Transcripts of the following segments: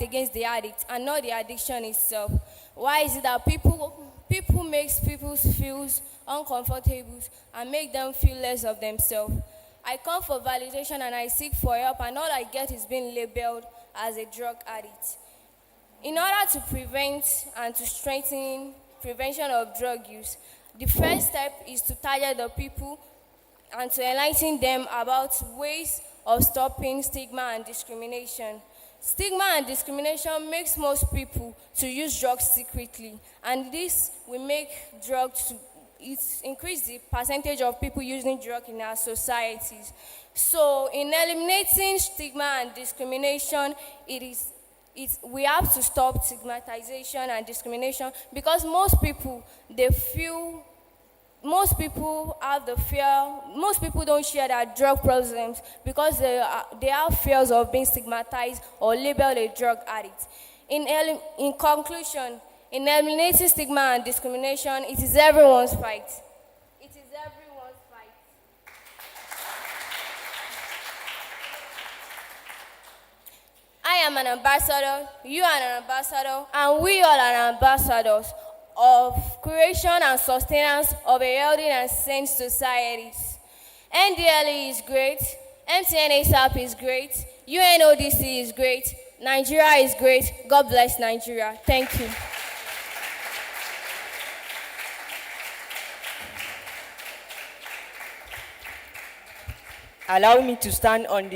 against the addict and not the addiction itself. Why is it that people makes people feel uncomfortable and make them feel less of themselves? I come for validation and I seek for help, and all I get is being labeled as a drug addict. In order to prevent and to strengthen prevention of drug use, the first step is to target the people and to enlighten them about ways of stopping stigma and discrimination. Stigma and discrimination makes most people to use drugs secretly, and this will make drugs to increase the percentage of people using drugs in our societies. So, in eliminating stigma and discrimination, we have to stop stigmatization and discrimination, because most people have the fear. Most people don't share their drug problems because they have fears of being stigmatized or labeled a drug addict. In conclusion, in eliminating stigma and discrimination, it is everyone's fight. It is everyone's fight. I am an ambassador, you are an ambassador, and we all are ambassadors of creation and sustenance of a healthy and sane society. NDLE is great, Mtn Asap is great, UNODC is great, Nigeria is great. God bless Nigeria. Thank you. Allow me to stand on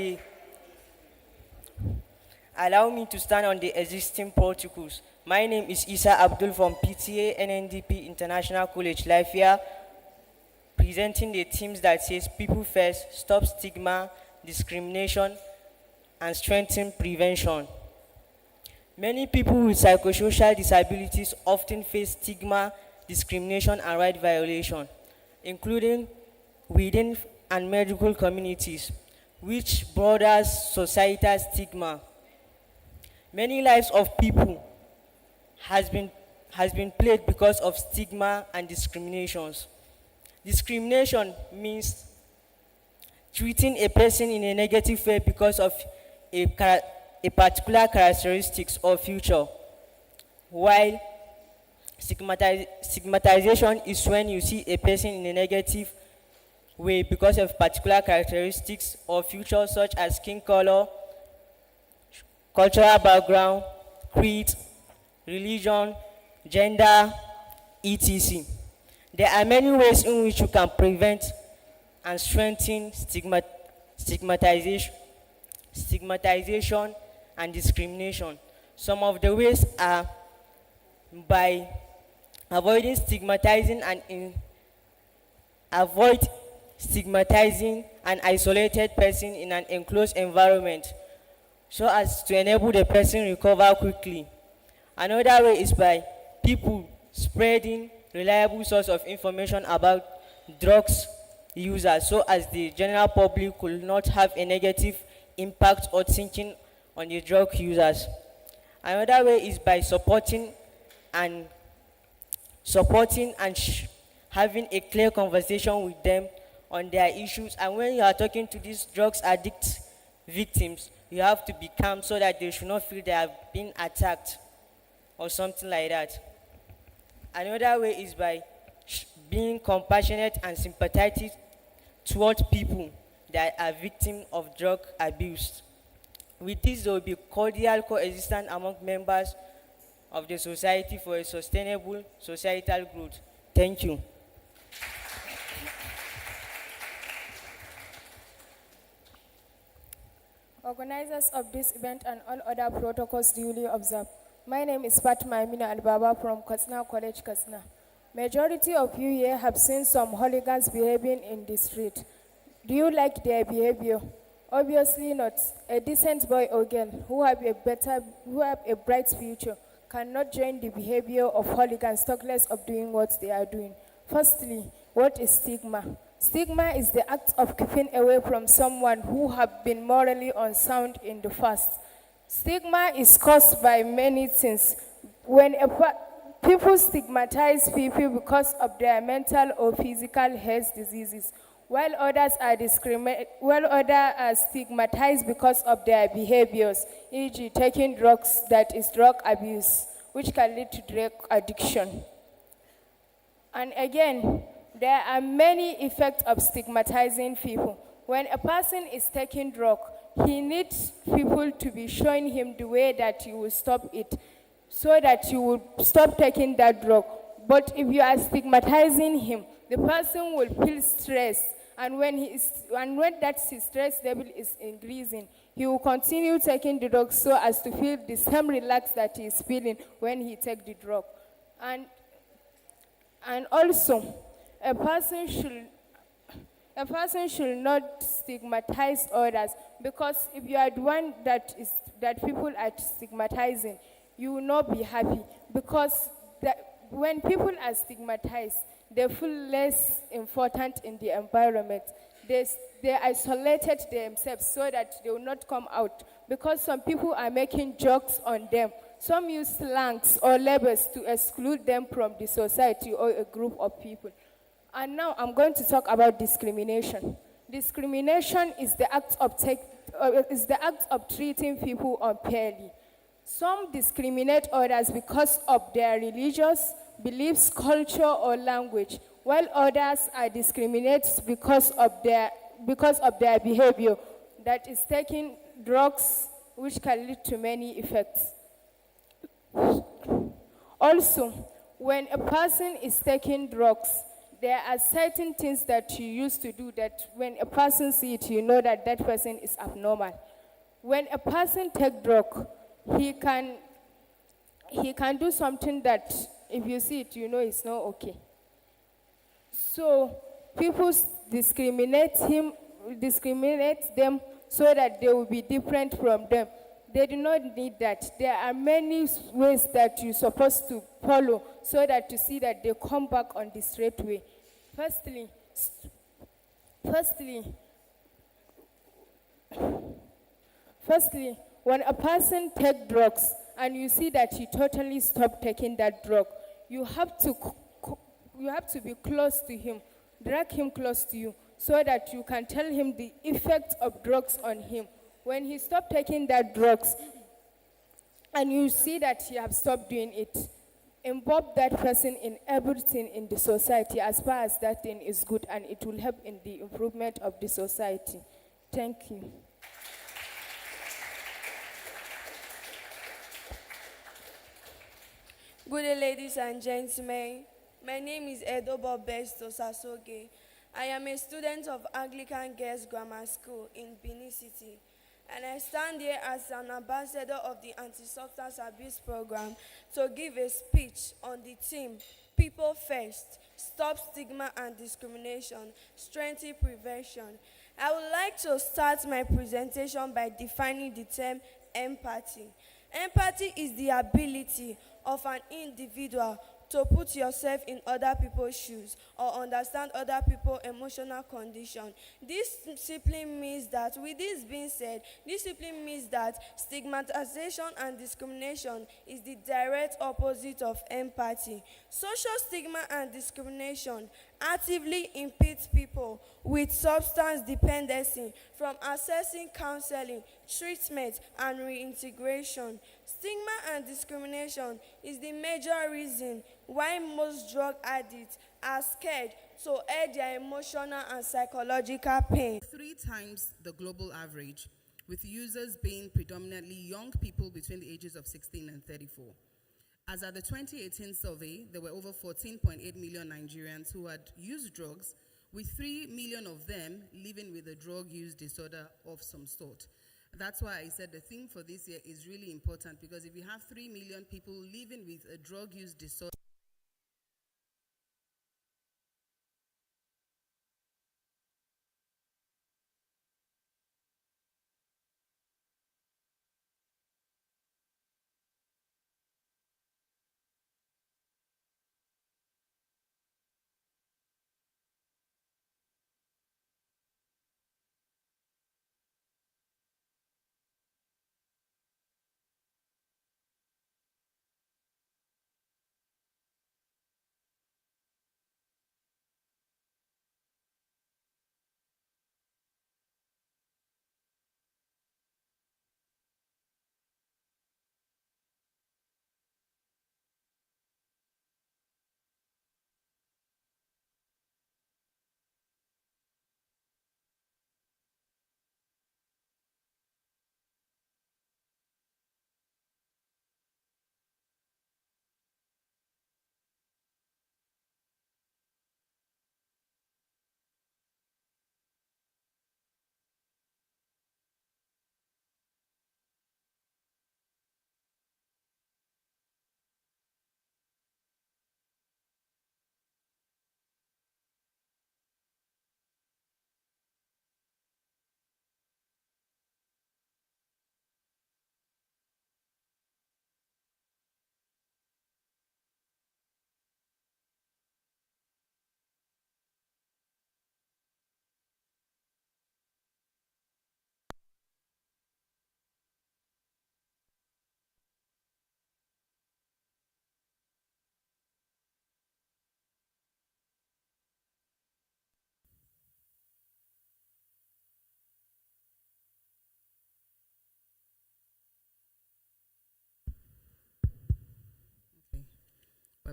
the existing protocols. My name is Isa Abdul from PTA NNDP International College Lafia, presenting the themes that says people first, stop stigma, discrimination, and strengthen prevention. Many people with psychosocial disabilities often face stigma, discrimination, and right violation, including within and medical communities, which broadens societal stigma. Many lives of people has been played because of stigma and discriminations. Discrimination means treating a person in a negative way because of a particular characteristics or feature, while stigmatization is when you see a person in a negative way because of particular characteristics or features such as skin color, cultural background, creed, religion, gender, etc. There are many ways in which you can prevent and strengthen stigmatization and discrimination. Some of the ways are by avoiding stigmatizing an isolated person in an enclosed environment so as to enable the person recover quickly. Another way is by people spreading reliable source of information about drugs users so as the general public could not have a negative impact or thinking on the drug users. Another way is by supporting and having a clear conversation with them on their issues. And when you are talking to these drugs addict victims, you have to be calm so that they should not feel they have been attacked or something like that. Another way is by being compassionate and sympathetic towards people that are victims of drug abuse. With this, there will be cordial coexistence among members of the society for a sustainable societal growth. Thank you. Organizers of this event and all other protocols duly observed. My name is Fatma Amina Al-Baba from Katsina College, Katsina. Majority of you here have seen some hooligans behaving in the street. Do you like their behavior? Obviously not. A decent boy or girl who have a bright future cannot join the behavior of hooligans, talk less of doing what they are doing. Firstly, what is stigma? Stigma is the act of keeping away from someone who have been morally unsound in the past. Stigma is caused by many things. When people stigmatize people because of their mental or physical health diseases, while others are stigmatized because of their behaviors, e.g., taking drugs, that is drug abuse, which can lead to drug addiction. And again, there are many effects of stigmatizing people. When a person is taking drug, he needs people to be showing him the way that he will stop it, so that he will stop taking that drug. But if you are stigmatizing him, the person will feel stress, and when that stress level is increasing, he will continue taking the drug so as to feel the same relax that he is feeling when he takes the drug. And and also, a person should a person should not stigmatize others, because if you are the one that people are stigmatizing, you will not be happy, because when people are stigmatized, they feel less important in the environment. They isolated themselves so that they will not come out, because some people are making jokes on them. Some use slangs or labels to exclude them from the society or a group of people. And now I'm going to talk about discrimination. Discrimination is is the act of treating people unfairly. Some discriminate others because of their religious beliefs, culture, or language, while others are discriminated because of their behavior, that is taking drugs, which can lead to many effects. Also, when a person is taking drugs, there are certain things that you used to do that when a person sees it, you know that that person is abnormal. When a person takes drug, he can he can do something that if you see it, you know it's not okay. So people discriminate them so that they will be different from them. They do not need that. There are many ways that you're supposed to follow so that you see that they come back on the straight way. Firstly, firstly, Firstly, when a person takes drugs and you see that he totally stopped taking that drug, you have to you have to be close to him, drag him close to you, so that you can tell him the effect of drugs on him. When he stopped taking that drugs and you see that he have stopped doing it, involve that person in everything in the society as far as that thing is good, and it will help in the improvement of the society. Thank you. Good day, ladies and gentlemen. My name is Edobo Besto Sasoge. I am a student of Anglican Girls Grammar School in Benin City, and I stand here as an ambassador of the Anti-Substance Abuse Program to give a speech on the theme, People First, Stop Stigma and Discrimination, Strengthen Prevention. I would like to start my presentation by defining the term empathy. Empathy is the ability of an individual to put yourself in other people's shoes or understand other people's emotional condition. This simply means that, with this being said, this simply means that stigmatization and discrimination is the direct opposite of empathy. Social stigma and discrimination actively impedes people with substance dependency from accessing counseling, treatment, and reintegration. Stigma and discrimination is the major reason why most drug addicts are scared to air their emotional and psychological pain. Three times the global average, with users being predominantly young people between the ages of 16 and 34. As at the 2018 survey, there were over 14.8 million Nigerians who had used drugs, with 3 million of them living with a drug use disorder of some sort. That's why I said the theme for this year is really important, because if you have 3 million people living with a drug use disorder,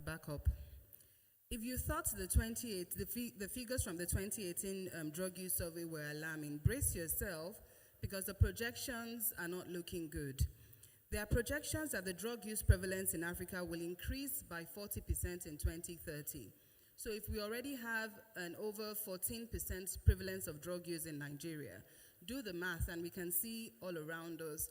back up. If you thought the figures from the 2018 drug use survey were alarming, brace yourself because the projections are not looking good. There are projections that the drug use prevalence in Africa will increase by 40% in 2030. So if we already have an over 14% prevalence of drug use in Nigeria, do the math and we can see all around us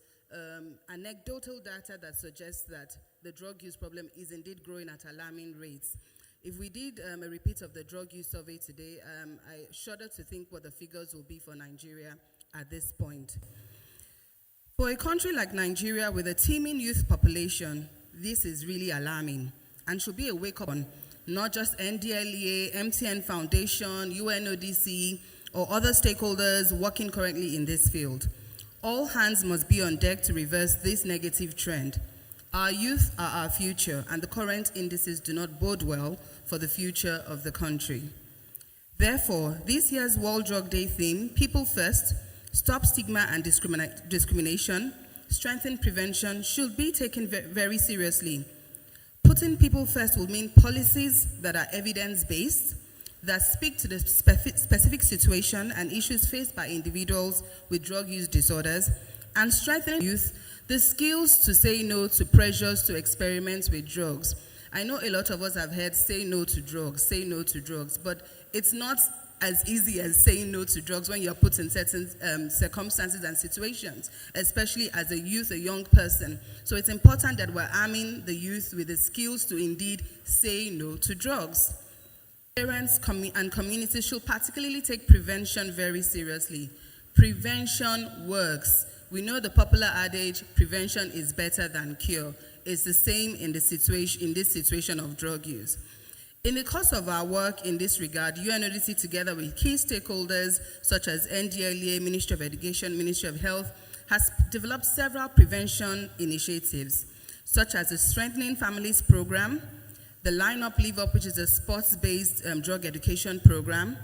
anecdotal data that suggests that the drug use problem is indeed growing at alarming rates. If we did a repeat of the drug use survey today, I shudder to think what the figures will be for Nigeria at this point. For a country like Nigeria with a teeming youth population, this is really alarming and should be a wake-up on not just NDLEA, Mtn Foundation, UNODC, or other stakeholders working currently in this field. All hands must be on deck to reverse this negative trend. Our youth are our future, and the current indices do not bode well for the future of the country. Therefore, this year's World Drug Day theme, People First, Stop Stigma and Discrimination, Strengthen Prevention, should be taken very seriously. Putting people first will mean policies that are evidence-based, that speak to the specific situation and issues faced by individuals with drug use disorders, and strengthening youth the skills to say no to pressures to experiment with drugs. I know a lot of us have heard say no to drugs, but it's not as easy as saying no to drugs when you're put in certain circumstances and situations, especially as a youth, a young person. So it's important that we're arming the youth with the skills to indeed say no to drugs. Parents and communities should particularly take prevention very seriously. Prevention works. We know the popular adage, prevention is better than cure. It's the same in this situation of drug use. In the course of our work in this regard, UNODC, together with key stakeholders such as NDLEA, Ministry of Education, Ministry of Health, has developed several prevention initiatives, such as the Strengthening Families Program, the Line Up, Live Up, which is a sports-based drug education program,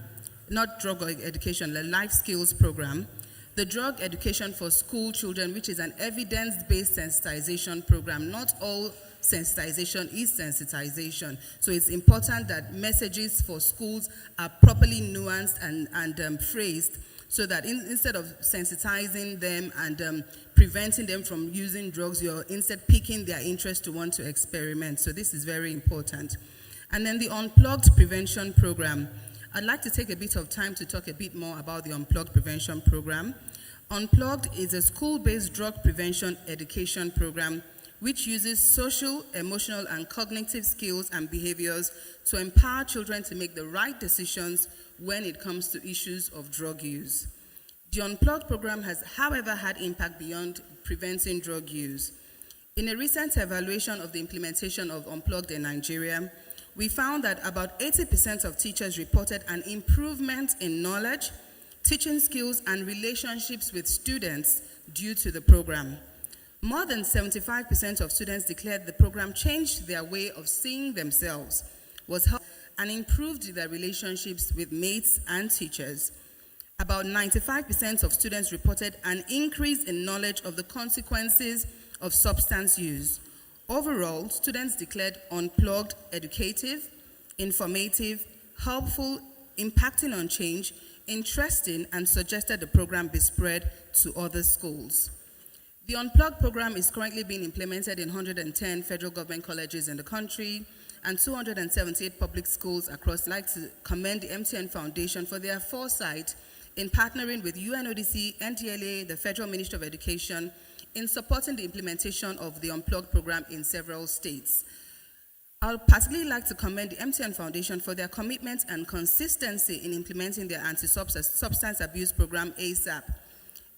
not drug education, the life skills program, the Drug Education for School Children, which is an evidence-based sensitization program. Not all sensitization is sensitization. So it's important that messages for schools are properly nuanced and phrased so that instead of sensitizing them and preventing them from using drugs, you're instead piquing their interest to want to experiment. So this is very important. And then the Unplugged Prevention Program. I'd like to take a bit of time to talk a bit more about the Unplugged Prevention Program. Unplugged is a school-based drug prevention education program which uses social, emotional, and cognitive skills and behaviors to empower children to make the right decisions when it comes to issues of drug use. The Unplugged program has, however, had impact beyond preventing drug use. In a recent evaluation of the implementation of Unplugged in Nigeria, we found that about 80% of teachers reported an improvement in knowledge, teaching skills, and relationships with students due to the program. More than 75% of students declared the program changed their way of seeing themselves, was helpful, and improved their relationships with mates and teachers. About 95% of students reported an increase in knowledge of the consequences of substance use. Overall, students declared Unplugged educative, informative, helpful, impacting on change, interesting, and suggested the program be spread to other schools. The Unplugged program is currently being implemented in 110 federal government colleges in the country and 278 public schools across. I'd like to commend the Mtn Foundation for their foresight in partnering with UNODC, NDLEA, the Federal Ministry of Education, in supporting the implementation of the Unplugged program in several states. I would particularly like to commend the Mtn Foundation for their commitment and consistency in implementing their anti-substance abuse program, ASAP.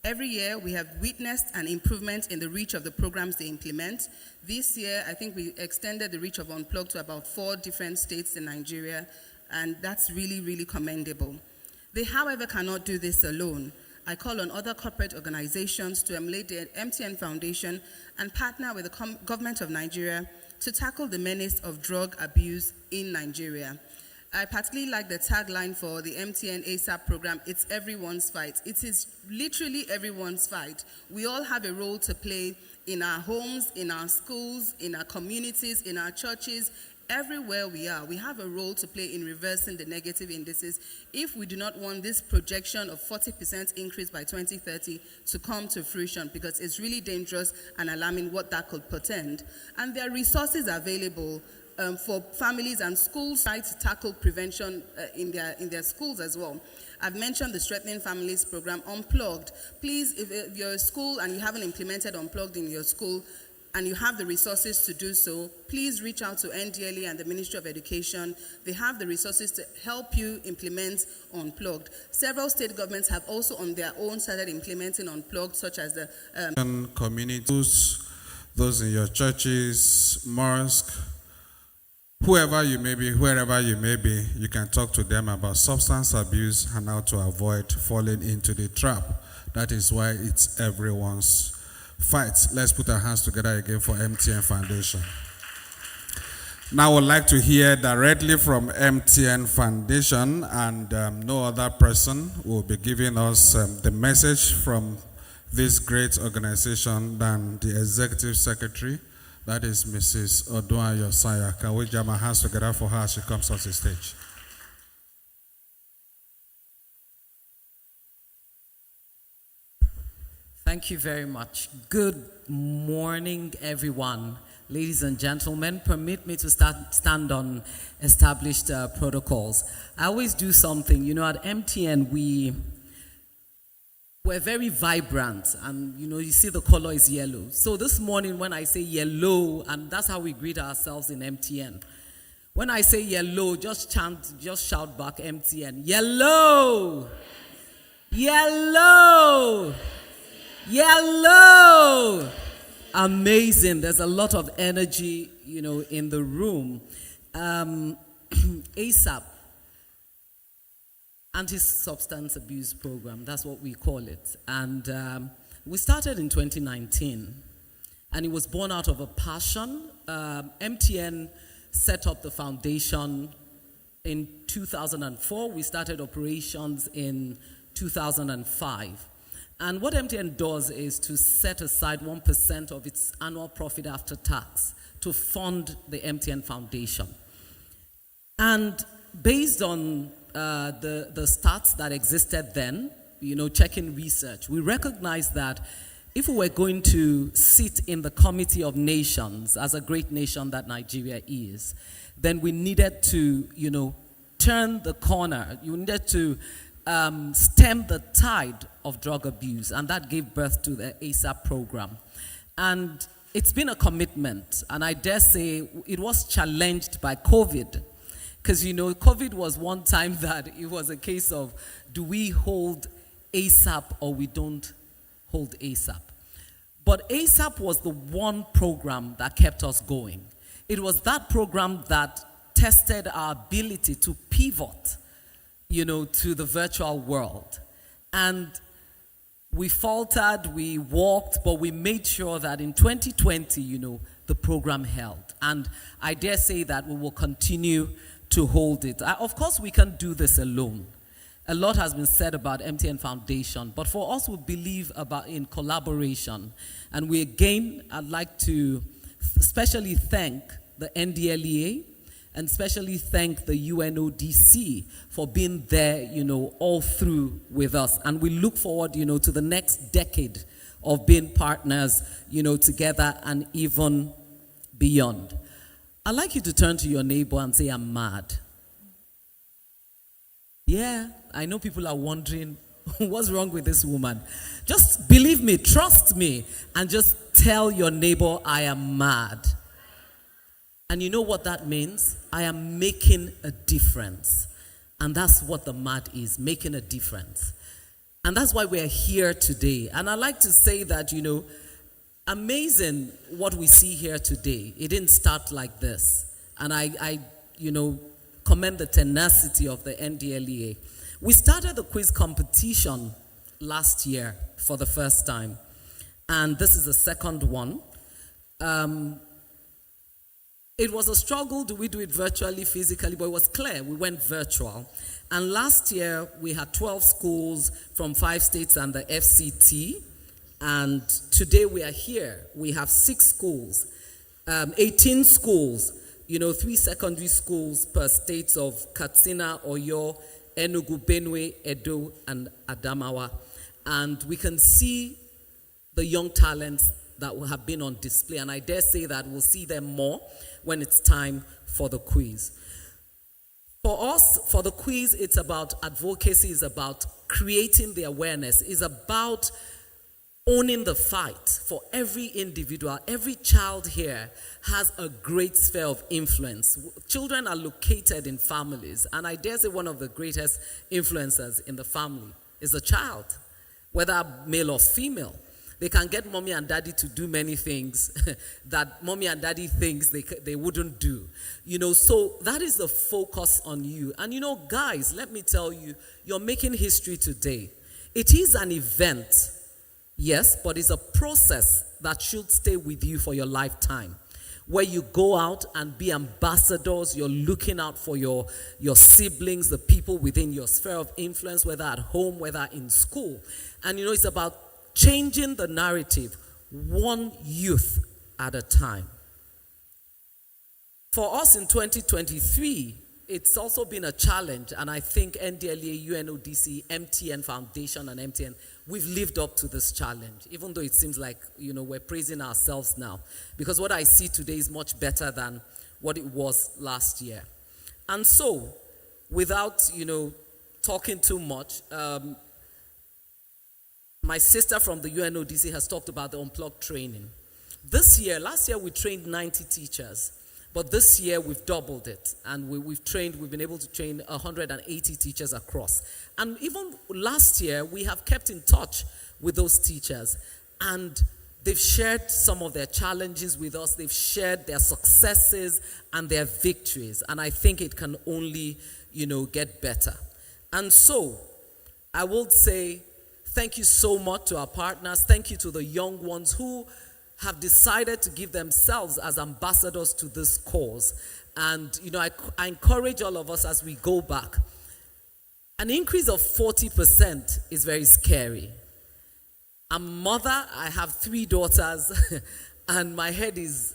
Every year, we have witnessed an improvement in the reach of the programs they implement. This year, I think we extended the reach of Unplugged to about 4 different states in Nigeria, and that's really, really commendable. They, however, cannot do this alone. I call on other corporate organizations to emulate the Mtn Foundation and partner with the government of Nigeria to tackle the menace of drug abuse in Nigeria. I particularly like the tagline for the Mtn ASAP program, it's everyone's fight. It is literally everyone's fight. We all have a role to play in our homes, in our schools, in our communities, in our churches, Everywhere we are, we have a role to play in reversing the negative indices if we do not want this projection of 40% increase by 2030 to come to fruition, because it's really dangerous and alarming what that could portend. And there are resources available for families and schools try to tackle prevention in their schools as well. I've mentioned the Strengthening Families program, Unplugged. Please, if you're a school and you haven't implemented Unplugged in your school, and you have the resources to do so, please reach out to NDLE and the Ministry of Education. They have the resources to help you implement Unplugged. Several state governments have also on their own started implementing Unplugged, such as the communities, those in your churches, mosque, whoever you may be, wherever you may be, you can talk to them about substance abuse and how to avoid falling into the trap. That is why it's everyone's fight. Let's put our hands together again for Mtn Foundation. Now I would like to hear directly from Mtn Foundation, and no other person will be giving us the message from this great organization than the Executive Secretary. That is Mrs. Odua Yosaya. Can we jam our hands together for her as she comes on the stage? Thank you very much. Good morning, everyone. Ladies and gentlemen, permit me to stand on established protocols. I always do something. You know, at MTN, we're very vibrant, and you see the color is yellow. So this morning when I say yellow, and that's how we greet ourselves in MTN. When I say yellow, just shout back MTN. Yellow! Yellow! Yellow! Amazing. There's a lot of energy, in the room. ASAP, Anti-Substance Abuse Program, that's what we call it. And we started in 2019, and it was born out of a passion. MTN set up the foundation in 2004. We started operations in 2005. And what MTN does is to set aside 1% of its annual profit after tax to fund the MTN Foundation. And based on the stats that existed then, checking research, we recognized that if we were going to sit in the Committee of Nations as a great nation that Nigeria is, then we needed to, turn the corner. You needed to stem the tide of drug abuse, and that gave birth to the ASAP program. And it's been a commitment, and I dare say it was challenged by COVID, because COVID was one time that it was a case of, do we hold ASAP or we don't hold ASAP? But ASAP was the one program that kept us going. It was that program that tested our ability to pivot to the virtual world. And we faltered, we walked, but we made sure that in 2020, the program held. And I dare say that we will continue to hold it. Of course, we can't do this alone. A lot has been said about MTN Foundation, but for us, we believe in collaboration. And I'd like to especially thank the NDLEA, and especially thank the UNODC for being there, all through with us. And we look forward, to the next decade of being partners, together and even beyond. I'd like you to turn to your neighbor and say, I'm mad. Yeah, I know people are wondering, what's wrong with this woman? Just believe me, trust me, and just tell your neighbor, I am mad. And you know what that means? I am making a difference. And that's what the MAD is, making a difference. And that's why we're here today. And I like to say that, amazing what we see here today. It didn't start like this. And I commend the tenacity of the NDLEA. We started the quiz competition last year for the first time. And this is the second one. It was a struggle. Do we do it virtually, physically? But it was clear. We went virtual. And last year, we had 12 schools from 5 states and the FCT. And today we are here. We have 6 schools, 18 schools 3 secondary schools per states of Katsina, Oyo, Enugu, Benue, Edo, and Adamawa. And we can see the young talents that will have been on display. And I dare say that we'll see them more when it's time for the quiz. For us, for the quiz, it's about advocacy, it's about creating the awareness, it's about owning the fight for every individual. Every child here has a great sphere of influence. Children are located in families, and I dare say one of the greatest influencers in the family is a child, whether male or female. They can get mommy and daddy to do many things that mommy and daddy thinks they wouldn't do. So that is the focus on you. And guys, let me tell you, you're making history today. It is an event, yes, but it's a process that should stay with you for your lifetime, where you go out and be ambassadors. You're looking out for your siblings, the people within your sphere of influence, whether at home, whether in school. And it's about changing the narrative, one youth at a time. For us in 2023, it's also been a challenge, and I think NDLEA, UNODC, Mtn Foundation, and Mtn, we've lived up to this challenge, even though it seems like, we're praising ourselves now, because what I see today is much better than what it was last year. And so, without, talking too much, my sister from the UNODC has talked about the unplugged training. Last year we trained 90 teachers, but this year we've doubled it, and we've been able to train 180 teachers across. And even last year, we have kept in touch with those teachers, and they've shared some of their challenges with us. They've shared their successes and their victories, and I think it can only, get better. And so, I will say, thank you so much to our partners. Thank you to the young ones who have decided to give themselves as ambassadors to this cause. And, I encourage all of us as we go back. An increase of 40% is very scary. I'm a mother, I have 3 daughters, and my head is,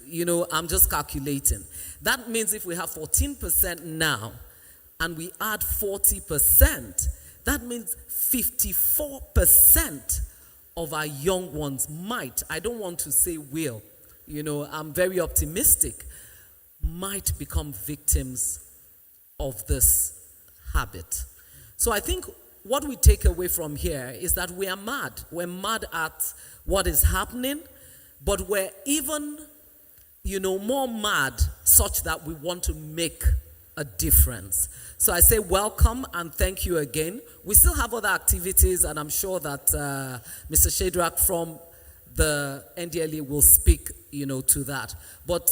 I'm just calculating. That means if we have 14% now, and we add 40%, that means 54% of our young ones might, I don't want to say will, I'm very optimistic, might become victims of this habit. So I think what we take away from here is that we are mad. We're mad at what is happening, but we're even, more mad such that we want to make a difference. So I say welcome and thank you again. We still have other activities, and I'm sure that Mr. Shadrach from the NDLE will speak, to that. But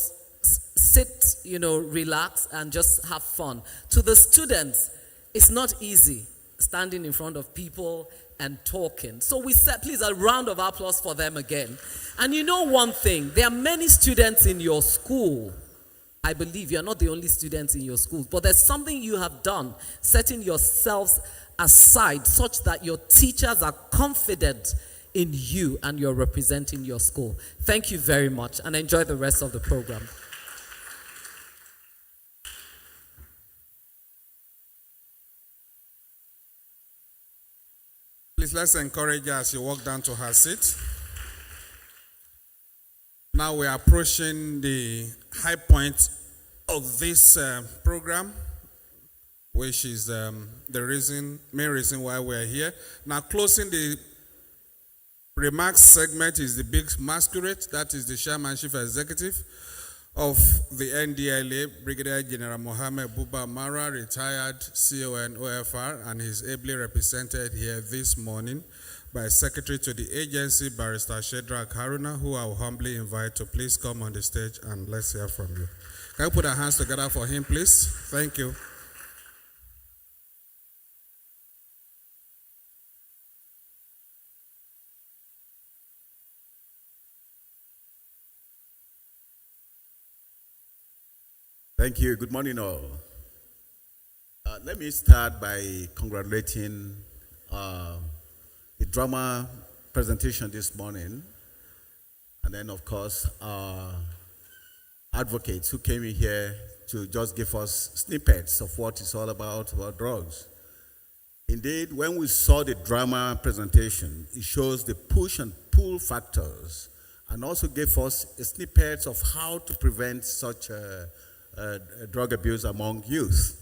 sit, relax and just have fun. To the students, it's not easy standing in front of people and talking. So we said, please, a round of applause for them again. And one thing, there are many students in your school. I believe you're not the only students in your schools, but there's something you have done, setting yourselves aside such that your teachers are confident in you and you're representing your school. Thank you very much, and enjoy the rest of the program. Please, let's encourage her as you walk down to her seat. Now we are approaching the high point of this program, which is the main reason why we are here. Now, closing the remarks segment is the big masquerade. That is the Chairman Chief Executive of the NDLA, Brigadier General Mohammed Buba Mara, retired CON OFR, and he's ably represented here this morning by Secretary to the agency, Barrister Shadrach Haruna, who I will humbly invite to please come on the stage and let's hear from you. Can you put our hands together for him, please? Thank you. Thank you. Good morning, all. Let me start by congratulating the drama presentation this morning. And then, of course, our advocates who came in here to just give us snippets of what it's all about drugs. Indeed, when we saw the drama presentation, it shows the push and pull factors and also gave us snippets of how to prevent such drug abuse among youth.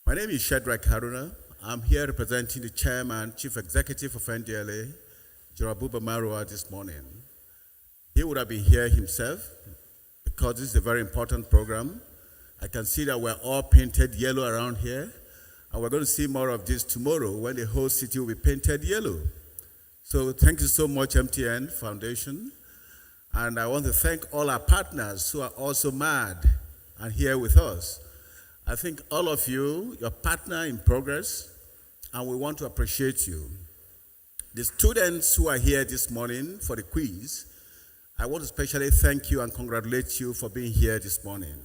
My name is Shadrach Haruna. I'm here representing the chairman, chief executive of NDLA, Jorabuba Marua, this morning. He would have been here himself because this is a very important program. I can see that we're all painted yellow around here, and we're going to see more of this tomorrow when the whole city will be painted yellow. So thank you so much, Mtn Foundation. And I want to thank all our partners who are also mad and here with us. I think all of you, your partner in progress, and we want to appreciate you. The students who are here this morning for the quiz, I want to especially thank you and congratulate you for being here this morning.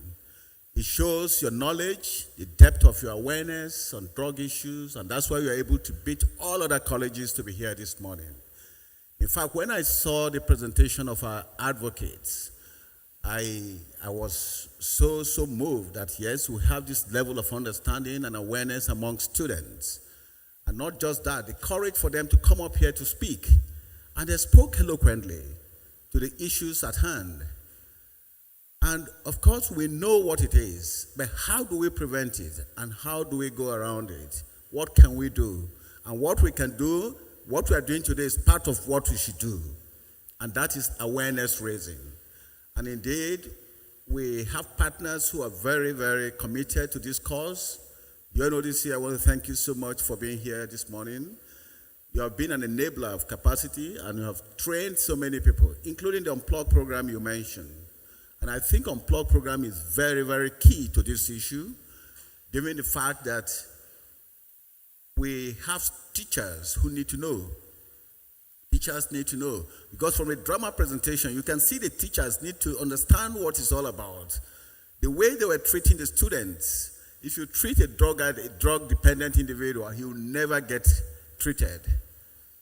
It shows your knowledge, the depth of your awareness on drug issues, and that's why you're able to beat all other colleges to be here this morning. In fact, when I saw the presentation of our advocates, I was so moved that yes, we have this level of understanding and awareness among students. And not just that, the courage for them to come up here to speak. And they spoke eloquently to the issues at hand. And of course, we know what it is, but how do we prevent it? And how do we go around it? What can we do? And what we can do, what we are doing today is part of what we should do. And that is awareness raising. And indeed, we have partners who are very, very committed to this cause. You know this year, I want to thank you so much for being here this morning. You have been an enabler of capacity, and you have trained so many people, including the Unplug program you mentioned. And I think Unplug program is very, very key to this issue, given the fact that we have teachers who need to know. Teachers need to know. Because from a drama presentation, you can see the teachers need to understand what it's all about. The way they were treating the students, if you treat a drug-dependent individual, he will never get treated.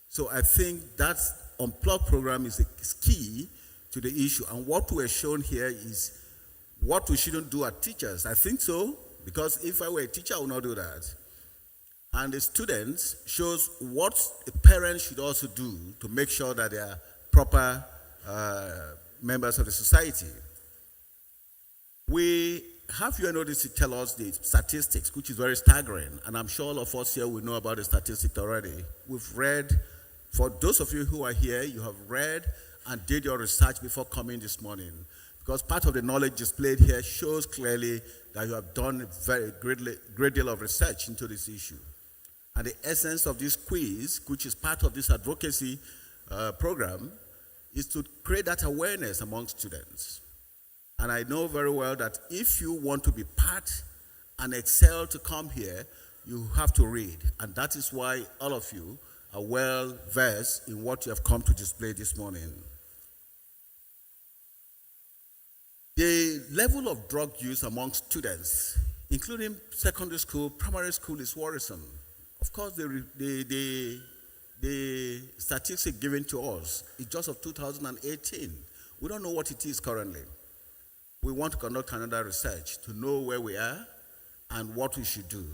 So I think that Unplug program is key to the issue. And what we're shown here is what we shouldn't do as teachers. I think so, because if I were a teacher, I would not do that. And the students shows what a parent should also do to make sure that they are proper members of the society. We have UNODC to tell us the statistics, which is very staggering, and I'm sure all of us here will know about the statistics already. We've read, for those of you who are here, you have read and did your research before coming this morning, because part of the knowledge displayed here shows clearly that you have done a very great deal of research into this issue. And the essence of this quiz, which is part of this advocacy program, is to create that awareness among students. And I know very well that if you want to be part and excel to come here, you have to read. And that is why all of you are well versed in what you have come to display this morning. The level of drug use among students, including secondary school, primary school, is worrisome. Of course, the statistics given to us is just of 2018. We don't know what it is currently. We want to conduct another research to know where we are and what we should do.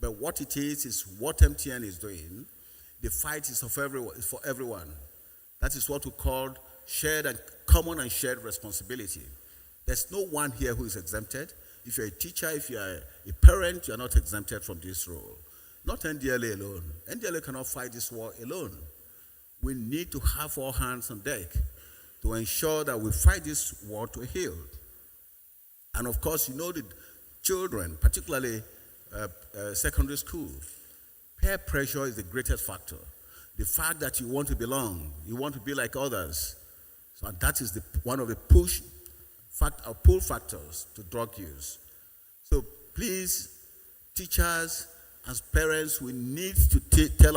But what it is what MTN is doing. The fight is for everyone. That is what we call common and shared responsibility. There's no one here who is exempted. If you're a teacher, if you're a parent, you're not exempted from this role. Not NDLA alone. NDLA cannot fight this war alone. We need to have all hands on deck to ensure that we fight this war to a hill. And of course, you know the children, particularly secondary school, peer pressure is the greatest factor. The fact that you want to belong, you want to be like others. So that is one of the pull factors to drug use. So please, teachers, as parents, we need to tell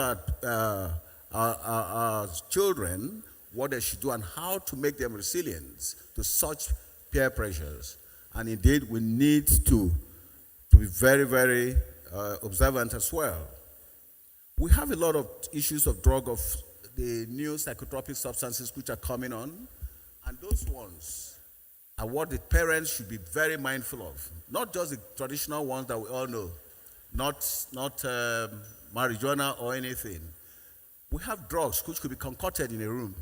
our children what they should do and how to make them resilient to such peer pressures. And indeed, we need to be very, very observant as well. We have a lot of issues of the new psychotropic substances which are coming on, and those ones and what the parents should be very mindful of. Not just the traditional ones that we all know, not marijuana or anything. We have drugs which could be concocted in a room,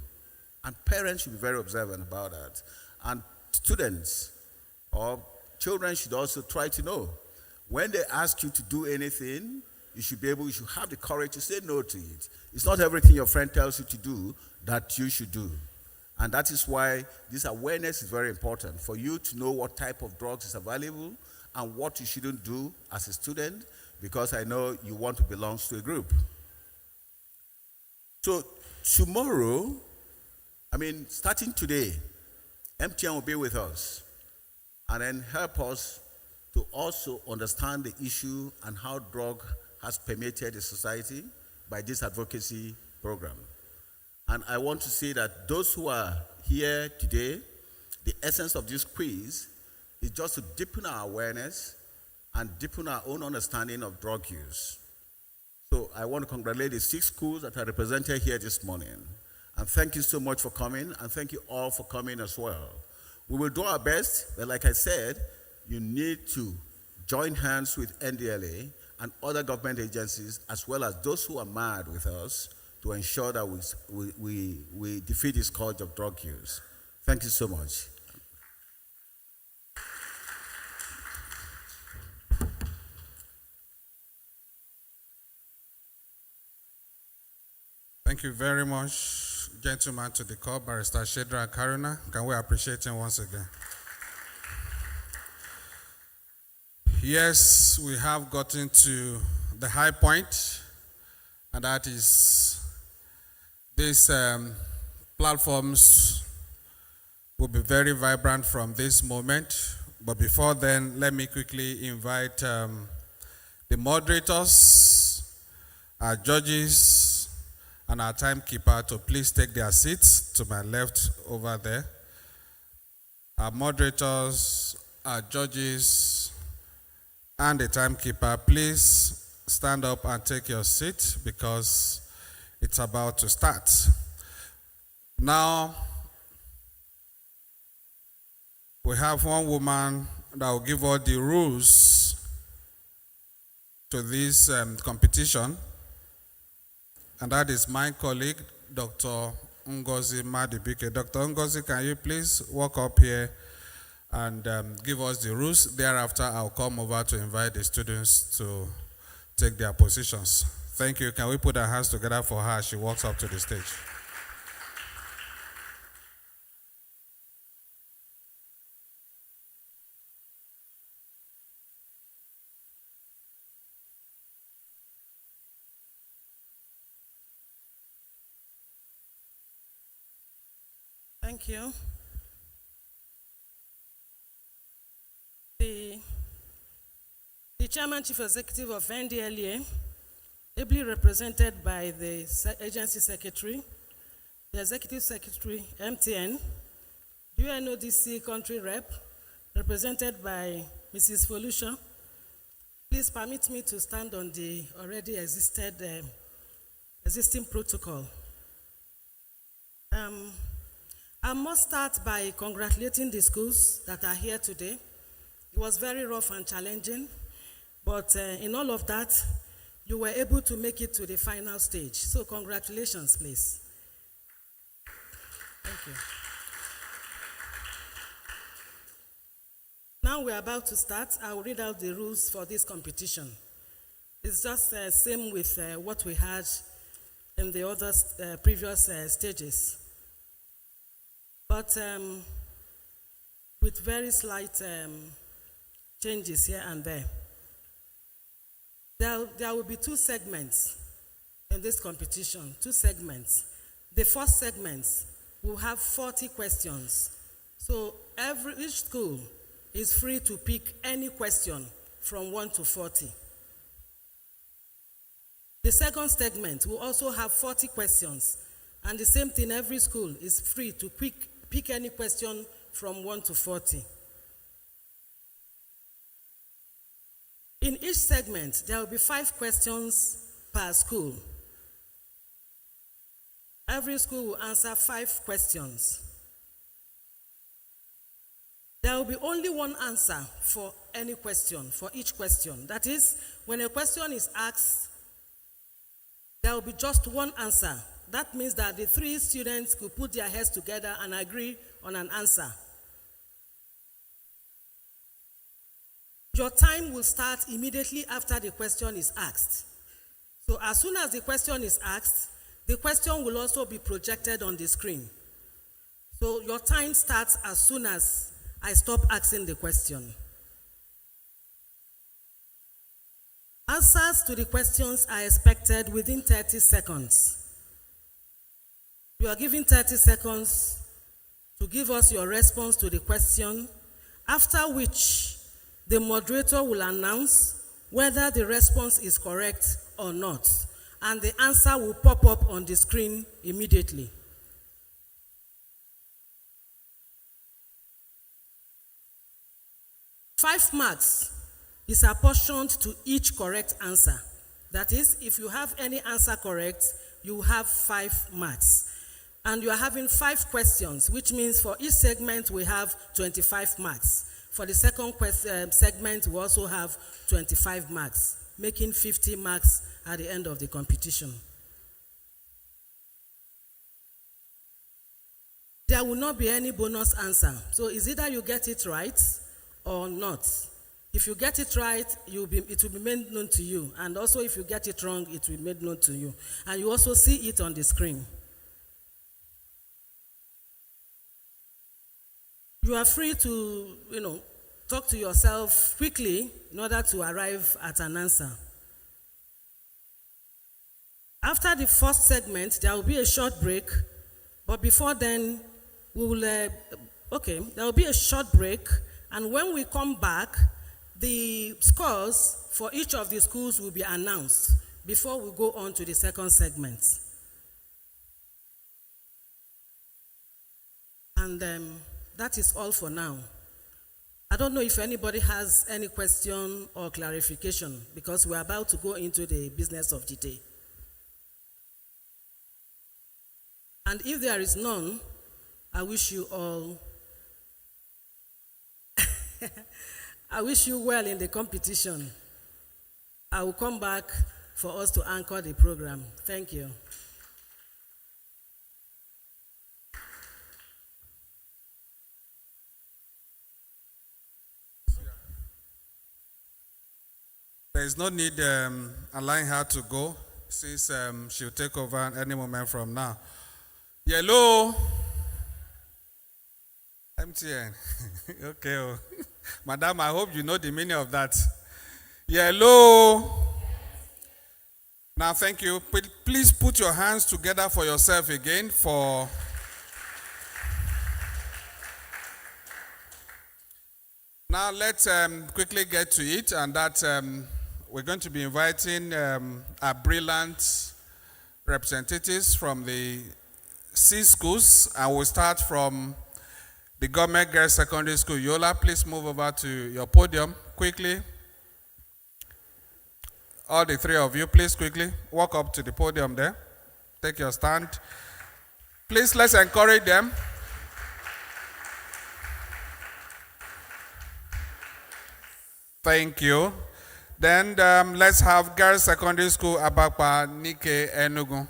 and parents should be very observant about that. And students or children should also try to know when they ask you to do anything, you should have the courage to say no to it. It's not everything your friend tells you to do that you should do. And that is why this awareness is very important, for you to know what type of drugs is available and what you shouldn't do as a student, because I know you want to belong to a group. So tomorrow, starting today, MTN will be with us and then help us to also understand the issue and how drug has permeated the society by this advocacy program. And I want to say that those who are here today, the essence of this quiz is just to deepen our awareness and deepen our own understanding of drug use. So I want to congratulate the 6 schools that are represented here this morning. And thank you so much for coming, and thank you all for coming as well. We will do our best, but like I said, you need to join hands with NDLA and other government agencies, as well as those who are mad with us, to ensure that we defeat this scourge of drug use. Thank you so much. Thank you very much, gentlemen, to the call, Barrister Shedra Karuna. Can we appreciate him once again? Yes, we have gotten to the high point, and that is these platforms will be very vibrant from this moment. But before then, let me quickly invite the moderators, our judges, and our timekeeper to please take their seats to my left over there. Our moderators, our judges, and the timekeeper, please stand up and take your seat because it's about to start. Now, we have one woman that will give all the rules to this competition, and that is my colleague, Dr. Ngozi Madibike. Dr. Ngozi, can you please walk up here and give us the rules? Thereafter, I'll come over to invite the students to take their positions. Thank you. Can we put our hands together for her as she walks up to the stage? Thank you. The Chairman Chief Executive of NDLA, ably represented by the Agency Secretary, the Executive Secretary, MTN, UNODC Country Rep, represented by Mrs. Folusha. Please permit me to stand on the already existing protocol. I must start by congratulating the schools that are here today. It was very rough and challenging, but in all of that, you were able to make it to the final stage. So congratulations, please. Thank you. Now we're about to start. I will read out the rules for this competition. It's just the same with what we had in the other previous stages. But with very slight changes here and there. There will be 2 segments in this competition, 2 segments. The first segment will have 40 questions. So each school is free to pick any question from 1 to 40. The second segment will also have 40 questions. And the same thing, every school is free to pick any question from 1 to 40. In each segment, there will be 5 questions per school. Every school will answer 5 questions. There will be only one answer for any question, for each question. That is, when a question is asked, there will be just one answer. That means that the three students could put their heads together and agree on an answer. Your time will start immediately after the question is asked. So as soon as the question is asked, the question will also be projected on the screen. So your time starts as soon as I stop asking the question. Answers to the questions are expected within 30 seconds. You are given 30 seconds to give us your response to the question, after which the moderator will announce whether the response is correct or not, and the answer will pop up on the screen immediately. Five marks is apportioned to each correct answer. That is, if you have any answer correct, you have 5 marks. And you are having 5 questions, which means for each segment we have 25 marks. For the second segment, we also have 25 marks, making 50 marks at the end of the competition. There will not be any bonus answer. So it's either you get it right or not. If you get it right, it will be made known to you. And also if you get it wrong, it will be made known to you. And you also see it on the screen. You are free to, talk to yourself quickly in order to arrive at an answer. After the first segment, there will be a short break. But before then, there will be a short break. And when we come back, the scores for each of the schools will be announced before we go on to the second segment. And that is all for now. I don't know if anybody has any question or clarification, because we're about to go into the business of the day. And if there is none, I wish you all I wish you well in the competition. I will come back for us to anchor the program. Thank you. There is no need allowing her to go, since she'll take over any moment from now. Yellow. MTN. Okay. Oh. Madam, I hope you know the meaning of that. Yellow. Now, thank you. Please put your hands together for yourself again for... Now, let's quickly get to it, and that we're going to be inviting our brilliant representatives from the 6 schools, and we'll start from the Government Girls Secondary School. Yola, please move over to your podium quickly. All the 3 of you, please quickly walk up to the podium there. Take your stand. Please, let's encourage them. Thank you. Then let's have Girls Secondary School, Abakpa, Nike, Enugu.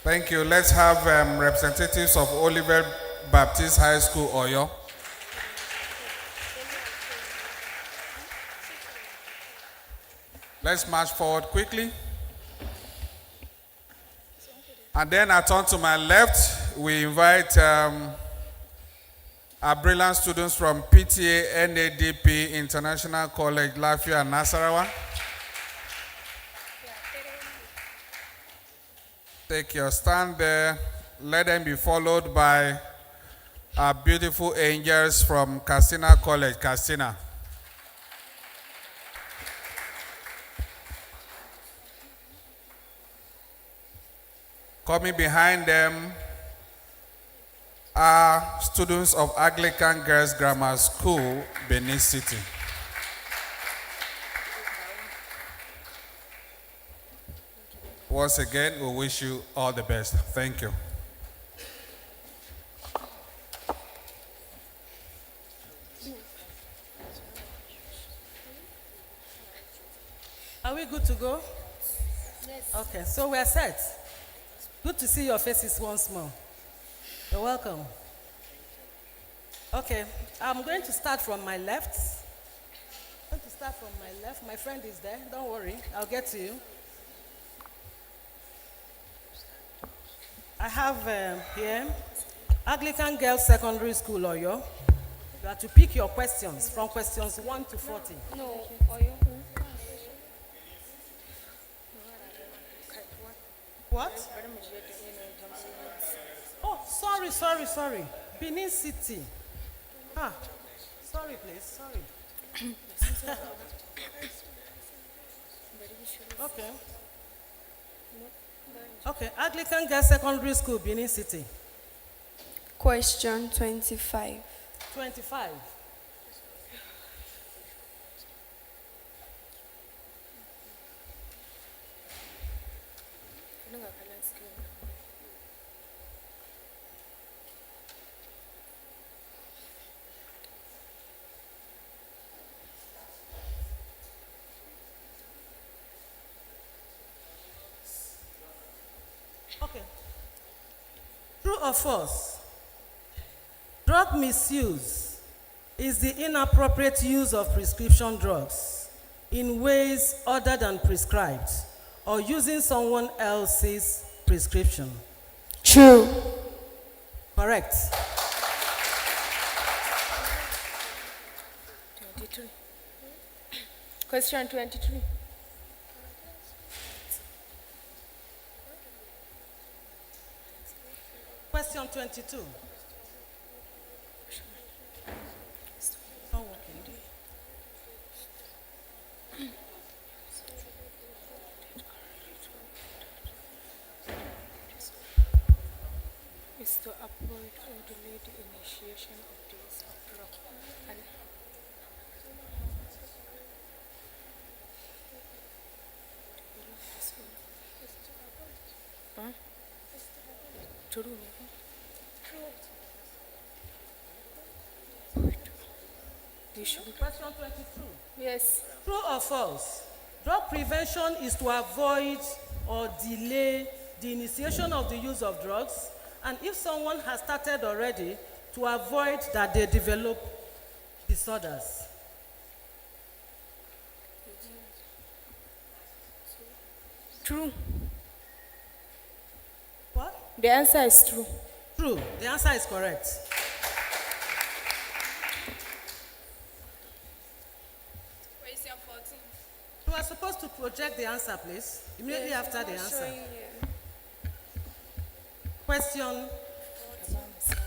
Thank you. Let's have representatives of Oliver Baptist High School, Oyo. Let's march forward quickly. And then I turn to my left. We invite our brilliant students from PTA NADP International College, Lafia and Nasarawa. Take your stand there. Let them be followed by our beautiful angels from Katsina College, Katsina. Coming behind them are students of Anglican Girls Grammar School, Benin City. Once again, we wish you all the best. Thank you. Are we good to go? Yes. Okay, so we're set. Good to see your faces once more. You're welcome. Okay, I'm going to start from my left. I'm going to start from my left. My friend is there. Don't worry, I'll get to you. I have here Anglican Girls Secondary School, Oyo. You have to pick your questions from questions 1 to 40. No, Oyo. What? Oh, sorry. Benin City. Ah, sorry, please, sorry. Okay. Okay, Anglican Girls Secondary School, Benin City. Question 25. 25. Okay. True or false? Drug misuse is the inappropriate use of prescription drugs in ways other than prescribed or using someone else's prescription. True. Correct. 23. Question 23. Question 22. Not working. Is to avoid or delay the initiation of the use of drug and True. Question 22. Yes. True or false? Drug prevention is to avoid or delay the initiation of the use of drugs, and if someone has started already, to avoid that they develop disorders. True. What? The answer is true. True. The answer is correct. Question 14. You are supposed to project the answer, please, immediately after the answer. Question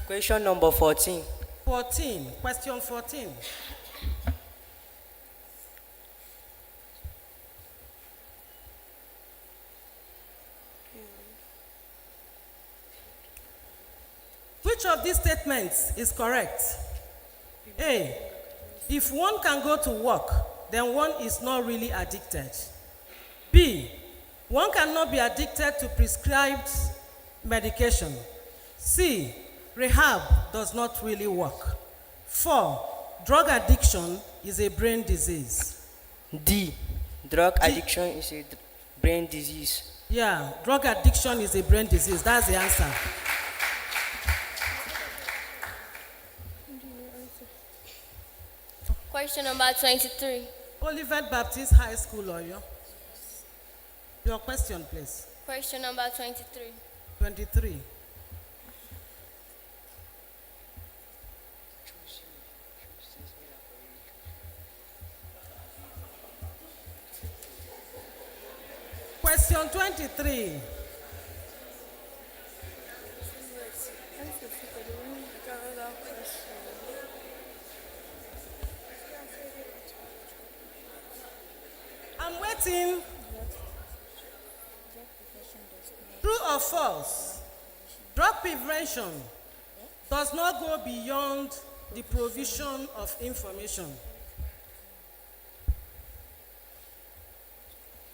Question number 14. 14. Question 14. Which of these statements is correct? A. If one can go to work, then one is not really addicted. B. One cannot be addicted to prescribed medication. C. Rehab does not really work. 4. Drug addiction is a brain disease. D. Drug addiction is a brain disease. Yeah, drug addiction is a brain disease. That's the answer. Question number 23. Olivet Baptist High School, Oyo. Your question, please. Question number 23. 23. Question 23. I'm waiting. True or false? Drug prevention does not go beyond the provision of information.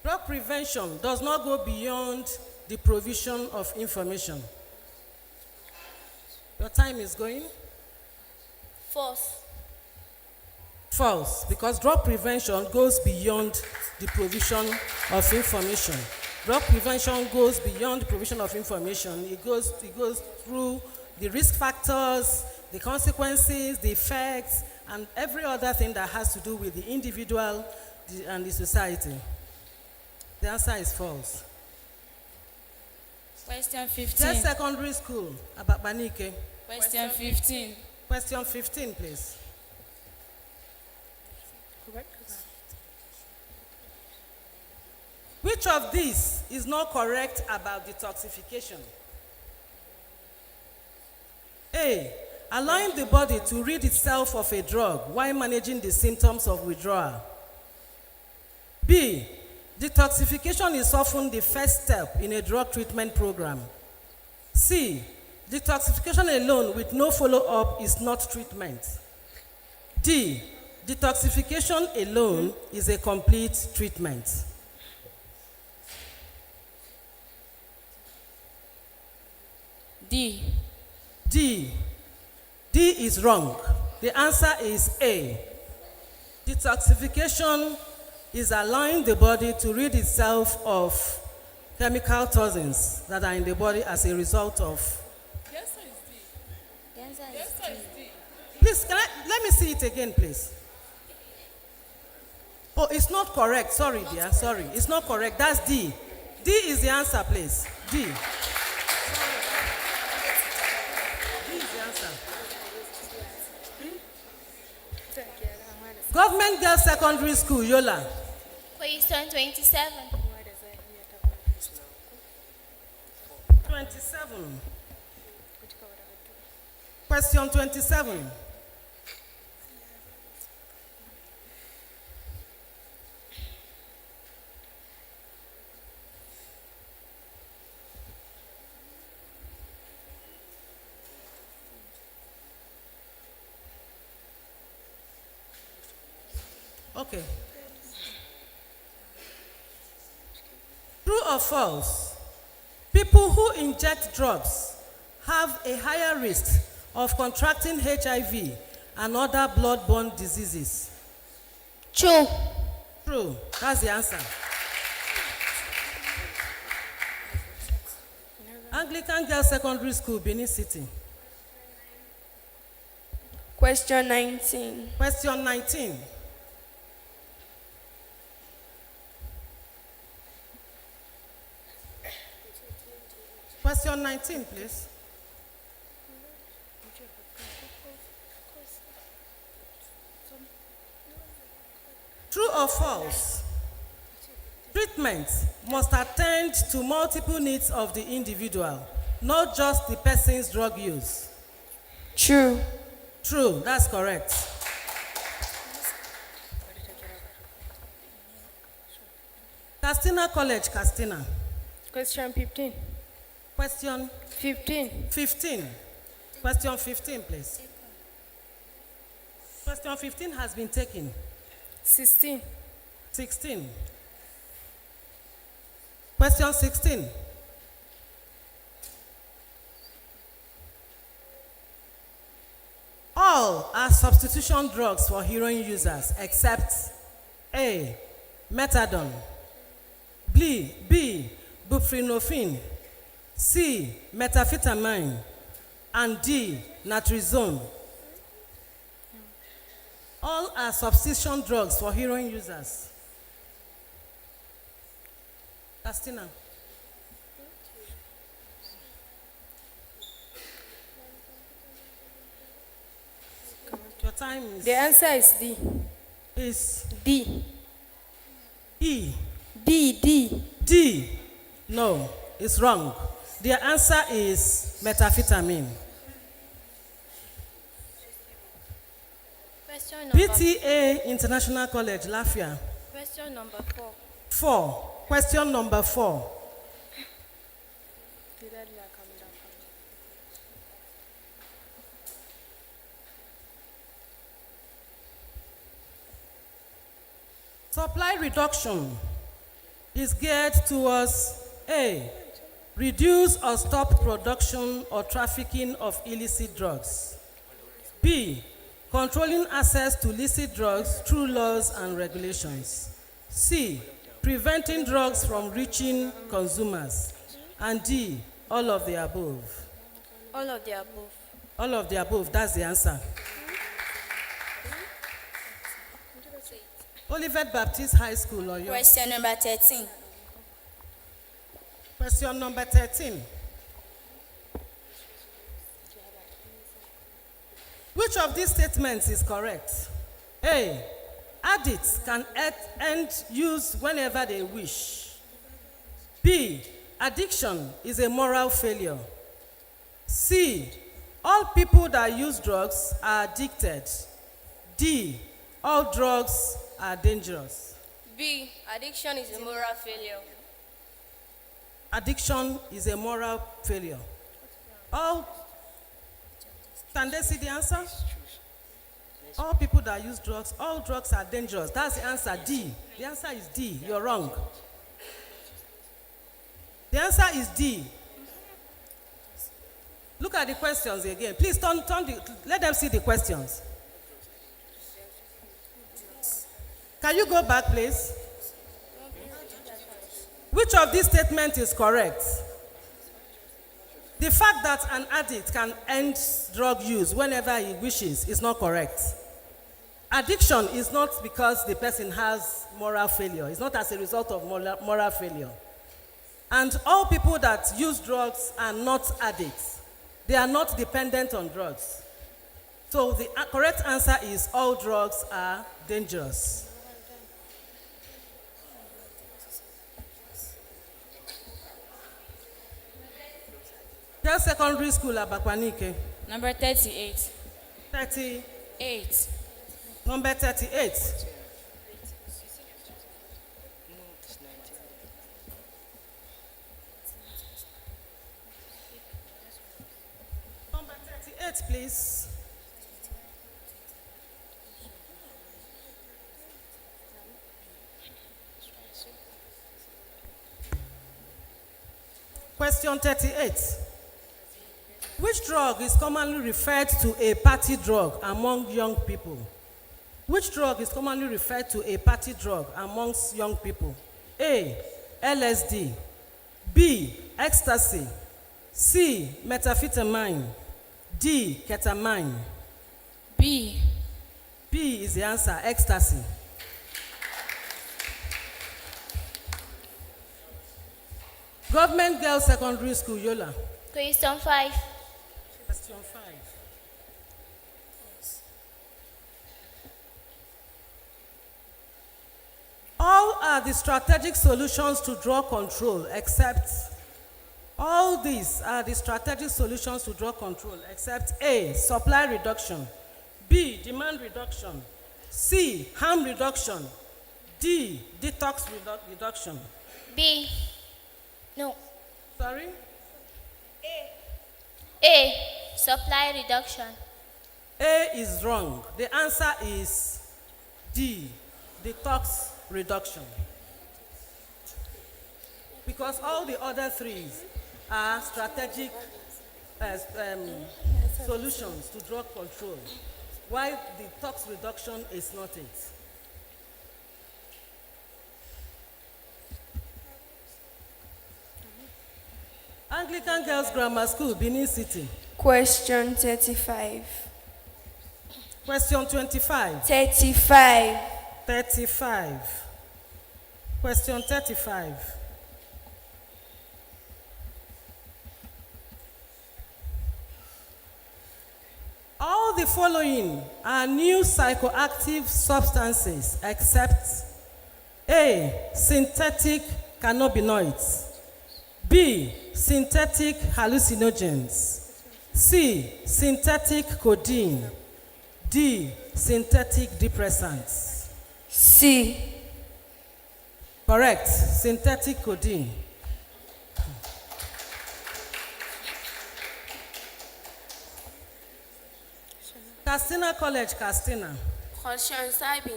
Drug prevention does not go beyond the provision of information. Your time is going. False. False, because drug prevention goes beyond the provision of information. Drug prevention goes beyond the provision of information. It goes through the risk factors, the consequences, the effects, and every other thing that has to do with the individual and the society. The answer is false. Question Just 15. secondary school, Ababanike. Question 15. Question 15, please. Which of these is not correct about detoxification? A. Allowing the body to rid itself of a drug while managing the symptoms of withdrawal. B. Detoxification is often the first step in a drug treatment program. C. Detoxification alone with no follow-up is not treatment. D. Detoxification alone is a complete treatment. D. D. D is wrong. The answer is A. Detoxification is allowing the body to rid itself of chemical toxins that are in the body as a result of. The answer is D. The answer is D. Please, let me see it again, please. Oh, it's not correct. Sorry, dear. Sorry. It's not correct. That's D. D is the answer, please. D. Government Girls Secondary School, Yola. Question 27. 27. Question 27. Okay. True or false? People who inject drugs have a higher risk of contracting HIV and other blood-borne diseases. True. True. That's the answer. Anglican Girls Secondary School, Benin City. Question 19. Question 19. Question 19, please. True or false? Treatment must attend to multiple needs of the individual, not just the person's drug use. True. True, that's correct. Castina College, Castina. Question 15. Question 15. 15. Question 15, please. Question 15 has been taken. 16. 16. Question 16. All are substitution drugs for heroin users except A. Methadone, B. Buprenorphine, C. Methamphetamine, and D. Naltrexone. All are substitution drugs for heroin users. Castina. Your time is. The answer is D. Is D. E. D. D. No, it's wrong. The answer is methamphetamine. Question number, PTA International College, Lafia. question number 4. 4. Question number 4. Supply reduction is geared towards A, reduce or stop production or trafficking of illicit drugs. B, controlling access to illicit drugs through laws and regulations. C, preventing drugs from reaching consumers. And D, all of the above. All of the above. All of the above, that's the answer. Olivet Baptist High School, Oyo. Question number 13. Question number 13. Which of these statements is correct? A, addicts can end use whenever they wish. B, addiction is a moral failure. C, all people that use drugs are addicted. D, all drugs are dangerous. B, addiction is a moral failure. Addiction is a moral failure. Can they see the answer? All people that use drugs, all drugs are dangerous. That's the answer, D. The answer is D. You're wrong. The answer is D. Look at the questions again. Please let them see the questions. Can you go back, please? Which of these statements is correct? The fact that an addict can end drug use whenever he wishes is not correct. Addiction is not because the person has moral failure. It's not as a result of moral failure. And all people that use drugs are not addicts. They are not dependent on drugs. So the correct answer is all drugs are dangerous. Girls Secondary School, Abakwanike. Number 38. 38. Number 38. Number 38, please. Question 38. Which drug is commonly referred to a party drug among young people? Which drug is commonly referred to a party drug amongst young people? A, LSD. B, ecstasy. C, methamphetamine. D, ketamine. B. B is the answer, ecstasy. Government Girls Secondary School, Yola. Question 5. Question 5. All are the strategic solutions to drug control except A, supply reduction, B, demand reduction, C, harm reduction, D, detox reduction. B. No. Sorry? A. Supply reduction. A is wrong. The answer is D, detox reduction. Because all the other three are strategic solutions to drug control, while detox reduction is not it. Anglican Girls Grammar School, Benin City. Question 35. Question 25. 35. 35. Question 35. All the following are new psychoactive substances except A, synthetic cannabinoids, B, synthetic hallucinogens, C, synthetic codeine, D, synthetic depressants. C. Correct, synthetic codeine. Castina College, Castina. Question 7.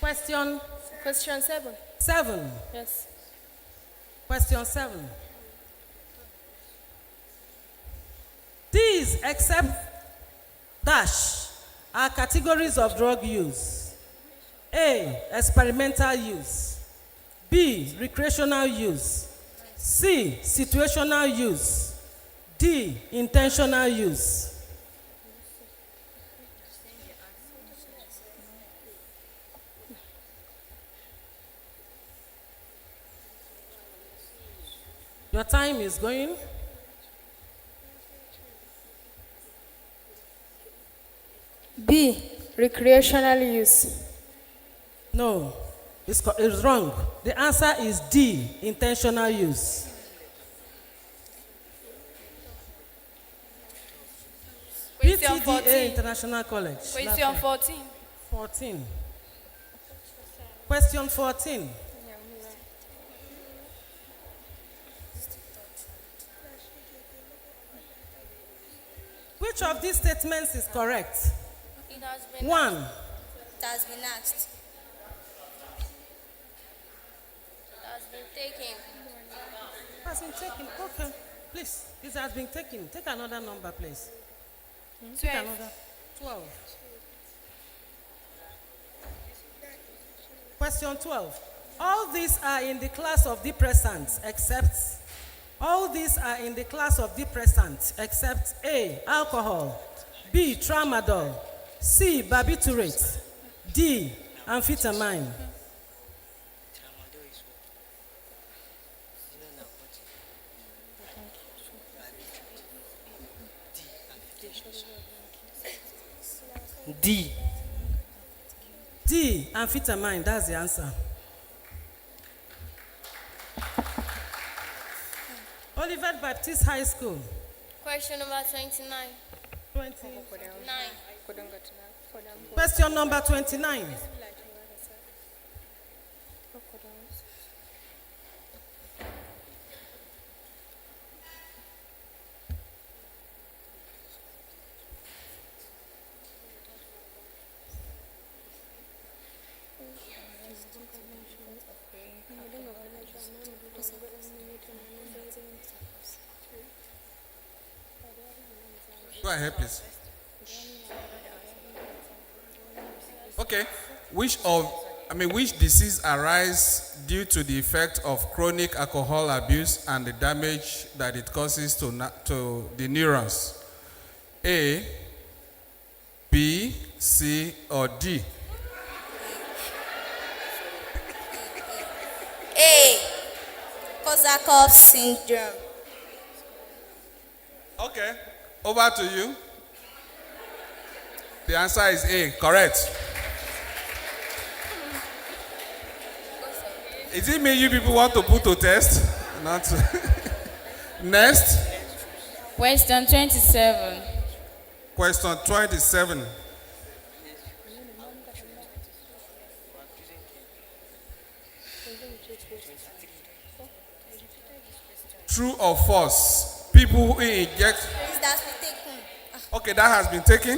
Question Question 7. 7. Yes. Question 7. These, except dash, are categories of drug use. A, experimental use. B, recreational use. C, situational use. D, intentional use. Your time is going. B. Recreational use. No, it's wrong. The answer is D, intentional use. Question PTDA 14. International College. Question Lafayette. 14. 14. Question 14. Which of these statements is correct? It has been 1. It has been asked. It has been taken. Has been taken. Okay. Please. It has been taken. Take another number, please. Take 12. another. 12. Question 12. All these are in the class of depressants except A, alcohol, B, tramadol, C, barbiturate, D, amphetamine. D. D, amphetamine, that's the answer. Olivet Baptist High School. Question number 29. 9. Question number 29. Go ahead, please. Okay. Which disease arise due to the effect of chronic alcohol abuse and the damage that it causes to the neurons? A, B, C, or D? A. Korsakoff syndrome. Okay. Over to you. The answer is A. Correct. Is it me you people want to put to test? Not. Next. Question 27. Question 27. True or false? People who inject. Is that taken? Okay, that has been taken.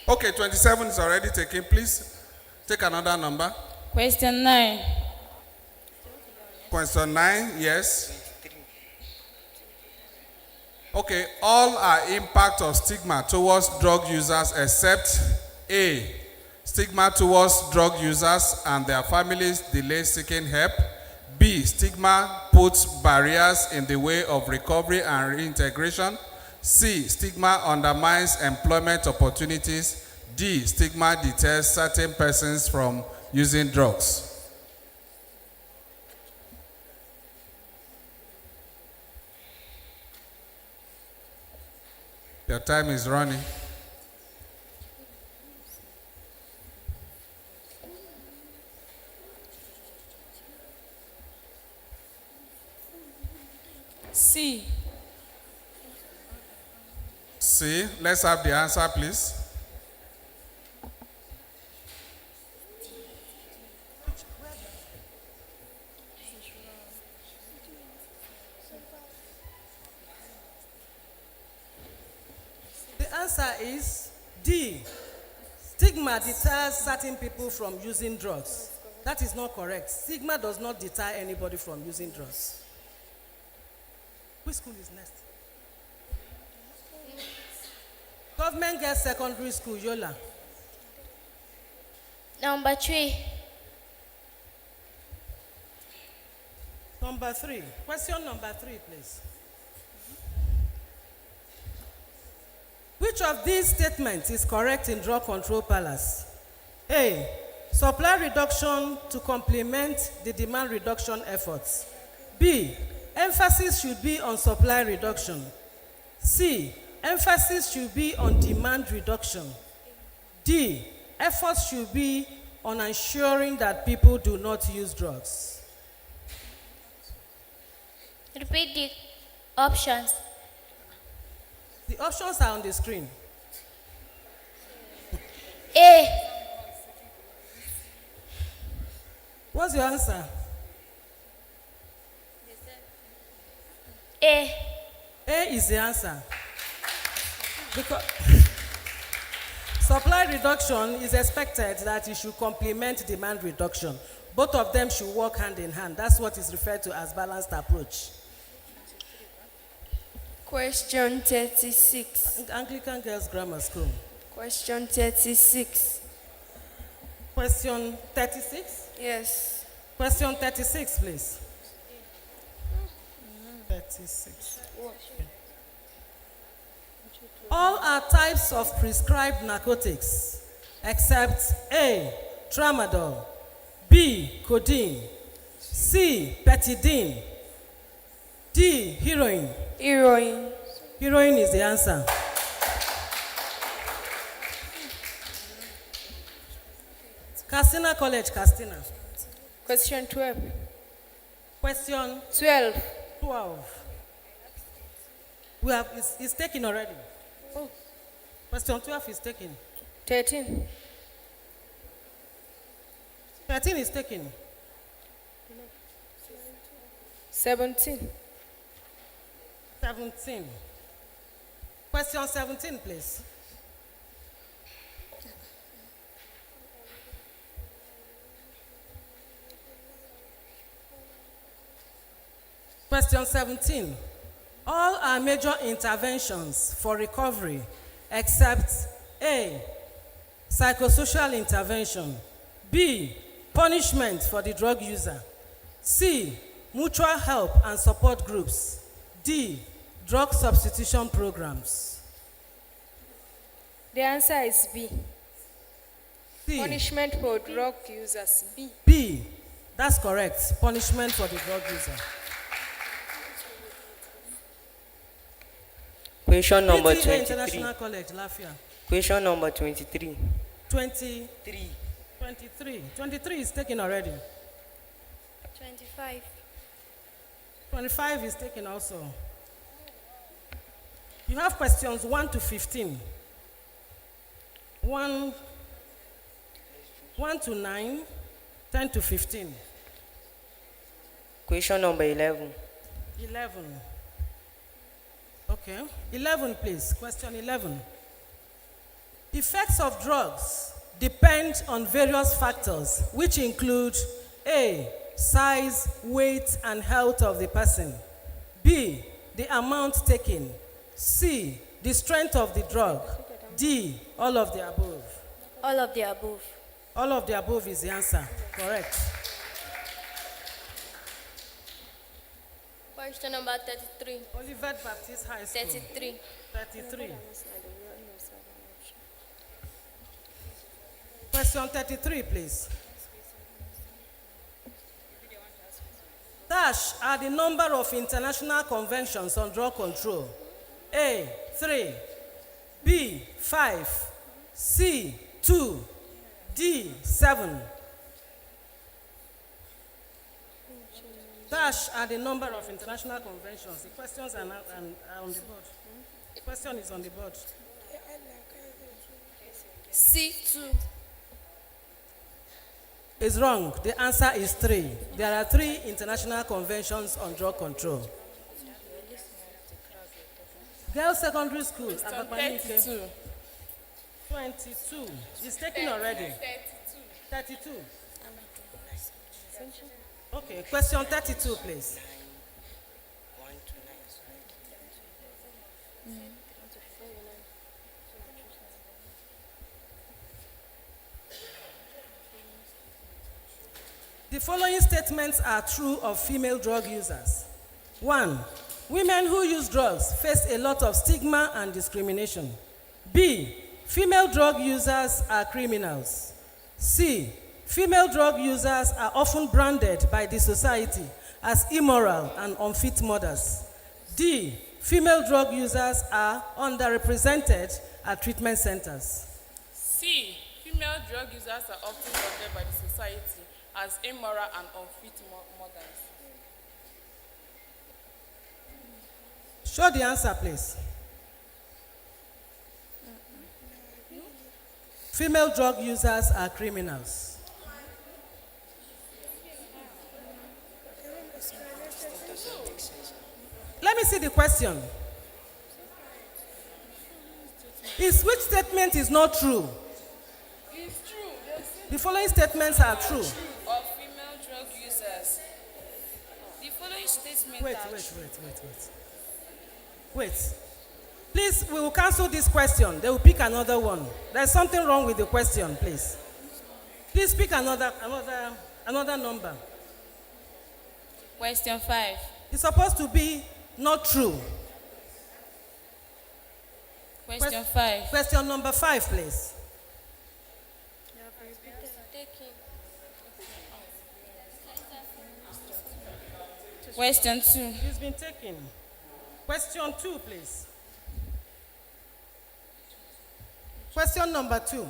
Okay, 27 is already taken. Please take another number. Question 9. Question 9, yes. Okay, all are impact of stigma towards drug users except A, stigma towards drug users and their families delay seeking help. B, stigma puts barriers in the way of recovery and reintegration. C, stigma undermines employment opportunities. D, stigma deters certain persons from using drugs. Your time is running. C. C, let's have the answer, please. The answer is D. Stigma deters certain people from using drugs. That is not correct. Stigma does not deter anybody from using drugs. Which school is next? Government Girls Secondary School, Yola. Number 3. Number 3. Question number 3, please. Which of these statements is correct in Drug Control Palace? A. Supply reduction to complement the demand reduction efforts. B. Emphasis should be on supply reduction. C. Emphasis should be on demand reduction. D. Efforts should be on ensuring that people do not use drugs. Repeat the options. The options are on the screen. A. What's your answer? A. A is the answer. Because supply reduction is expected that it should complement demand reduction. Both of them should work hand in hand. That's what is referred to as balanced approach. Question 36. Anglican Girls Grammar School. Question 36. Question 36? Yes. Question 36, please. 36. All are types of prescribed narcotics except A. Tramadol, B. Codeine, C. Petidine, D. Heroin. Heroin. Heroin is the answer. Castina College, Castina. Question 12. Question 12. 12. It's taken already. Oh. Question 12 is taken. 13. 13 is taken. 17. 17. Question 17, please. Question 17. All are major interventions for recovery except A. Psychosocial intervention, B. Punishment for the drug user, C. Mutual help and support groups, D. Drug substitution programs. The answer is B. C. Punishment for drug users. B. B. That's correct. Punishment for the drug user. Question number PTA 23. International College, Lafia. Question number 23. 23. 3. 23 is taken already. 25. 25 is taken also. You have questions 1 to 15. 1 to 9, 10 to 15. Question number 11. 11. Okay. 11, please. Question 11. Effects of drugs depend on various factors, which include A. Size, weight, and health of the person. B. The amount taken. C. The strength of the drug. D. All of the above. All of the above. All of the above is the answer. Correct. Question number 33. Olivet Baptist High School. 33. 33. Question 33, please. Dash are the number of international conventions on drug control. A. 3. B. 5. C. 2. D. 7. Dash are the number of international conventions. The questions are on the board. The question is on the board. C2. It's wrong. The answer is 3. There are 3 international conventions on drug control. Girls Secondary School, Abapanike. 32. 22. It's taken already. 32. Okay, question 32, please. The following statements are true of female drug users. 1. Women who use drugs face a lot of stigma and discrimination. B. Female drug users are criminals. C. Female drug users are often branded by the society as immoral and unfit mothers. D. Female drug users are underrepresented at treatment centers. C. Female drug users are often branded by the society as immoral and unfit mothers. Show the answer, please. Female drug users are criminals. Let me see the question. Which statement is not true? It's true. The following statements are true. Of female drug users. The following statements Wait. are true. Wait. Please, we will cancel this question. They will pick another one. There's something wrong with the question, please. Please pick another number. Question 5. It's supposed to be not true. Question 5. Question number 5, please. Question 2. It's been taken. Question 2, please. Question number 2.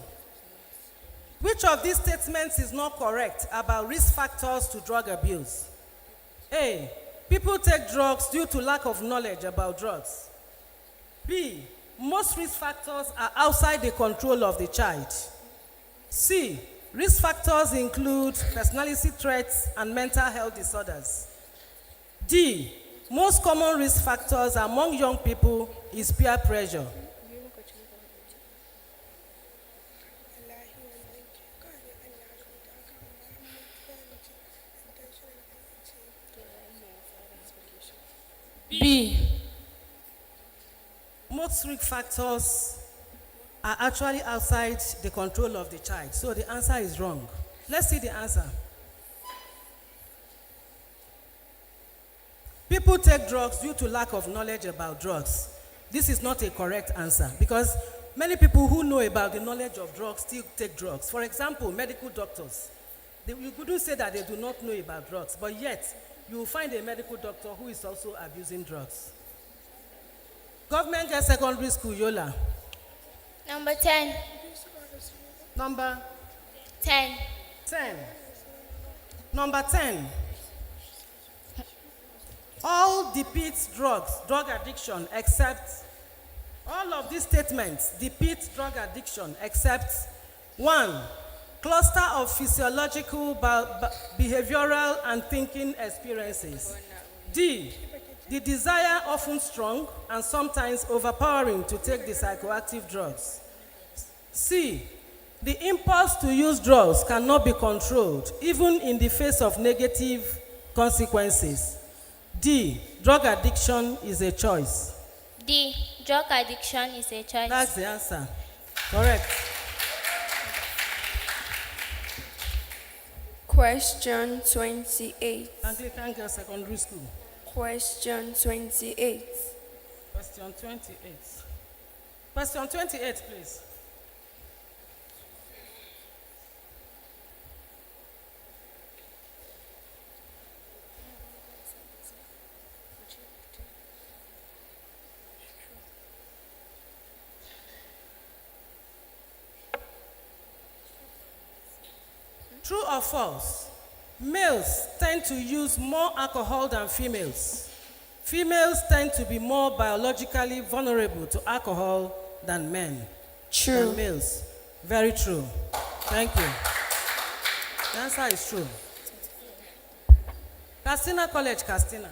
Which of these statements is not correct about risk factors to drug abuse? A. People take drugs due to lack of knowledge about drugs. B. Most risk factors are outside the control of the child. C. Risk factors include personality traits and mental health disorders. D. Most common risk factors among young people is peer pressure. B. Most risk factors are actually outside the control of the child. So the answer is wrong. Let's see the answer. People take drugs due to lack of knowledge about drugs. This is not a correct answer because many people who know about the knowledge of drugs still take drugs. For example, medical doctors. You couldn't say that they do not know about drugs, but yet you will find a medical doctor who is also abusing drugs. Government Girls Secondary School, Yola. Number 10. Number 10. 10. Number 10. All depicts drug addiction except, all of these statements depict drug addiction except 1. Cluster of physiological, behavioral, and thinking experiences. D. The desire often strong and sometimes overpowering to take the psychoactive drugs. C. The impulse to use drugs cannot be controlled, even in the face of negative consequences. D. Drug addiction is a choice. D. Drug addiction is a choice. That's the answer. Correct. Question 28. Anglican Girls Secondary School. Question 28. Question 28. Question 28, please. True or false? Males tend to use more alcohol than females. Females tend to be more biologically vulnerable to alcohol than men. True. Than males. Very true. Thank you. The answer is true. Castina College, Castina.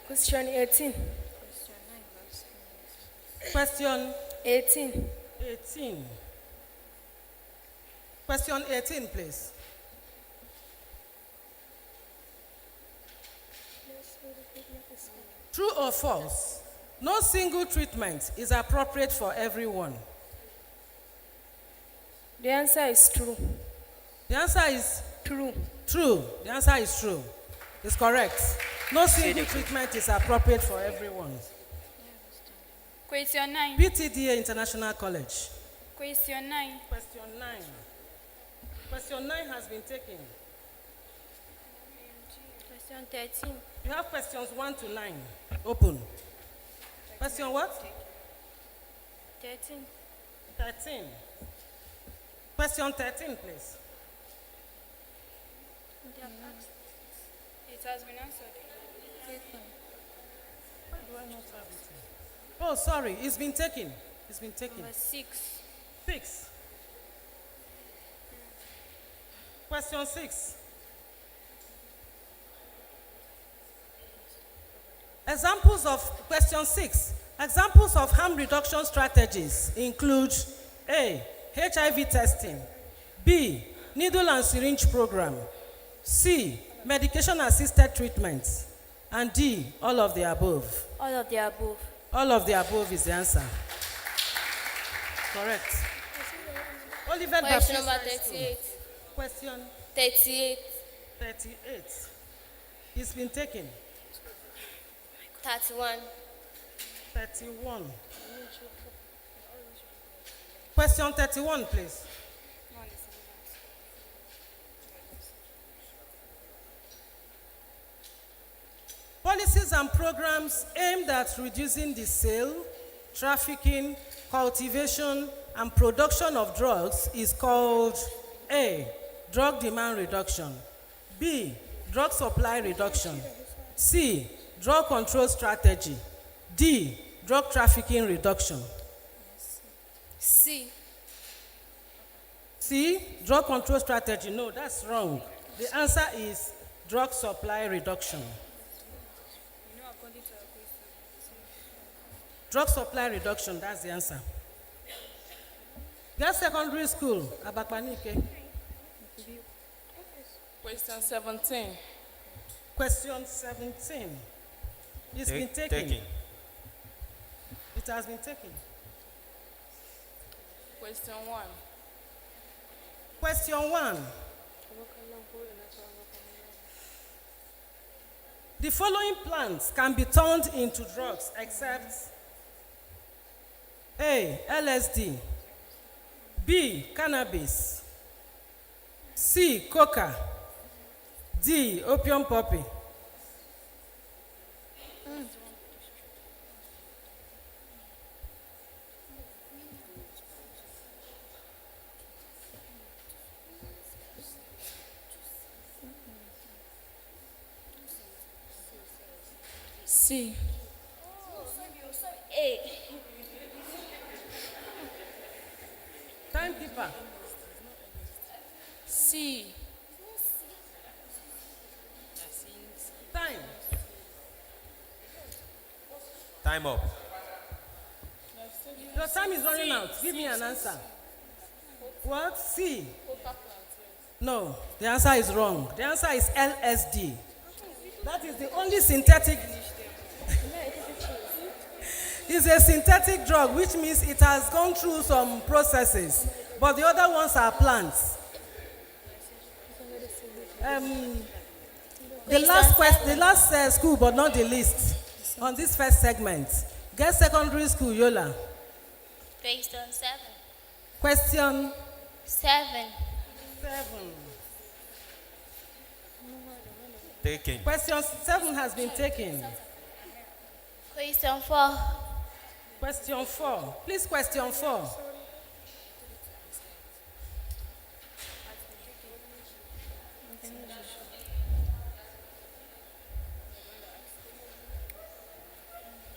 Question 18. Question 18. 18. Question 18, please. True or false? No single treatment is appropriate for everyone. The answer is true. The answer is True. true. The answer is true. It's correct. No single treatment is appropriate for everyone. Question 9. PTDA International College. Question 9. Question 9. Question 9 has been taken. Question 13. You have questions 1 to 9. Open. Question what? 13. 13. Question 13, please. It has been answered. Oh, sorry. It's been taken. It's been taken. Number 6. 6. Question 6. Examples of question 6. Examples of harm reduction strategies include A. HIV testing. B. Needle and syringe program. C. Medication assisted treatments. And D. All of the above. All of the above. All of the above is the answer. Correct. Olivet Question Baptist number High School. 38. Question 38. 38. It's been taken. 31. 31. Question 31, please. Policies and programs aimed at reducing the sale, trafficking, cultivation, and production of drugs is called A. Drug demand reduction. B. Drug supply reduction. C. Drug control strategy. D. Drug trafficking reduction. C. C. Drug control strategy. No, that's wrong. The answer is drug supply reduction. Drug supply reduction, that's the answer. Girls Secondary School, Abakpanike. Question 17. Question 17. It's been taken. It has been taken. Question 1. Question 1. The following plants can be turned into drugs except A. LSD. B. Cannabis. C. Coca. D. Opium poppy. C. A. Timekeeper. C. Time. Time up. Your time is running out. Give me an answer. What? C. No, the answer is wrong. The answer is LSD. That is the only synthetic. It's a synthetic drug, which means it has gone through some processes, but the other ones are plants. The last school, but not the least, on this first segment. Girls Secondary School, Yola. Question 7. Question 7. 7. Taken. Question 7 has been taken. Question 4. Question 4. Please, question 4.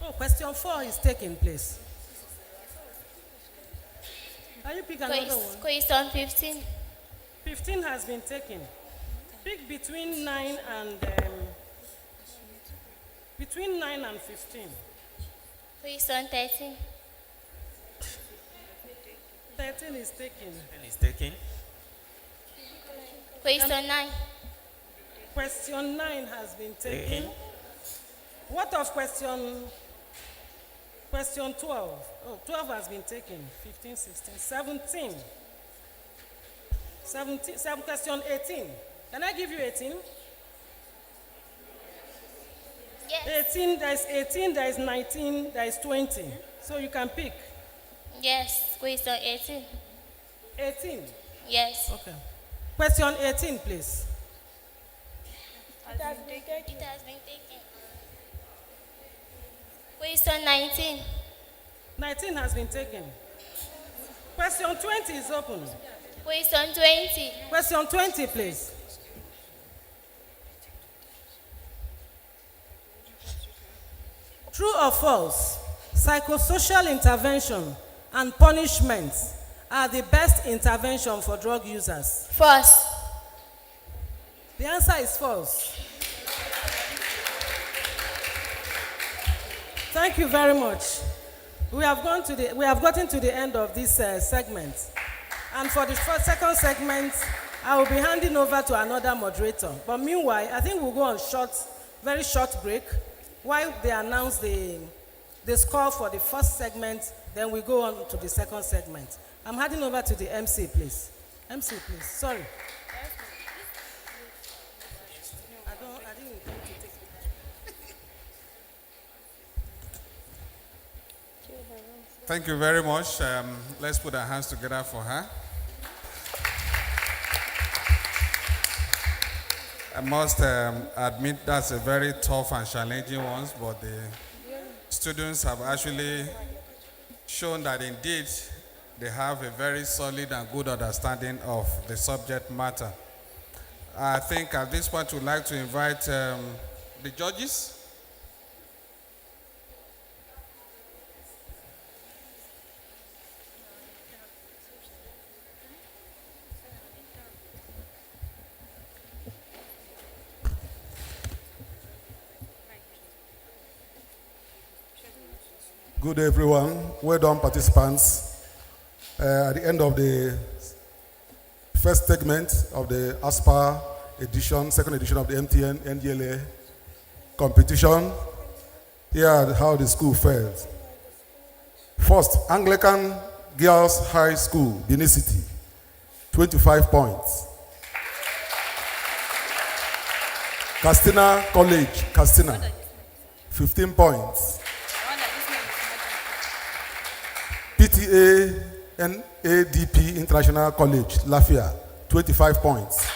Oh, question 4 is taken, please. Can you pick another one? Question 15. 15 has been taken. Pick between 9 and 15. Question 13. 13 is taken. And it's taken. Question 9. Question 9 has been taken. What of question 12? Oh, 12 has been taken. 15, 16, 17. Question 18. Can I give you 18? Yes. 18, there is 18, there is 19, there is 20. So you can pick. Yes. Question 18. 18. Yes. Okay. Question 18, please. It has been taken. Question 19. 19 has been taken. Question 20 is open. Question 20. Question 20, please. True or false? Psychosocial intervention and punishment are the best intervention for drug users. False. The answer is false. Thank you very much. We have gotten to the end of this segment. And for the second segment, I will be handing over to another moderator. But meanwhile, I think we'll go on very short break while they announce the score for the first segment, then we go on to the second segment. I'm handing over to the MC, please. MC, please. Sorry. I didn't intend to take it. Thank you very much. Let's put our hands together for her. I must admit that's a very tough and challenging one, but the students have actually shown that indeed they have a very solid and good understanding of the subject matter. I think at this point we'd like to invite the judges. Good day, everyone. Well done, participants. At the end of the first segment of the ASPA edition, second edition of the MTN NDLA competition, here are how the school fared. First, Anglican Girls High School, Benin City, 25 points. Castina College, Castina, 15 points. PTA and ADP International College, Lafia, 25 points.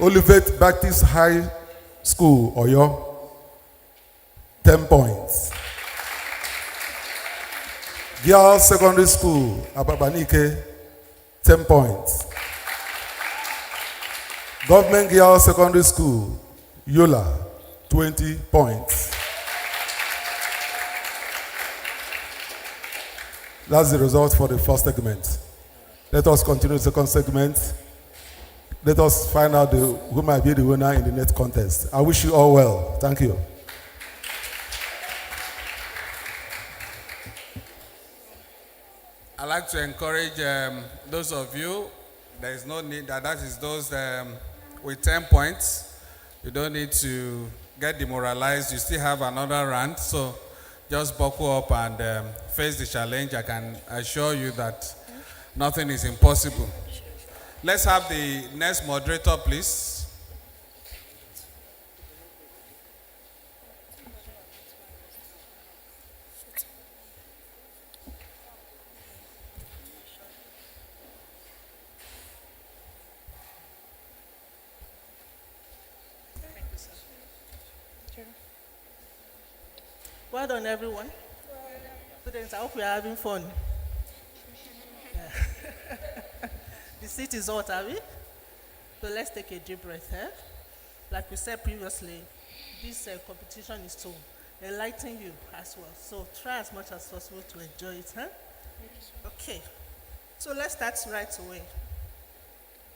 Olivet Baptist High School, Oyo, 10 points. Girls Secondary School, Ababanike, 10 points. Government Girls Secondary School, Yola, 20 points. That's the result for the first segment. Let us continue the second segment. Let us find out who might be the winner in the next contest. I wish you all well. Thank you. I'd like to encourage those of you, there is no need, that is those with 10 points. You don't need to get demoralized. You still have another round. So just buckle up and face the challenge. I can assure you that nothing is impossible. Let's have the next moderator, please. Well done, everyone. Students, I hope we are having fun. Yeah. The seat is hot, are we? So let's take a deep breath here. Like we said previously, this competition is to enlighten you as well. So try as much as possible to enjoy it, huh? Okay. So let's start right away.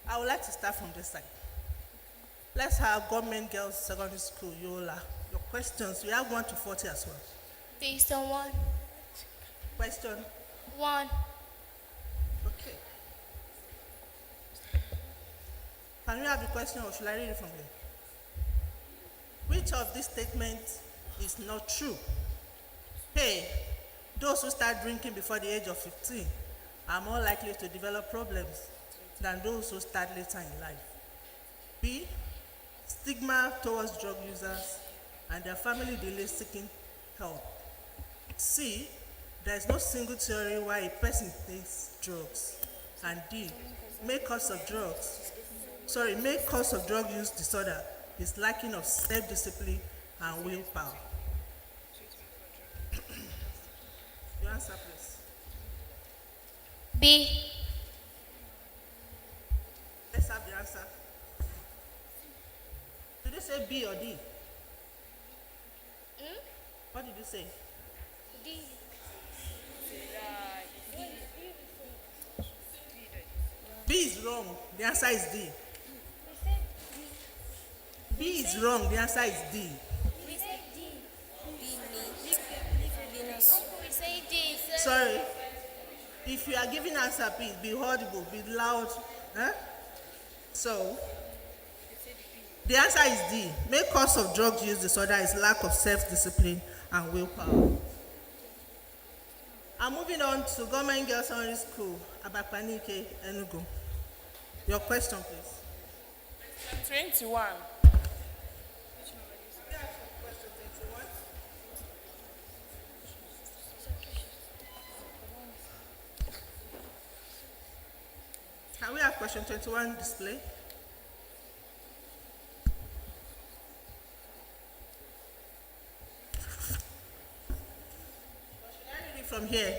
I would like to start from this side. Let's have Government Girls Secondary School, Yola. Your questions, we have 1 to 40 as well. Question 1. Question? 1. Okay. Can we have the question or should I read it from here? Which of these statements is not true? A. Those who start drinking before the age of 15 are more likely to develop problems than those who start later in life. B. Stigma towards drug users and their family delays seeking help. C. There is no single theory why a person takes drugs. And D. Main cause of drug use disorder is lacking of self-discipline and willpower. Your answer, please. B. Let's have the answer. Did you say B or D? What did you say? D. B is wrong. The answer is D. B is wrong. The answer is D. We say D. We say D. Sorry. If you are giving answer, please be audible, be loud. Huh? So, the answer is D. Main cause of drug use disorder is lack of self-discipline and willpower. I'm moving on to Government Girls Secondary School, Abapanike, Enugu. Your question, please. 21. Can we have question 21 display? Should I read it from here?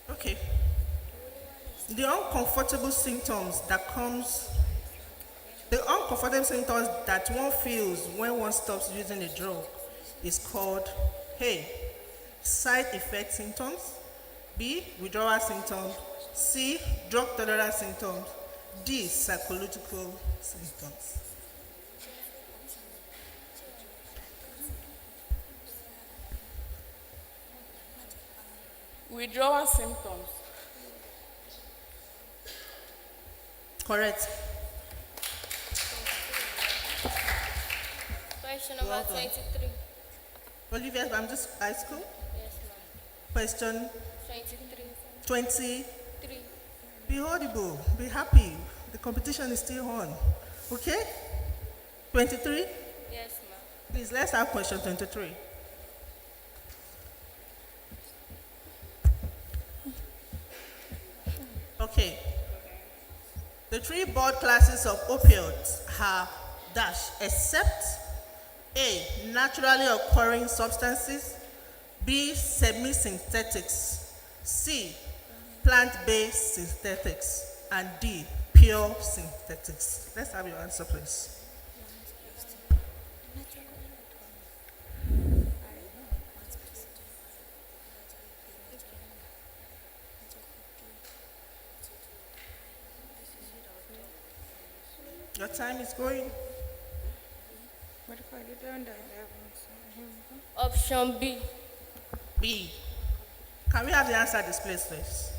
Okay. The uncomfortable symptoms that one feels when one stops using a drug is called A. Side effect symptoms, B. Withdrawal symptoms, C. Drug tolerance symptoms, D. Psychological symptoms. Withdrawal symptoms. Correct. Question number Well done. 23. Olivia, I'm just high school. Yes, ma'am. Question 23. 20. 3. Be audible, be happy. The competition is still on. Okay? 23? Yes, ma'am. Please, let's have question 23. Okay. The three broad classes of opioids are dash, except A. Naturally occurring substances, B. Semi-synthetics, C. Plant-based synthetics, and D. Pure synthetics. Let's have your answer, please. Your time is going. Option B. B. Can we have the answer displayed, please?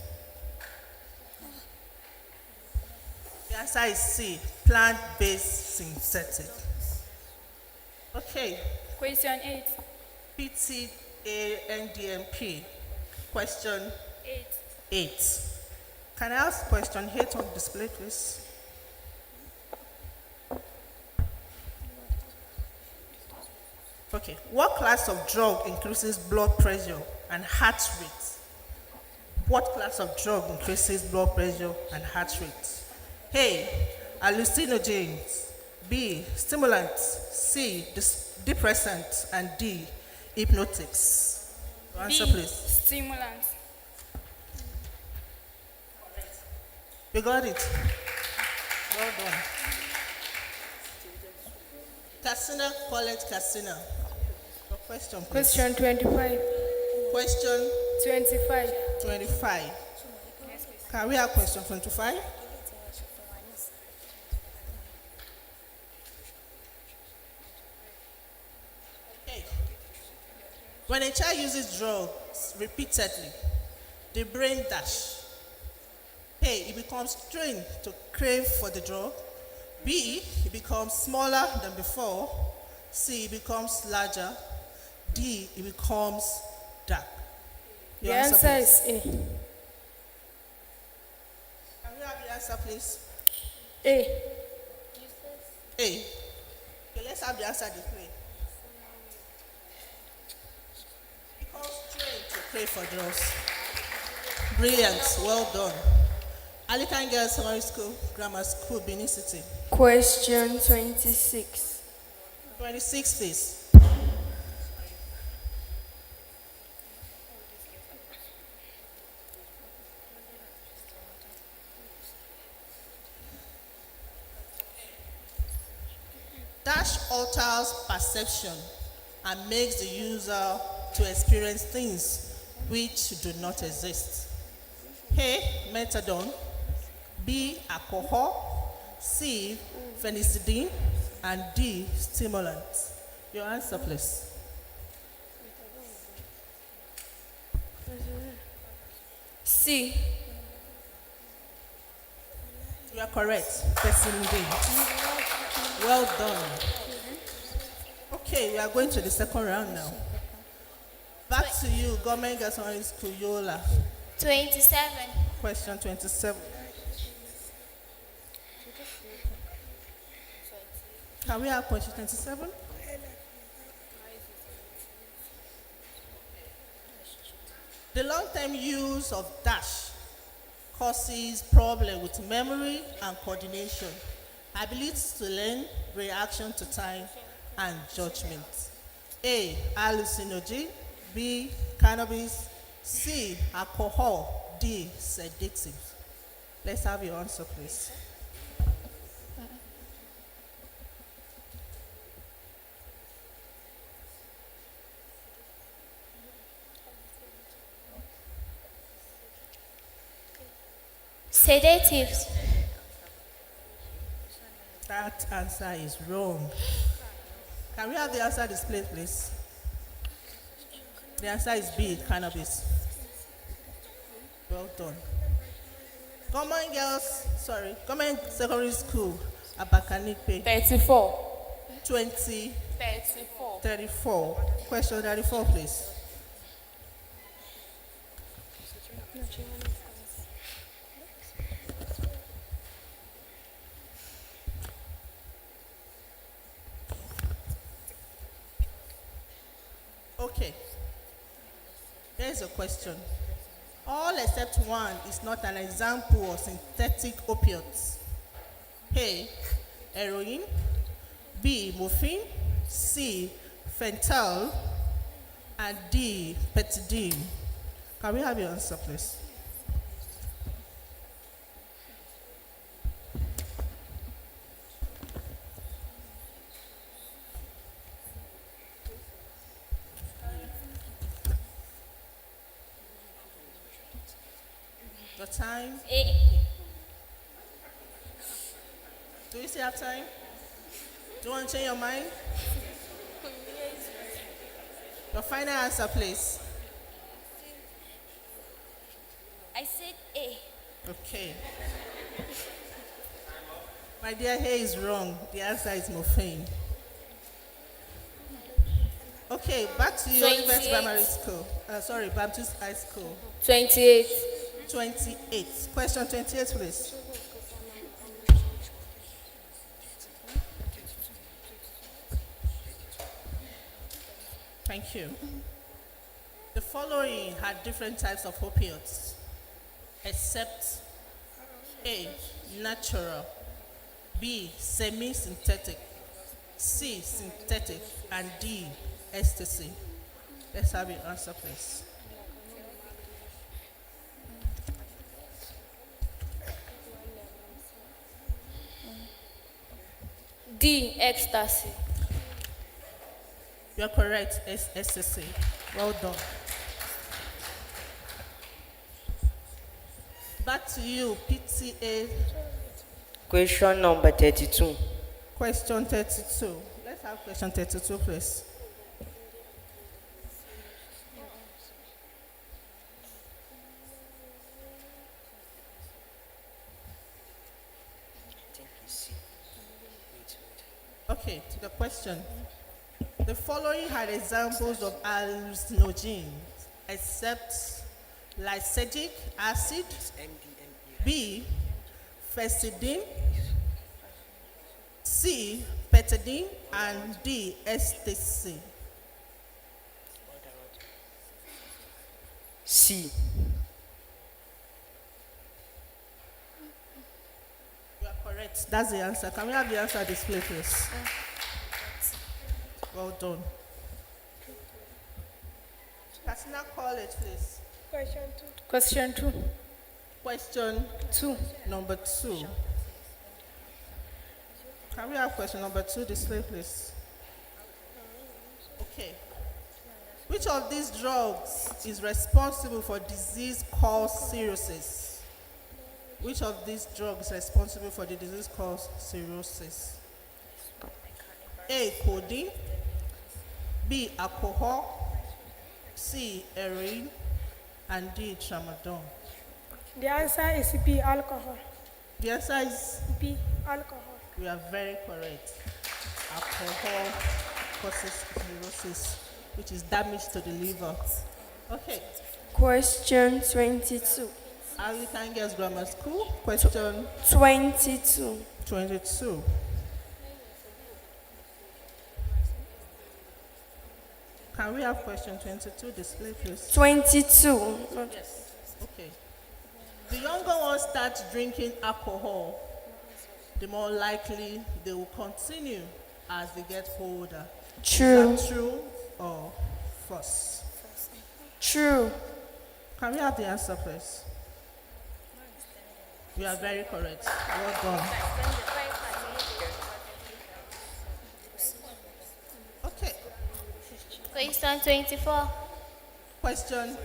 The answer is C. Plant-based synthetic. Okay. Question 8. PTANDMP. Question 8. 8. Can I ask question 8 on display, please? Okay. What class of drug increases blood pressure and heart rate? What class of drug increases blood pressure and heart rate? A. Hallucinogens. B. Stimulants. C. Depressants. And D. Hypnotics. Your answer, B. please. Stimulants. You got it. Well done. Kassina, College Kassina. Your question, please. Question 25. Question 25. 25. Can we have question 25? Okay. When a child uses drugs repeatedly, the brain dash. A, it becomes trained to crave for the drug. B, it becomes smaller than before. C, it becomes larger. D, it becomes dark. The Your answer please. is A. Can we have the answer, please? A. A. Okay, let's have the answer displayed. Becomes trained to crave for drugs. Brilliant, well done. Alican Girls Secondary School, Grammar School, Benin City. Question 26. 26, please. Dash alters perception and makes the user to experience things which do not exist. A, methadone. B, alcohol. C, phenicillin. And D, stimulants. Your answer, please. C. You are correct. Phenicillin. Well done. Okay, we are going to the second round now. Back to you, Government Girls Secondary School, Yola. 27. Question 27. Can we have question 27? The long-term use of dash causes problem with memory and coordination, ability to learn, reaction to time, and judgment. A, hallucinogen. B, cannabis. C, alcohol. D, sedative. Let's have your answer, please. Sedatives. That answer is wrong. Can we have the answer displayed, please? The answer is B, cannabis. Well done. Government Secondary School, Abakaliki. 34. 20, 34. 34. Question 34, please. Okay. Here's a question. All except one is not an example of synthetic opiates. A, heroin. B, morphine. C, fentanyl. And D, petidine. Can we have your answer, please? The time? A. Do you still have time? Do you want to change your mind? Your final answer, please. I said A. Okay. My dear, here is wrong. The answer is morphine. Okay, back to you, 28. University Primary School. Baptist High School. 28. 28. Question 28, please. Thank you. The following had different types of opioids, except A, natural. B, semi-synthetic. C, synthetic. And D, ecstasy. Let's have your answer, please. D. Ecstasy. You're correct, ecstasy. Well done. Back to you, PTA. Question number 32. Question 32. Let's have question 32, please. Okay, to the question. The following are examples of hallucinogens, except lysergic acid, B, fescidin, C, petadine, and D, ecstasy. C. You are correct. That's the answer. Can we have the answer displayed, please? Well done. Katsina College, please. Question 2. Question 2. number 2. Can we have question number 2 displayed, please? Okay. Which of these drugs is responsible for disease called cirrhosis? Which of these drugs is responsible for the disease called cirrhosis? A, codeine, B, alcohol, C, heroin, and D, tramadol. The answer is B, alcohol. The answer is B, alcohol. we are very correct. Alcohol causes cirrhosis, which is damage to the liver. Okay. Question 22. Anglican Girls Grammar School. Question 22. 22. Can we have question 22 displayed, please? 22. Yes. Okay. The younger ones start drinking alcohol, the more likely they will continue as they get older. True. Is that true or false? True. Can we have the answer, please? You are very correct. Well done. Okay. Question 24. Question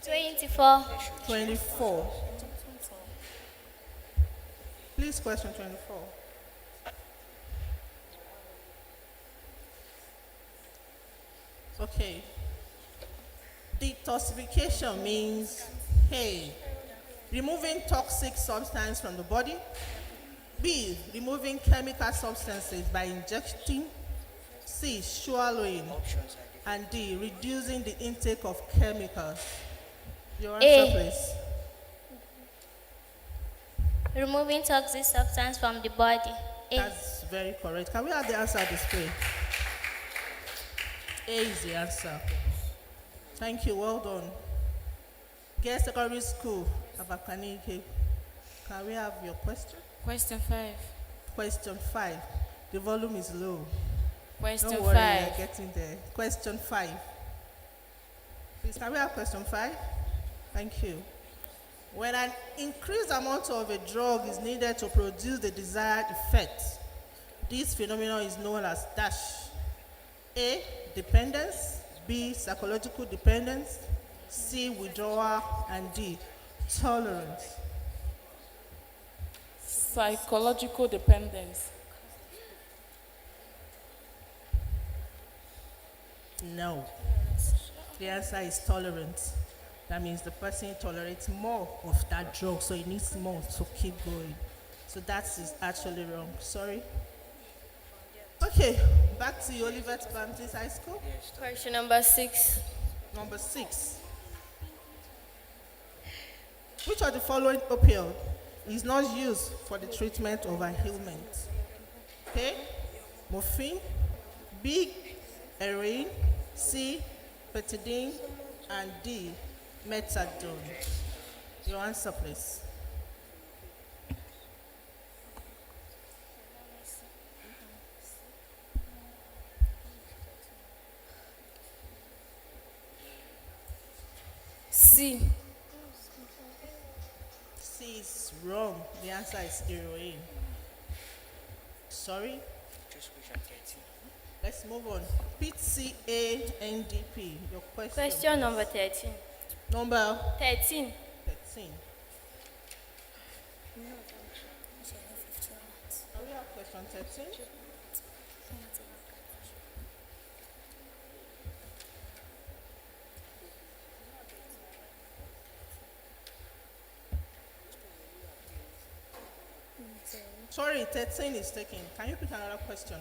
24. 24. Please, question 24. Okay. Detoxification means, A, removing toxic substance from the body. B, removing chemical substances by injecting. C, swallowing. And D, reducing the intake of chemicals. Your answer, A. please. Removing toxic substance from the body. A. That's very correct. Can we have the answer displayed? A is the answer. Thank you, well done. Girls Secondary School, Abakanike. Can we have your question? Question 5. Question 5. The volume is low. Question Don't worry, 5. we're getting there. Question 5. Please, can we have question 5? Thank you. When an increased amount of a drug is needed to produce the desired effect, this phenomenon is known as dash. A, dependence. B, psychological dependence. C, withdrawal. And D, tolerance. Psychological dependence. No. The answer is tolerance. That means the person tolerates more of that drug, so he needs more to keep going. So that is actually wrong. Sorry. Okay, back to you, Olivet Baptist High School. Question number 6. Number 6. Which of the following opioid is not used for the treatment of a ailment? A, morphine. B, heroin. C, petadine. And D, methadone. Your answer, please. C. C is wrong. The answer is heroin. Sorry. Let's move on. PTA NDP. Your question. Question number 13. Number 13. 13. We have question 13. Sorry, 13 is taken. Can you pick another question?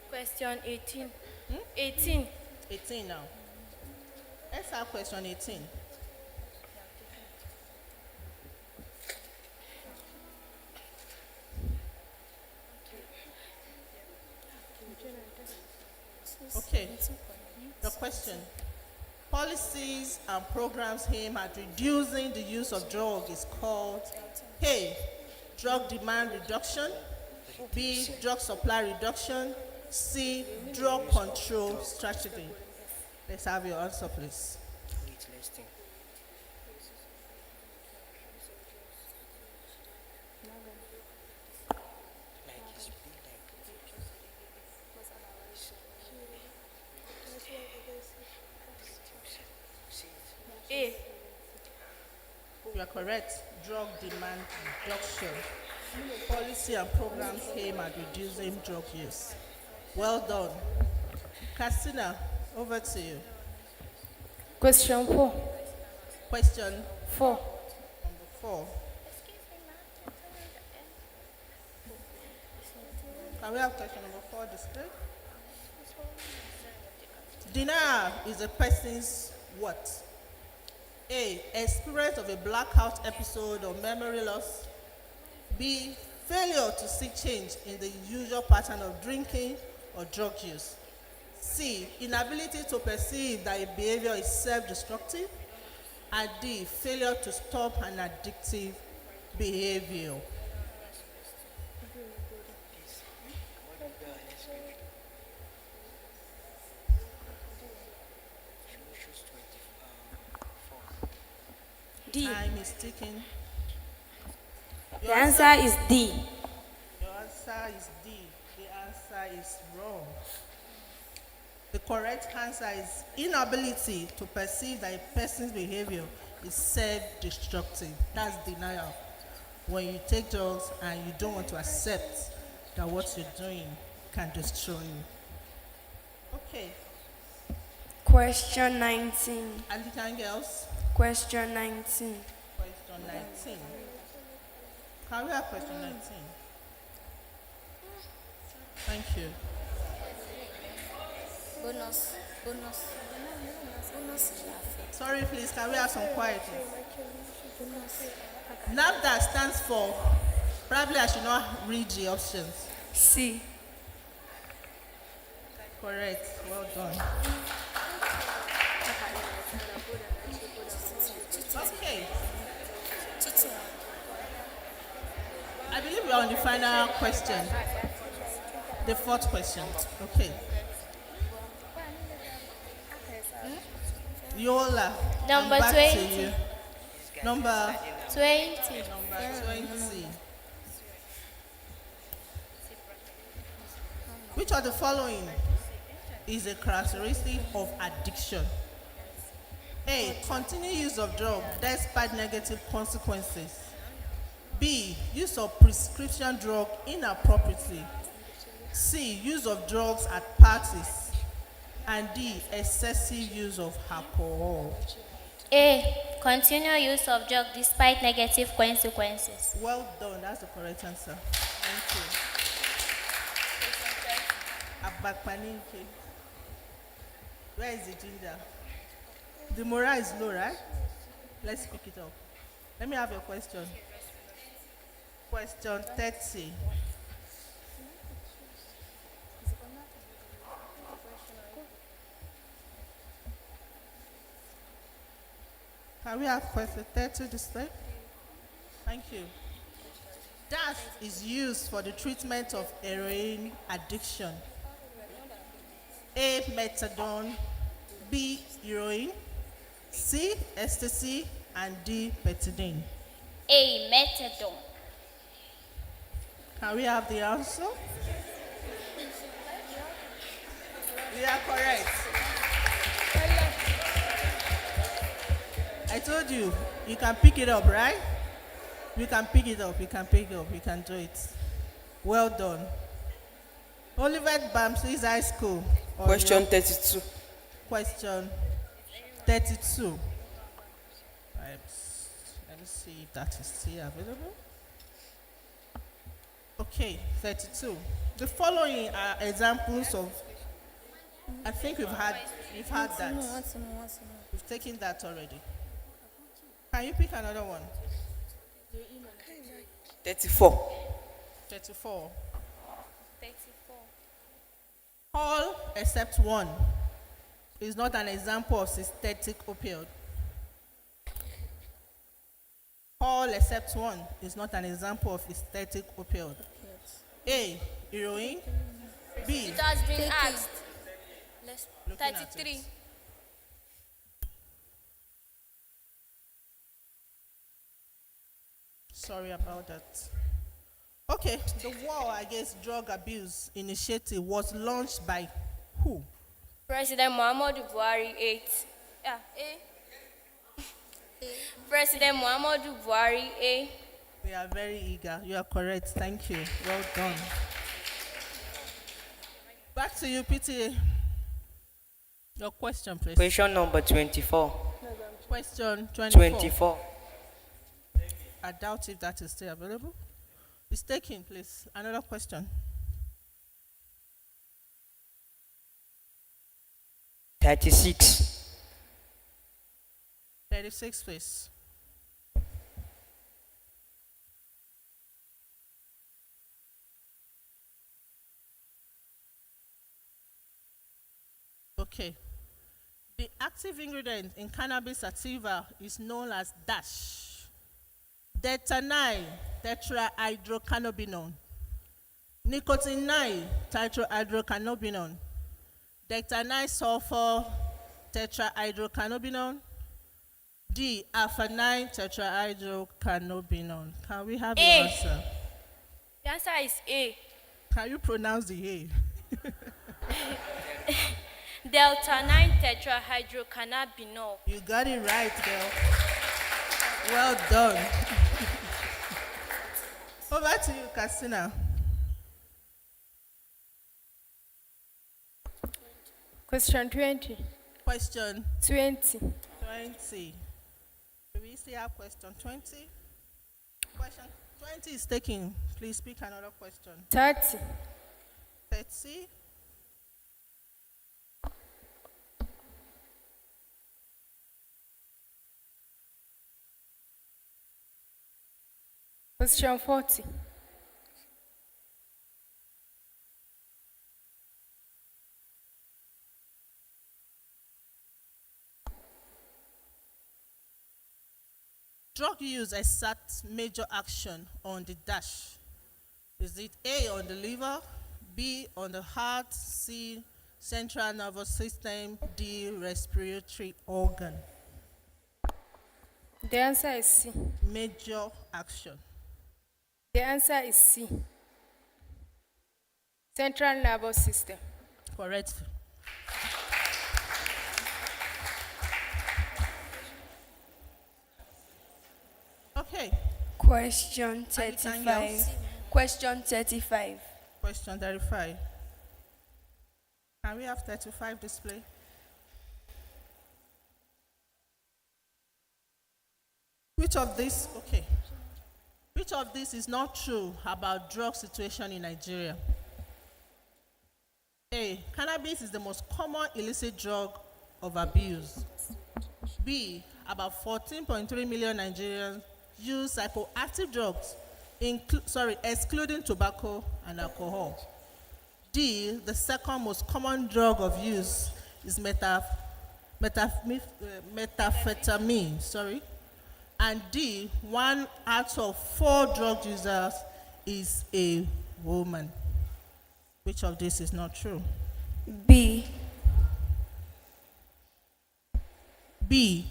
Question 18. 18. 18 now. Let's have question 18. Okay. The question. Policies and programs aimed at reducing the use of drug is called A. Drug demand reduction. B. Drug supply reduction. C. Drug control strategy. Let's have your answer, please. Wait, let's think. Like it's big, A. You are correct. Drug demand reduction. Policy and programs aim at reducing drug use. Well done. Christina, over to you. Question 4. Question 4. number 4. Can we have question number 4 displayed? Denial is a person's what? A. Experience of a blackout episode or memory loss. B. Failure to see change in the usual pattern of drinking or drug use. C. Inability to perceive that a behavior is self-destructive. And D. Failure to stop an addictive behavior. D. Time is ticking. The answer is D. Your answer is D. The answer is wrong. The correct answer is inability to perceive that a person's behavior is self-destructive. That's denial. When you take drugs and you don't want to accept that what you're doing can destroy you. Okay. Question 19. Anything else? Question 19. Question 19. Can we have question 19? Thank you. Bonus. Sorry, please, can we have some quiet? NAFDA stands for, probably I should not read the options. C. Correct, well done. Okay. I believe we are on the final question. The fourth question. Okay. Yola. I'm Number back to 20. you. Number 20. Number 20. Which of the following is a characteristic of addiction? A. Continued use of drug despite negative consequences. B. Use of prescription drug inappropriately. C. Use of drugs at parties. And D. Excessive use of alcohol. A. Continual use of drug despite negative consequences. Well done. That's the correct answer. Thank you. Abakpaninke. Where is the ginger? The morale is low, right? Let's pick it up. Let me have your question. Question 30. Can we have question 30 display? Thank you. DAS is used for the treatment of heroin addiction. A. Methadone. B. Heroin. C. Ecstasy. And D. Betadine. A. Methadone. Can we have the answer? We are correct. I told you, you can pick it up, right? You can pick it up, you can pick it up, you can do it. Well done. Olivet Bamsley's High School. Question Oyo. 32. Question 32. Right. Let me see if that is still available. Okay, 32. The following are examples of, I think we've had that. We've taken that already. Can you pick another one? 34. 34. 34. All except one is not an example of synthetic opioid. All except one is not an example of synthetic opioid. A. Heroin. B. It has been asked. Looking at 33. it. Sorry about that. Okay, the War Against Drug Abuse initiative was launched by who? President Muhammadu Buhari 8. Yeah, A. President Muhammadu Buhari A. We are very eager. You are correct. Thank you. Well done. Back to you, PTA. Your question, please. Question number 24. Question 24. 24. I doubt if that is still available. It's taken, please. Another question. 36. 36, please. Okay. The active ingredient in cannabis sativa is known as dash. Detanine tetrahydrocannabinol. Nicotinamide tetrahydrocannabinol. Detanine sulfur tetrahydrocannabinol. D. Alpha-9 tetrahydrocannabinol. Can we have your A. answer? The answer is A. Can you pronounce the A? Delta 9 tetrahydrocannabinol. You got it right, girl. Well done. Over to you, Castina. Question 20. Question 20. 20. Do we still have question 20? Question 20 is taken. Please pick another question. 30. 30. Question 40. Drug use exerts major action on the dash. Is it A, on the liver, B, on the heart, C, central nervous system, D, respiratory organ? The answer is C. Major action. The answer is C. Central nervous system. Correct. Okay. Question Anything 35. else? Question 35. Question 35. Can we have 35 display? Which of this, okay. Which of this is not true about drug situation in Nigeria? A. Cannabis is the most common illicit drug of abuse. B. About 14.3 million Nigerians use psychoactive drugs, excluding tobacco and alcohol. D. The second most common drug of use is methamphetamine. And D. 1 out of 4 drug users is a woman. Which of this is not true? B. B.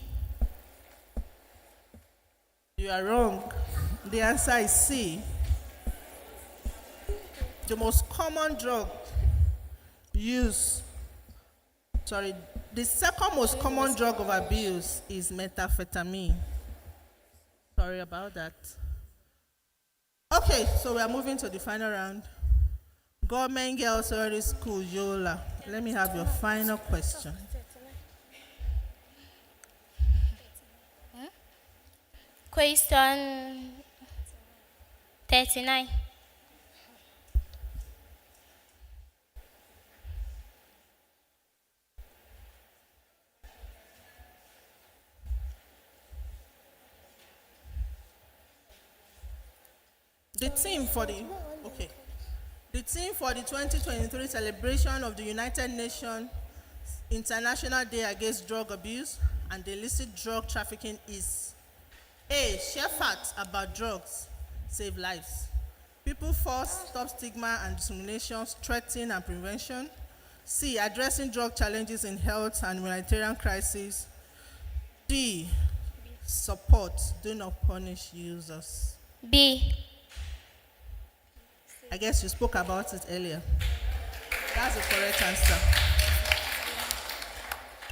You are wrong. The answer is C. The most common drug used, The second most common drug of abuse is methamphetamine. Sorry about that. Okay, so we are moving to the final round. Government Girls Early School, Yola. Let me have your final question. Question 39. The theme for the 2023 celebration of the United Nations International Day Against Drug Abuse and Illicit Drug Trafficking is A. Share facts about drugs, save lives. People first, stop stigma and discrimination, strengthening and prevention. C. Addressing drug challenges in health and humanitarian crises. D. Support, do not punish users. B. I guess you spoke about it earlier. That's the correct answer.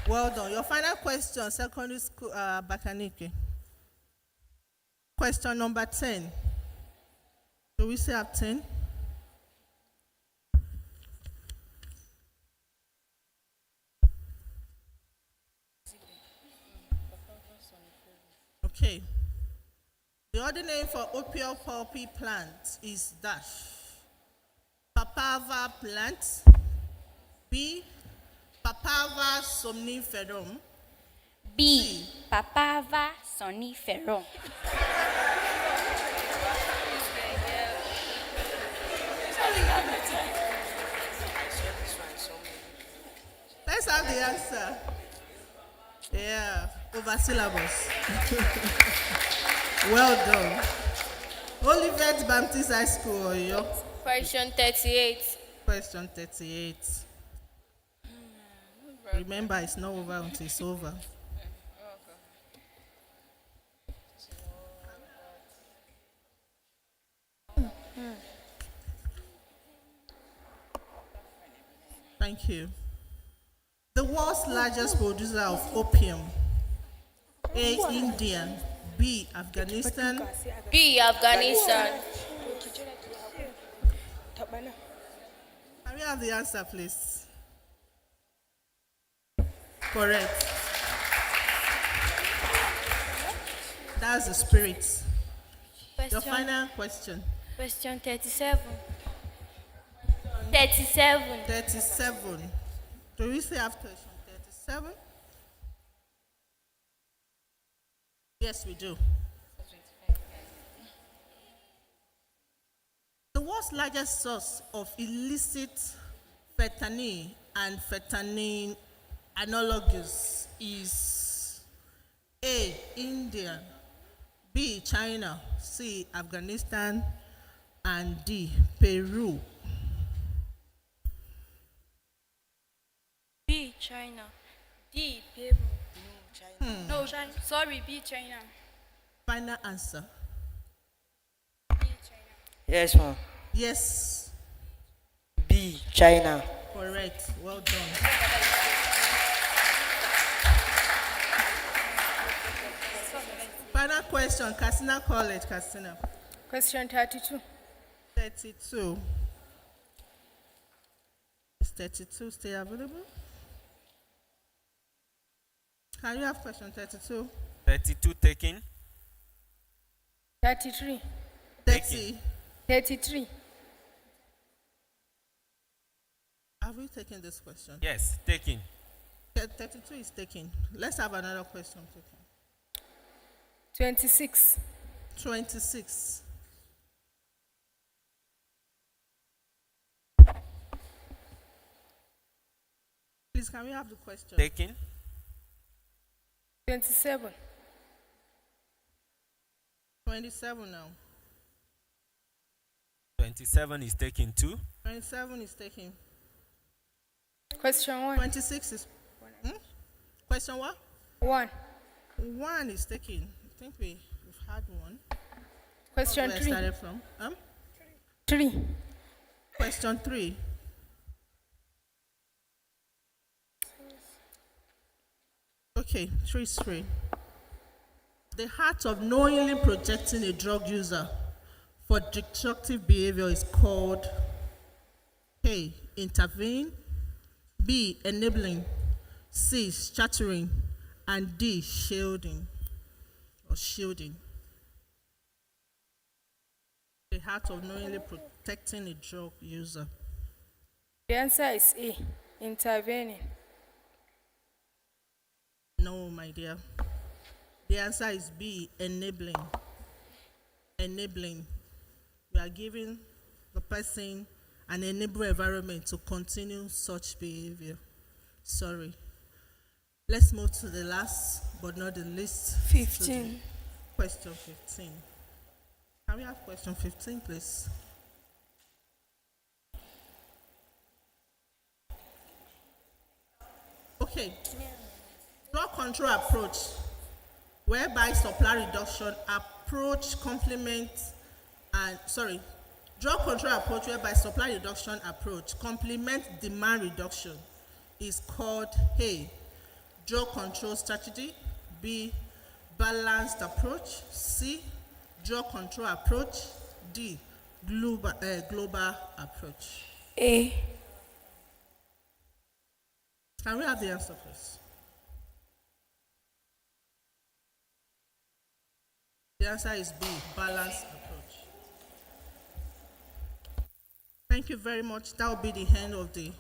Well done. Your final question, secondary school, Bakanike. Question number 10. Do we say have 10? Okay. The other name for opium poppy plant is dash. Papaver plant. B. Papaver somniferum. B. Papaver somniferum. Let's have the answer. Yeah, over syllabus. Well done. Olivet Baptist High School, Oyo. Question 38. Question 38. Remember, it's not over until it's over. Thank you. The world's largest producer of opium. A. India. B. Afghanistan. B. Afghanistan. Can we have the answer, please? Correct. That's the spirit. Your final question. Question 37. 37. 37. Do we say after question 37? Yes, we do. The world's largest source of illicit fentanyl and fentanyl analogues is A. India, B. China, C. Afghanistan, and D. Peru. B. China. D. Peru. No, China. Sorry, B. China. Final answer. Yes, ma'am. Yes. B. China. Correct. Well done. Final question, Katsina College, Katsina. Question 32. 32. Is 32 still available? Can you have question 32? 32 taken. 33. 30. 33. Have we taken this question? Yes, taken. 32 is taken. Let's have another question taken. 26. 26. Please, can we have the question? Taken. 27. 27 now. 27 is taken too. 27 is taken. Question 1. 26 is. Question what? 1. 1 is taken. I think we've had one. Question Where I 3. started from. 3. Question 3. Okay, 3-3. The act of knowingly projecting a drug user for destructive behavior is called A. Intervene, B. Enabling, C. Shattering, and D. Shielding or shielding. The act of knowingly protecting a drug user. The answer is A, intervening. No, my dear. The answer is B, enabling. Enabling. We are giving the person an enable environment to continue such behavior. Sorry. Let's move to the last but not the least. 15. Question 15. Can we have question 15, please? Okay. Drug control approach, whereby supply reduction approach complements drug control approach whereby supply reduction approach complements demand reduction is called A. Drug control strategy, B. Balanced approach, C. Drug control approach, D. Global approach. A. Can we have the answer, please? The answer is B, balanced approach. Thank you very much. That will be the end of the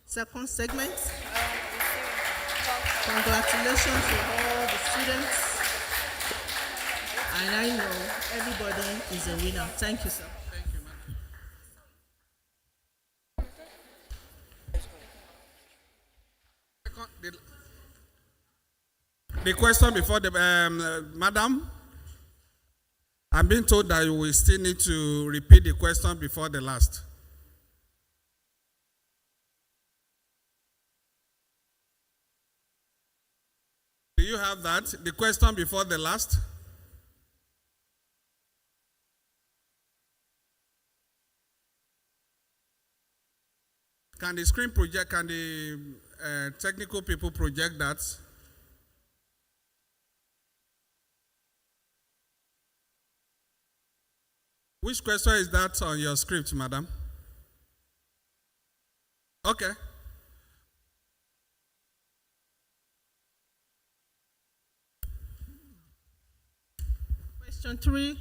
second segment. Congratulations to all the students. And I know everybody is a winner. Thank you, sir. Thank you, madam. The question before the madam, I'm being told that you will still need to repeat the question before the last. Do you have that? The question before the last? Can the screen project, can the technical people project that? Which question is that on your script, madam? Okay. Question 3.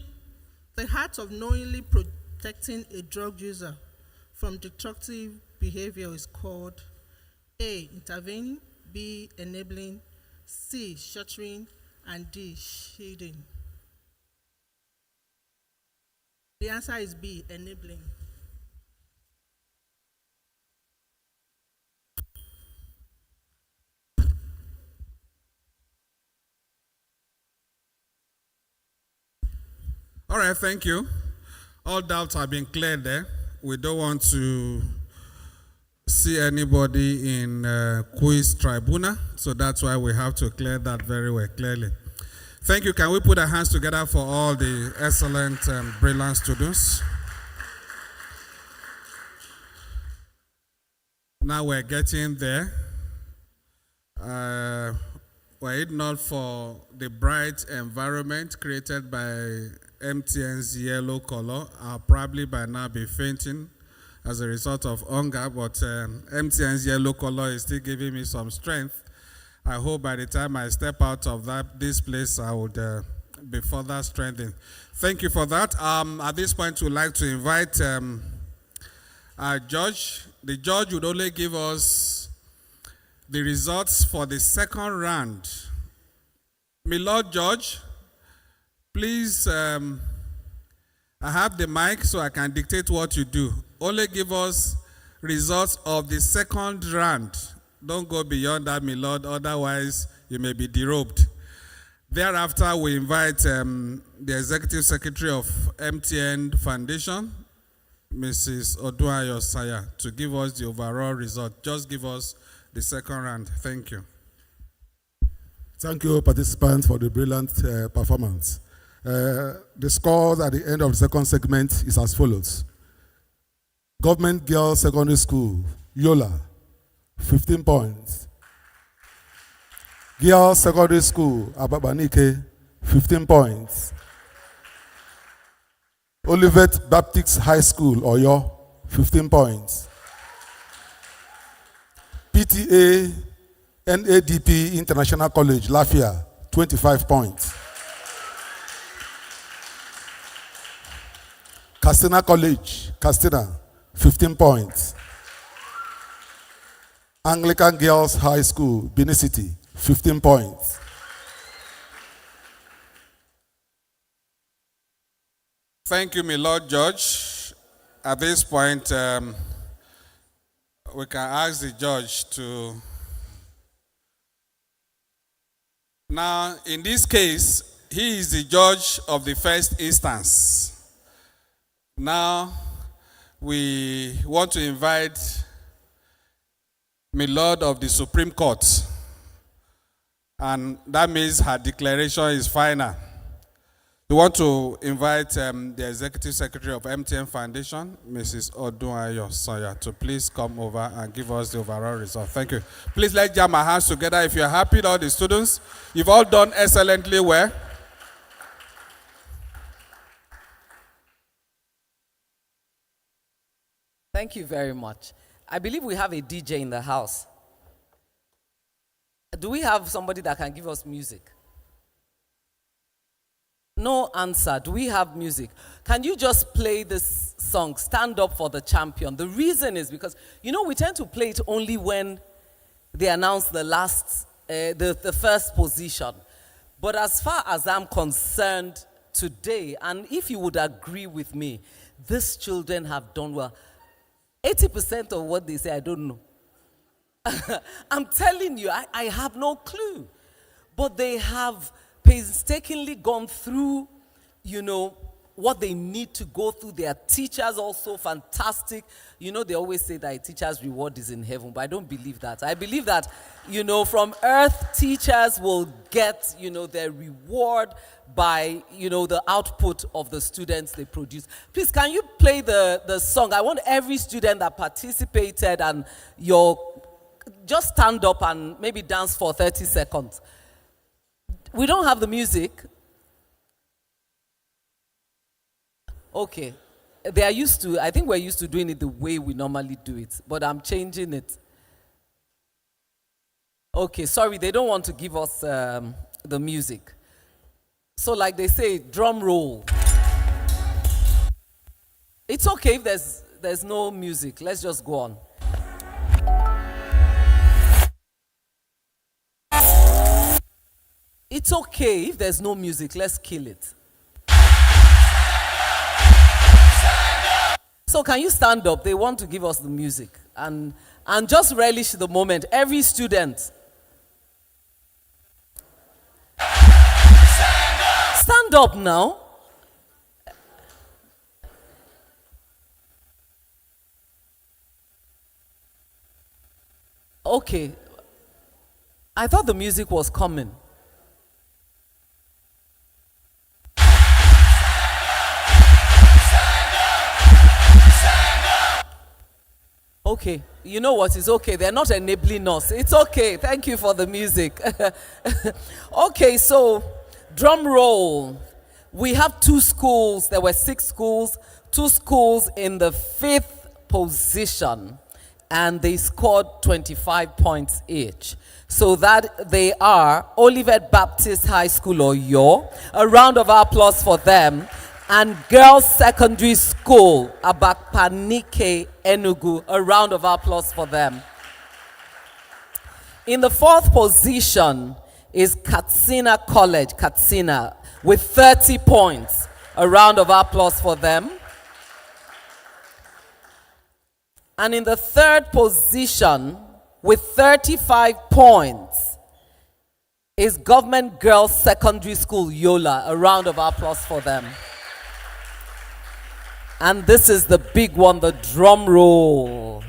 The act of knowingly protecting a drug user from destructive behavior is called A. Intervening, B. Enabling, C. Sheltering, and D. Shielding. The answer is B. Enabling. All right, thank you. All doubts have been cleared there. We don't want to see anybody in quiz tribunal, so that's why we have to clear that very well clearly. Thank you. Can we put our hands together for all the excellent, brilliant students? Now we're getting there. Were it not for the bright environment created by MTN's yellow color, I'll probably by now be fainting as a result of hunger, but MTN's yellow color is still giving me some strength. I hope by the time I step out of this place, I would be further strengthened. Thank you for that. At this point, we'd like to invite our judge. The judge would only give us the results for the second round. My Lord Judge, please, I have the mic so I can dictate what you do. Only give us results of the second round. Don't go beyond that, my Lord, otherwise you may be derobed. Thereafter, we invite the Executive Secretary of Mtn Foundation, Mrs. Oduayo Saya, to give us the overall result. Just give us the second round. Thank you. Thank you, participants, for the brilliant performance. The scores at the end of the second segment is as follows. Government Girls Secondary School, Yola, 15 points. Girls Secondary School, Ababanike, 15 points. Olivet Baptist High School, Oyo, 15 points. PTA NADP International College, Lafia, 25 points. Castina College, Castina, 15 points. Anglican Girls High School, Benin City, 15 points. Thank you, my Lord Judge. At this point, we can ask the judge to. Now, in this case, he is the judge of the first instance. Now, we want to invite my Lord of the Supreme Court, and that means her declaration is final. We want to invite the Executive Secretary of Mtn Foundation, Mrs. Odunayo Soya, to please come over and give us the overall result. Thank you. Please let's jam our hands together if you're happy with all the students. You've all done excellently well. Thank you very much. I believe we have a DJ in the house. Do we have somebody that can give us music? No answer. Do we have music? Can you just play this song, Stand Up for the Champion? The reason is because, we tend to play it only when they announce the first position. But as far as I'm concerned today, and if you would agree with me, these children have done well. 80% of what they say, I don't know. I'm telling you, I have no clue. But they have painstakingly gone through, what they need to go through. Their teachers also fantastic. They always say that a teacher's reward is in heaven, but I don't believe that. I believe that, from earth, teachers will get, their reward by, the output of the students they produce. Please, can you play the song? I want every student that participated and just stand up and maybe dance for 30 seconds. We don't have the music. Okay. I think we're used to doing it the way we normally do it, but I'm changing it. Okay, sorry, they don't want to give us the music. So like they say, drum roll. It's okay if there's no music. Let's just go on. It's okay if there's no music. Let's kill it. So can you stand up? They want to give us the music. And just relish the moment. Every student. Stand up now. Okay. I thought the music was coming. Okay, you know what? It's okay. They're not enabling us. It's okay. Thank you for the music. Okay, so drum roll. We have 2 schools. There were 6 schools. 2 schools in the 5th position, and they scored 25 points each. So that they are Olivet Baptist High School, Oyo. A round of applause for them. And Girls Secondary School, Abapanike, Enugu. A round of applause for them. In the 4th position is Katsina College, Katsina, with 30 points. A round of applause for them. And in the 3rd position, with 35 points, is Government Girls Secondary School, Yola. A round of applause for them. And this is the big one, the drum roll.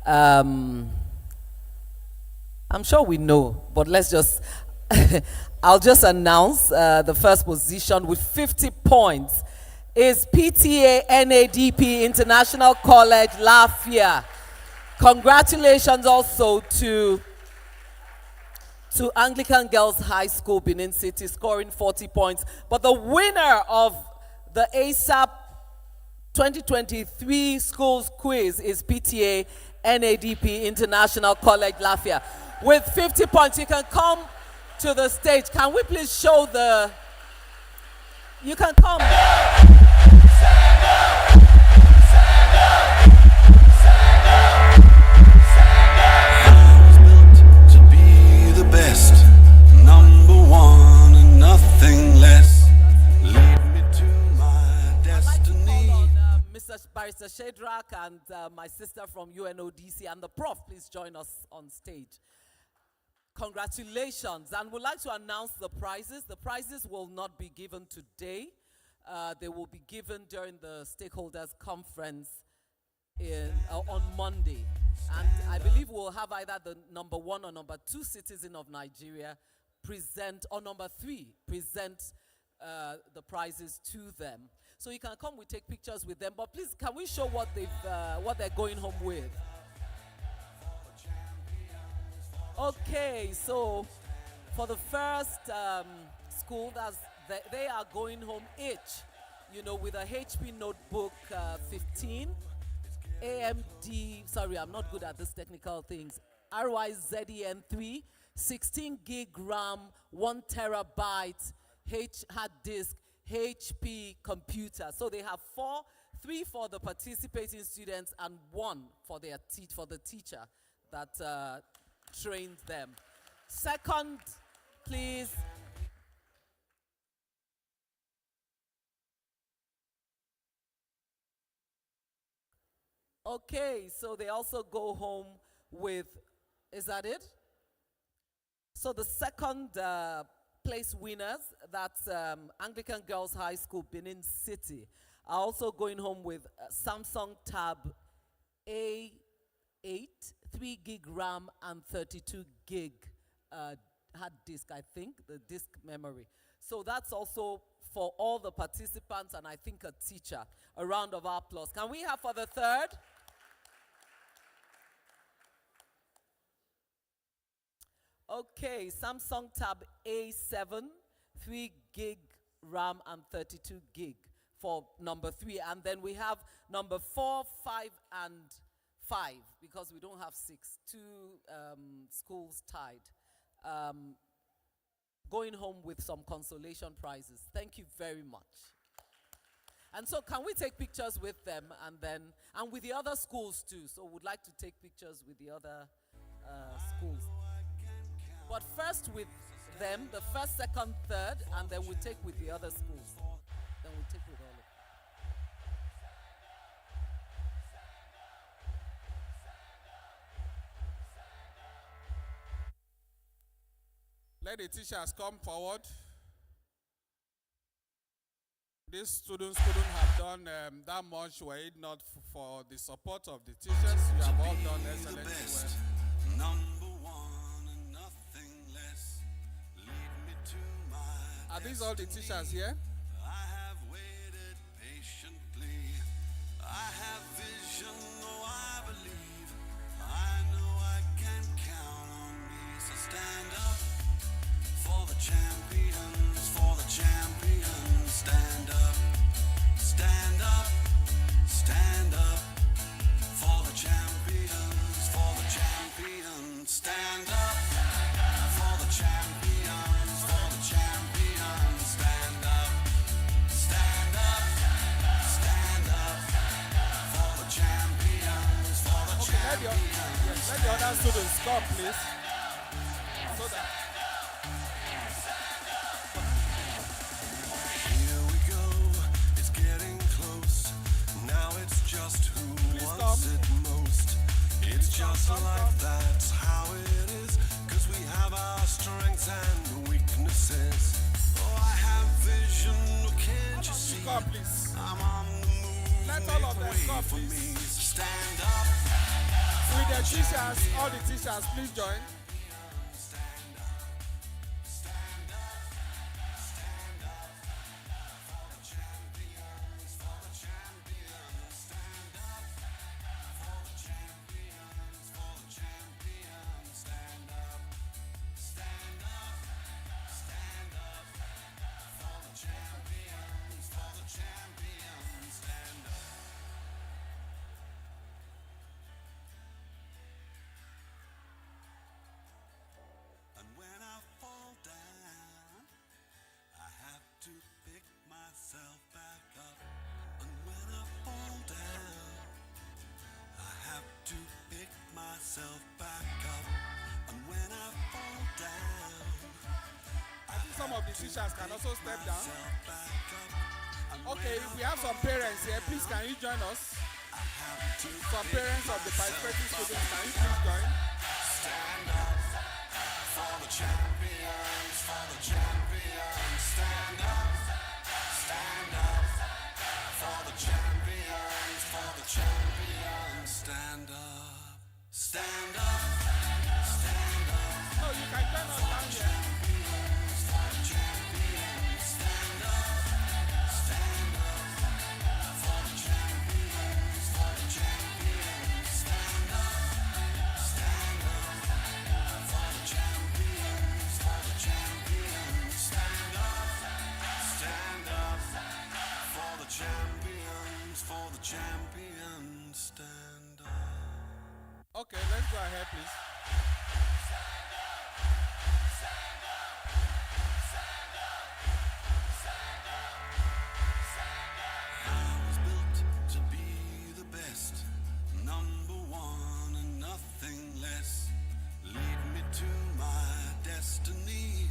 I'm sure we know, but let's just, I'll just announce the first position with 50 points is PTA NADP International College, Lafia. Congratulations also to to Anglican Girls High School, Benin City, scoring 40 points. But the winner of the ASAP 2023 schools quiz is PTA NADP International College Lafia. With 50 points, you can come to the stage. Can we please show the... You can come. To be the best, number one and nothing less. Lead me to my destiny. Mr. Barrister Shadrach and my sister from UNODC and the Prof, please join us on stage. Congratulations, and we'd like to announce the prizes. The prizes will not be given today. They will be given during the stakeholders conference on Monday. And I believe we'll have either the number 1 or number 2 citizen of Nigeria present, or number 3 present the prizes to them. So you can come, we take pictures with them, but please, can we show what they're going home with? Okay, so for the first school, they are going home each, with a HP Notebook 15, AMD, sorry, I'm not good at these technical things, RYZEN3, 16 gig RAM, 1 terabyte hard disk, HP computer. So they have 3 for the participating students and 1 for the teacher that trained them. Second, please. Okay, so they also go home with, is that it? So the second place winners, that's Anglican Girls High School, Benin City, are also going home with Samsung Tab A8, 3 gig RAM and 32 gig hard disk, I think, the disk memory. So that's also for all the participants and I think a teacher. A round of applause. Can we have for the third? Okay, Samsung Tab A7, 3 gig RAM and 32 gig for number 3. And then we have number 4, 5, and 5, because we don't have 6. 2 schools tied. Going home with some consolation prizes. Thank you very much. And so can we take pictures with them and with the other schools too? So we'd like to take pictures with the other schools. But first with them, the first, second, third, and then we take with the other schools. Then we take with all of them. Let the teachers come forward. These students couldn't have done that much were it not for the support of the teachers. You have all done excellently well. Number one and nothing less. Lead me to my Are these all the teachers here? I have waited patiently. I have vision, oh I believe. I know I can count on me. So stand up for the champions, for the champions. Stand up, stand up, stand up for the champions, for the champions. Stand up for the champions, for the champions. Stand up, stand up, stand up for the champions, for the champions. Let the other students come, please. So that here we go, it's getting close. Now it's just who wants it most. It's just life, that's how it is. 'Cause we have our strengths and weaknesses. Oh, I have vision, oh, can't you see? come, please. I'm on the move, Let all of them make way come, for please. me. So stand up. With the teachers, all the teachers, please join. Stand up, stand up, stand up for the champions, for the champions. Stand up for the champions, for the champions. Stand up, stand myself back up. And when I fall down, I have to pick myself back up. And when I fall down, I think some of the teachers can also step down. myself back up. And Okay, we have some parents here. Please, can you join us? I have to Some pick parents of the myself participating up. students, can you please join? Stand up for the champions, for the champions. Stand up for the champions, for the champions. Stand up, stand up, stand up. No, you can join us down here. For the champions, stand up for the champions, for the champions. Stand up for the champions, for the champions. Stand up for the champions, for the champions. Stand up. Okay, let's go ahead, please. I was built to be the best, number one and nothing less. Lead me to my destiny.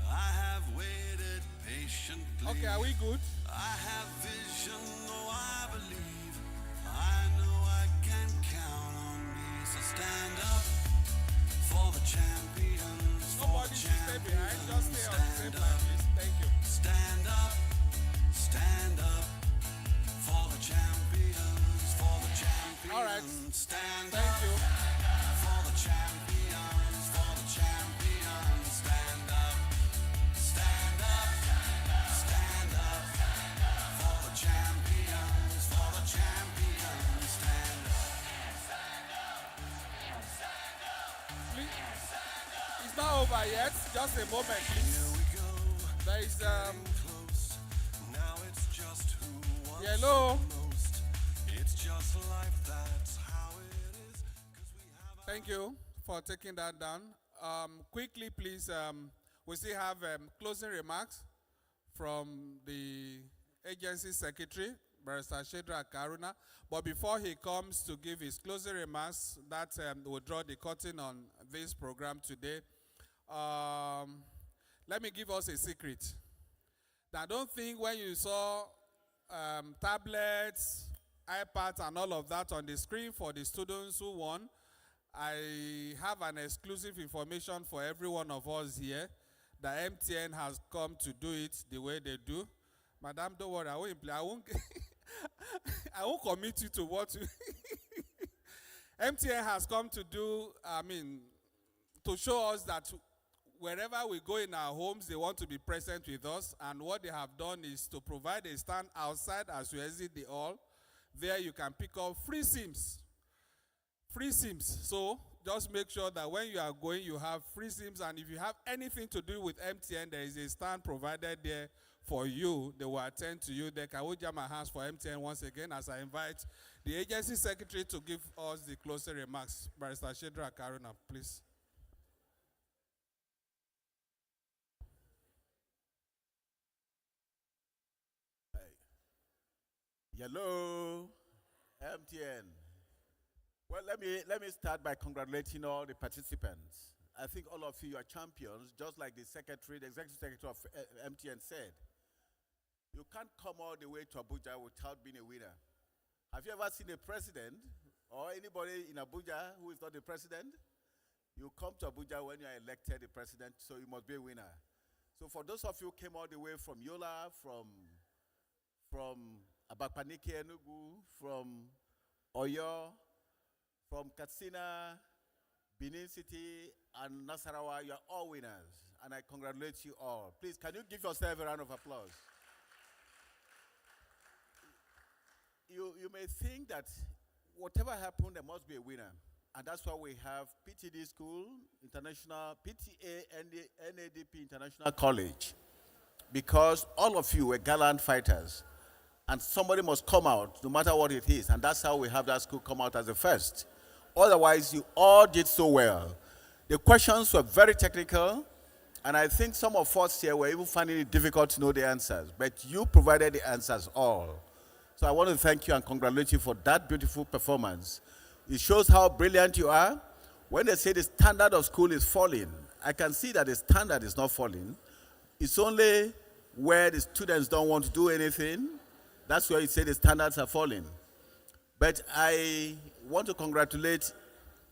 I have waited patiently. Okay, are we good? I have vision, oh I believe. I know I can count on me. So stand up for the champions. For Nobody the should stay behind. Just stay on the same Stand line, up. please. Thank you. Stand up for the champions, for the champions. All right. Stand Thank up you. for the champions, for the champions. Stand up, stand up, stand up for the champions, for the champions. Stand up. Please. It's not over yet. Just a moment, please. Here we go. There is Close. Now it's just who wants Hello. it most. It's just life, that's how it is. 'Cause we have our Thank you for taking that down. Quickly, please, we still have closing remarks from the agency secretary, Barrister Shedra Karuna. But before he comes to give his closing remarks, that will draw the curtain on this program today. Let me give us a secret. Now, don't think when you saw tablets, iPads, and all of that on the screen for the students who won, I have an exclusive information for every one of us here that MTN has come to do it the way they do. Madam, don't worry, I won't I won't commit you to what you MTN has come to do, to show us that wherever we go in our homes, they want to be present with us. And what they have done is to provide a stand outside as you exit the hall. There you can pick up free SIMs. Free SIMs. So just make sure that when you are going, you have free SIMs. And if you have anything to do with MTN, there is a stand provided there for you. They will attend to you. They can jam my hands for MTN once again as I invite the agency secretary to give us the closing remarks. Barrister Shedra Karuna, please. Hello, MTN. Well, let me start by congratulating all the participants. I think all of you are champions, just like the secretary, the executive secretary of MTN said. You can't come all the way to Abuja without being a winner. Have you ever seen a president or anybody in Abuja who is not the president? You come to Abuja when you are elected the president, so you must be a winner. So for those of you who came all the way from Yola, from Abapaniki, Enugu, from Oyo, from Katsina, Benin City, and Nasarawa, you are all winners. And I congratulate you all. Please, can you give yourself a round of applause? You may think that whatever happened, there must be a winner. And that's why we have PTD School, International, PTA, NADP International College. Because all of you were gallant fighters. And somebody must come out, no matter what it is. And that's how we have that school come out as the first. Otherwise, you all did so well. The questions were very technical. And I think some of us here were even finding it difficult to know the answers, but you provided the answers all. So I want to thank you and congratulate you for that beautiful performance. It shows how brilliant you are. When they say the standard of school is falling, I can see that the standard is not falling. It's only where the students don't want to do anything. That's where you say the standards are falling. But I want to congratulate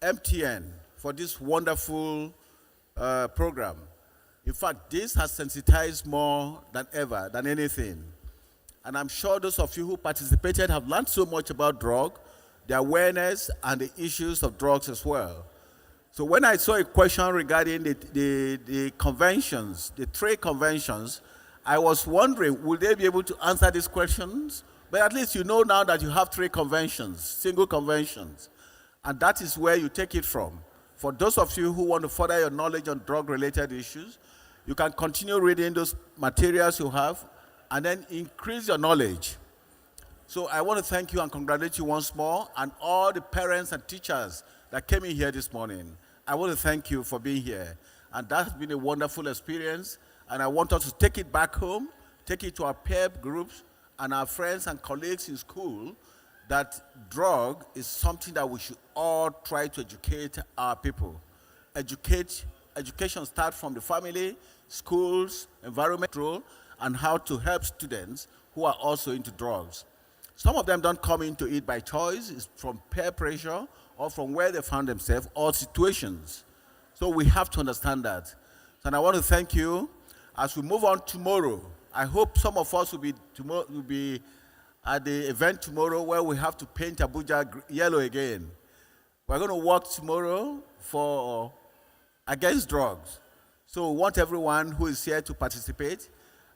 MTN for this wonderful program. In fact, this has sensitized more than ever, than anything. And I'm sure those of you who participated have learned so much about drug, the awareness and the issues of drugs as well. So when I saw a question regarding the conventions, the trade conventions, I was wondering, will they be able to answer these questions? But at least you know now that you have trade conventions, single conventions. And that is where you take it from. For those of you who want to further your knowledge on drug-related issues, you can continue reading those materials you have and then increase your knowledge. So I want to thank you and congratulate you once more, and all the parents and teachers that came in here this morning. I want to thank you for being here. And that's been a wonderful experience, and I want us to take it back home, take it to our peer groups and our friends and colleagues in school, that drug is something that we should all try to educate our people. Education starts from the family, schools, environment role, and how to help students who are also into drugs. Some of them don't come into it by choice. It's from peer pressure or from where they found themselves or situations. So we have to understand that. And I want to thank you. As we move on tomorrow, I hope some of us will be at the event tomorrow where we have to paint Abuja yellow again. We're going to work tomorrow against drugs. So we want everyone who is here to participate.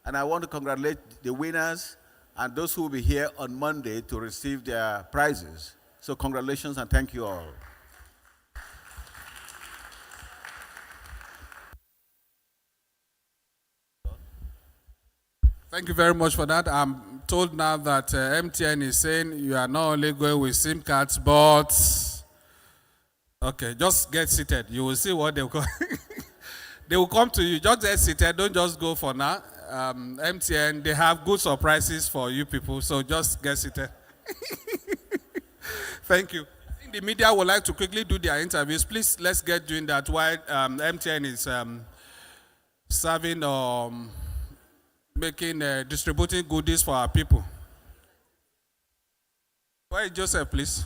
And I want to congratulate the winners and those who will be here on Monday to receive their prizes. So congratulations and thank you all. Thank you very much for that. I'm told now that MTN is saying you are not only going with SIM cards, but... Okay, just get seated. You will see what they will come. They will come to you. Just get seated. Don't just go for now. MTN, they have good surprises for you people, so just get seated. Thank you. I think the media would like to quickly do their interviews. Please, let's get doing that while MTN is serving distributing goodies for our people. Where is Joseph, please?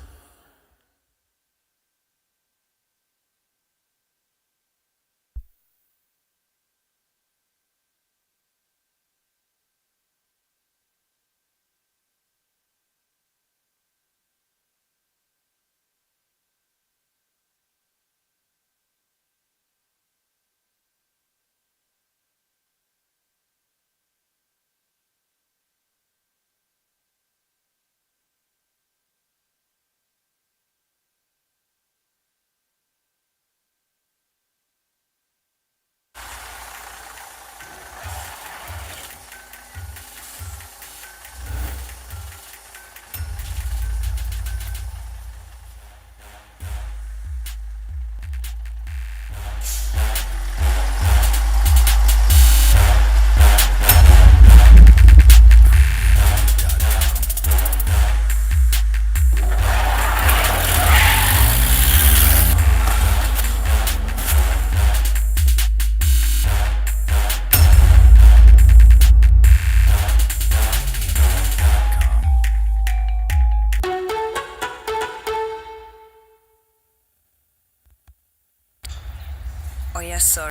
Oh, yes, sir.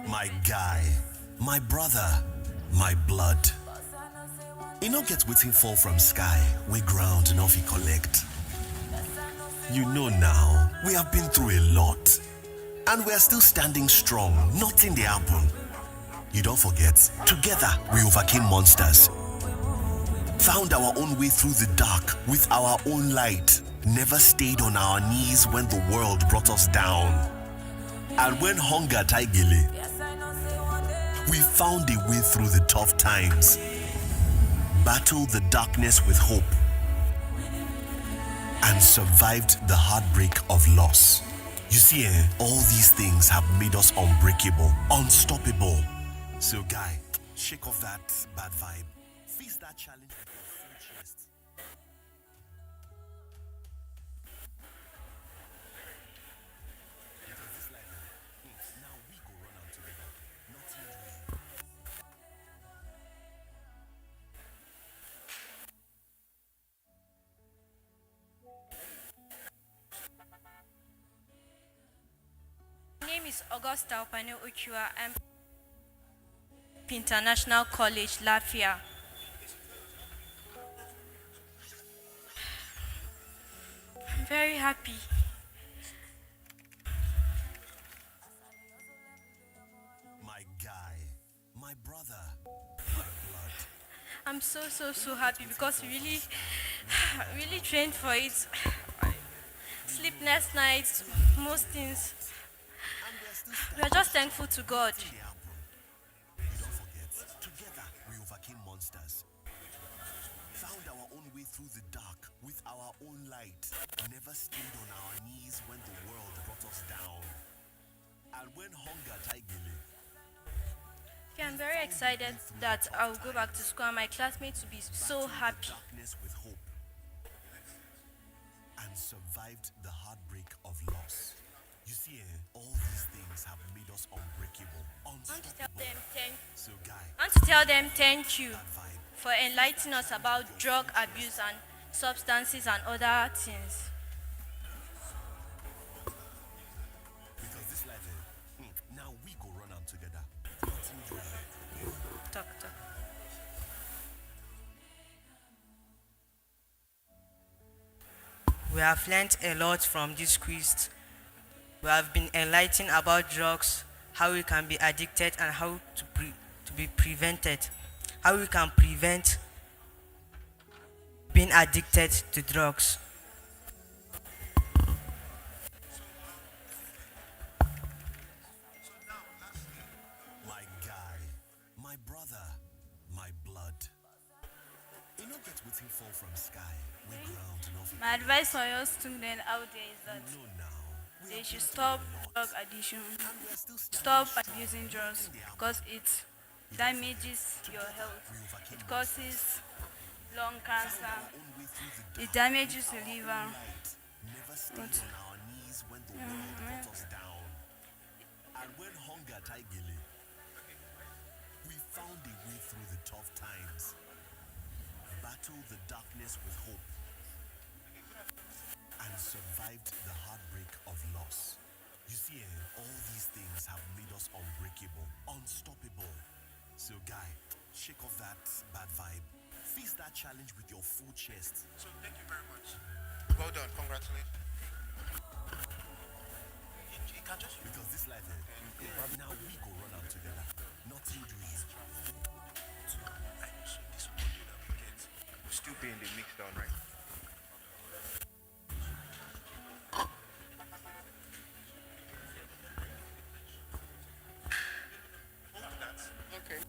My guy, my brother, my blood. E no get wetin fall from sky, we ground no fit collect. You know now, we have been through a lot. And we are still standing strong, nothing dey happen. You don't forget, together we overcame monsters. found our own way through the dark with our own light, never stayed on our knees when the world brought us down. And when hunger taigele, we found a way through the tough times, battled the darkness with hope, and survived the heartbreak of loss. You see, all these things have made us unbreakable, unstoppable. So guy, shake off that bad vibe. Face that challenge with your full chest. Because this life, now we go run out together. Nothing doing. My name is Augusta Opane Uchua. I'm International College, Lafia. I'm very happy. My guy, my brother, my blood. I'm so happy because we really, really trained for it. Sleepless nights, most things. We are just thankful to God. You don't forget, together we overcame monsters. Found our own way through the dark with our own light. Never stayed on our knees when the world brought us down. And when hunger taigele, Okay, I'm very excited that I'll go back to school and my classmates will be so happy. darkness with hope, and survived the heartbreak of loss. You see, all these things have made us unbreakable, I want to tell unstoppable. them thank So guy, I want to tell them thank you for enlightening us about drug abuse and substances and other things. because this life, now we go run am together. Nothing doing. Talk. We have learned a lot from this quiz. We have been enlightened about drugs, how we can be addicted and how to be prevented. How we can prevent being addicted to drugs. My guy, my brother, my blood. You know get wetin fall from sky, we ground nothing. My advice for your student out there is that No now. they should stop drug addiction, stop abusing drugs because it damages your health. It causes lung cancer. It damages the liver. Never stayed on our knees when the world brought us down. And when hunger taigele, we found a way through the tough times, battled the darkness with hope, and survived the heartbreak of loss. You see, all these things have made us unbreakable, unstoppable. So guy, shake off that bad vibe. Face that challenge with your full chest. So thank you very much. Well done. Congratulations. You can just Because this life, now we go run out together. Nothing doing. this audio that we get will still be in the mix down, right? Okay.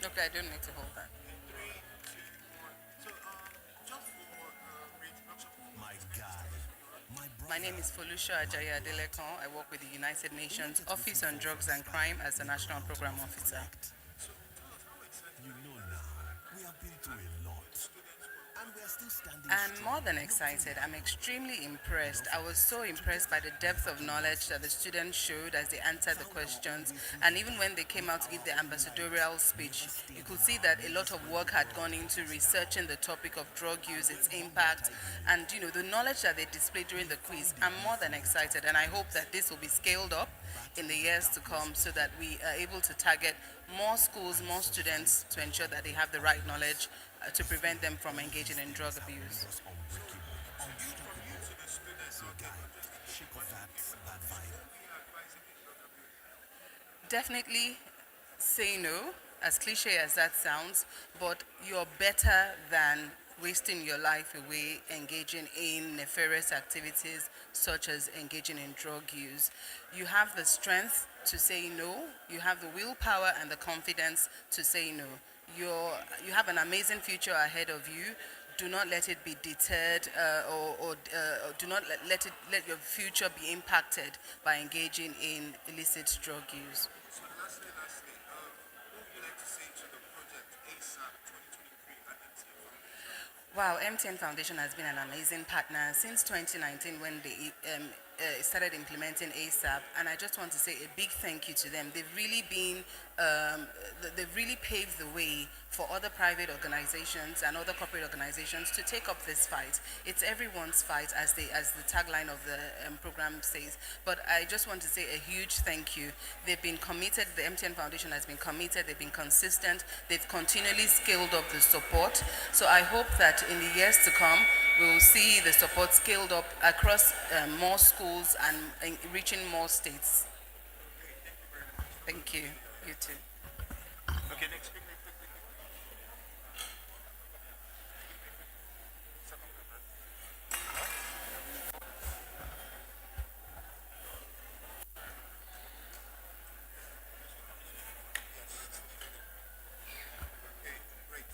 Okay, I don't need to hold that. My guy, my brother. My name is Folusha Ajayi Adelekon. I work with the United Nations Office on Drugs and Crime as the National Program Officer. You know now, we have been through a lot. And we are still standing I'm strong. more than excited. I'm extremely impressed. I was so impressed by the depth of knowledge that the students showed as they answered the questions. And even when they came out to give the ambassadorial speech, you could see that a lot of work had gone into researching the topic of drug use, its impact, and the knowledge that they displayed during the quiz. I'm more than excited, and I hope that this will be scaled up in the years to come so that we are able to target more schools, more students to ensure that they have the right knowledge to prevent them from engaging in drug abuse. So guy, shake off that bad vibe. definitely say no, as cliche as that sounds, but you're better than wasting your life away engaging in nefarious activities such as engaging in drug use. You have the strength to say no, you have the willpower and the confidence to say no. You have an amazing future ahead of you. Do not let it be deterred or do not let your future be impacted by engaging in illicit drug use. So lastly, what would you like to say to the project ASAP 2023 at MTN Foundation? Wow, MTN Foundation has been an amazing partner since 2019 when they started implementing ASAP, and I just want to say a big thank you to them. They've really paved the way for other private organizations and other corporate organizations to take up this fight. It's everyone's fight, as the tagline of the program says. But I just want to say a huge thank you. They've been committed. The MTN Foundation has been committed. They've been consistent. They've continually scaled up the support. So I hope that in the years to come, we will see the support scaled up across more schools and reaching more states. Thank you. You too. Okay, next. Okay, great.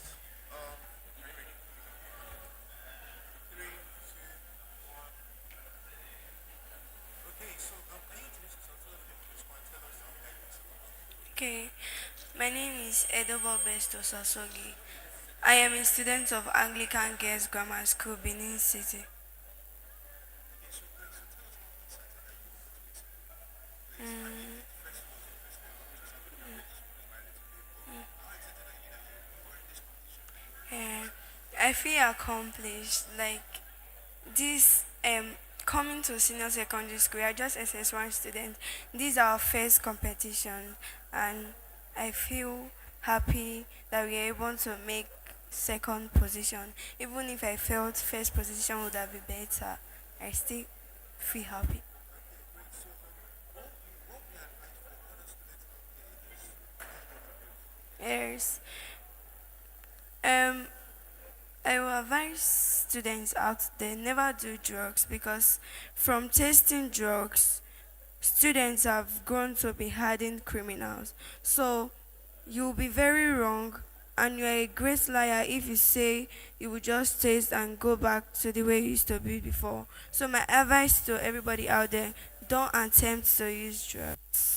Ready? 3, 2, 1. Okay, so can you introduce yourself so that people can tell us how you are? Okay, my name is Edobo Besto Sasogi. I am a student of Anglican Girls Grammar School, Benin City. Mm. I feel accomplished. Like this, coming to senior secondary school, we are just SS1 students. This is our first competition, and I feel happy that we are able to make second position. Even if I felt first position would have been better, I still feel happy. Yes. Um, I will advise students out there never do drugs because from tasting drugs, students have grown to be hardened criminals. So you'll be very wrong and you're a great liar if you say you will just taste and go back to the way you used to be before. So my advice to everybody out there, don't attempt to use drugs.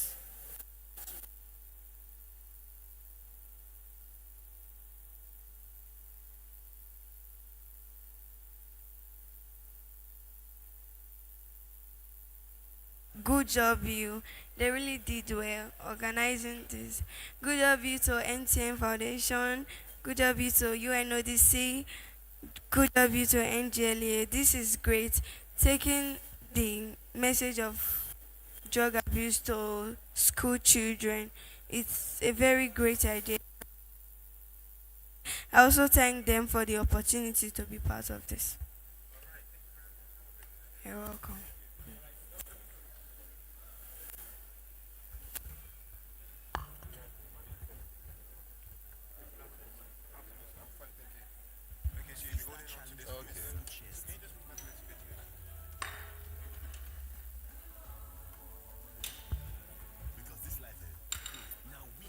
Good job, you. They really did well organizing this. Good job, you to NTN Foundation. Good job, you to UNODC. Good job, you to NGLA. This is great. Taking the message of drug abuse to school children. It's a very great idea. I also thank them for the opportunity to be part of this. You're welcome. Okay, so you'll be holding on to this. Okay. Can you just move back a little bit here?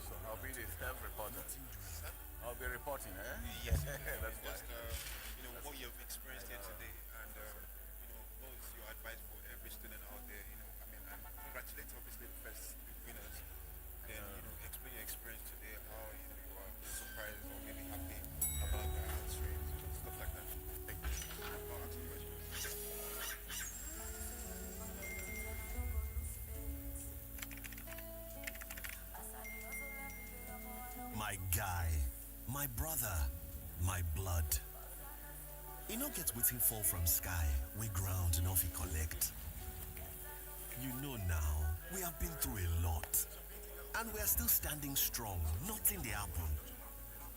So I'll be the staff reporter. I'll be reporting, eh? Yes. That's Just fine. what you've experienced here today, and what is your advice for every student out there? And congratulate obviously the first winners. Then explain your experience today, how you are surprised or maybe happy about the answering, stuff like that. Thank you. I'll ask you questions. My guy, my brother, my blood. You no get wetin fall from sky, we ground no fit collect. You know now, we have been through a lot. And we are still standing strong, nothing dey happen.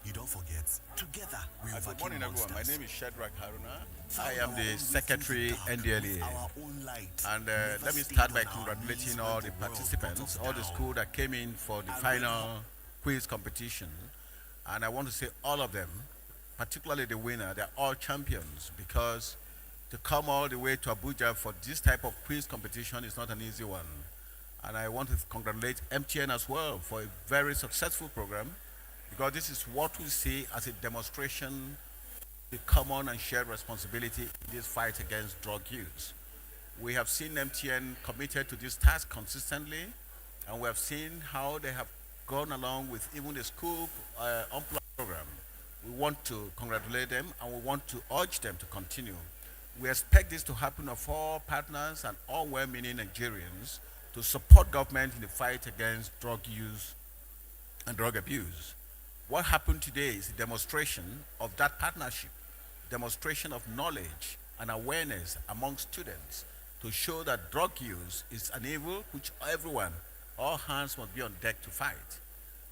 You don't forget, together we Good overcame morning, everyone. My monsters. name is Shadrach Haruna. I am the Secretary NDLA. Our own light. And let me start by congratulating all the participants, all the school that came in for the final quiz competition. And I want to say all of them, particularly the winner, they're all champions, because to come all the way to Abuja for this type of quiz competition is not an easy one. And I want to congratulate MTN as well for a very successful program, because this is what we see as a demonstration the common and shared responsibility in this fight against drug use. We have seen MTN committed to this task consistently, and we have seen how they have gone along with even the school unplug program. We want to congratulate them, and we want to urge them to continue. We expect this to happen of all partners and all well-meaning Nigerians to support government in the fight against drug use and drug abuse. What happened today is a demonstration of that partnership, demonstration of knowledge and awareness among students to show that drug use is an evil which everyone, all hands must be on deck to fight.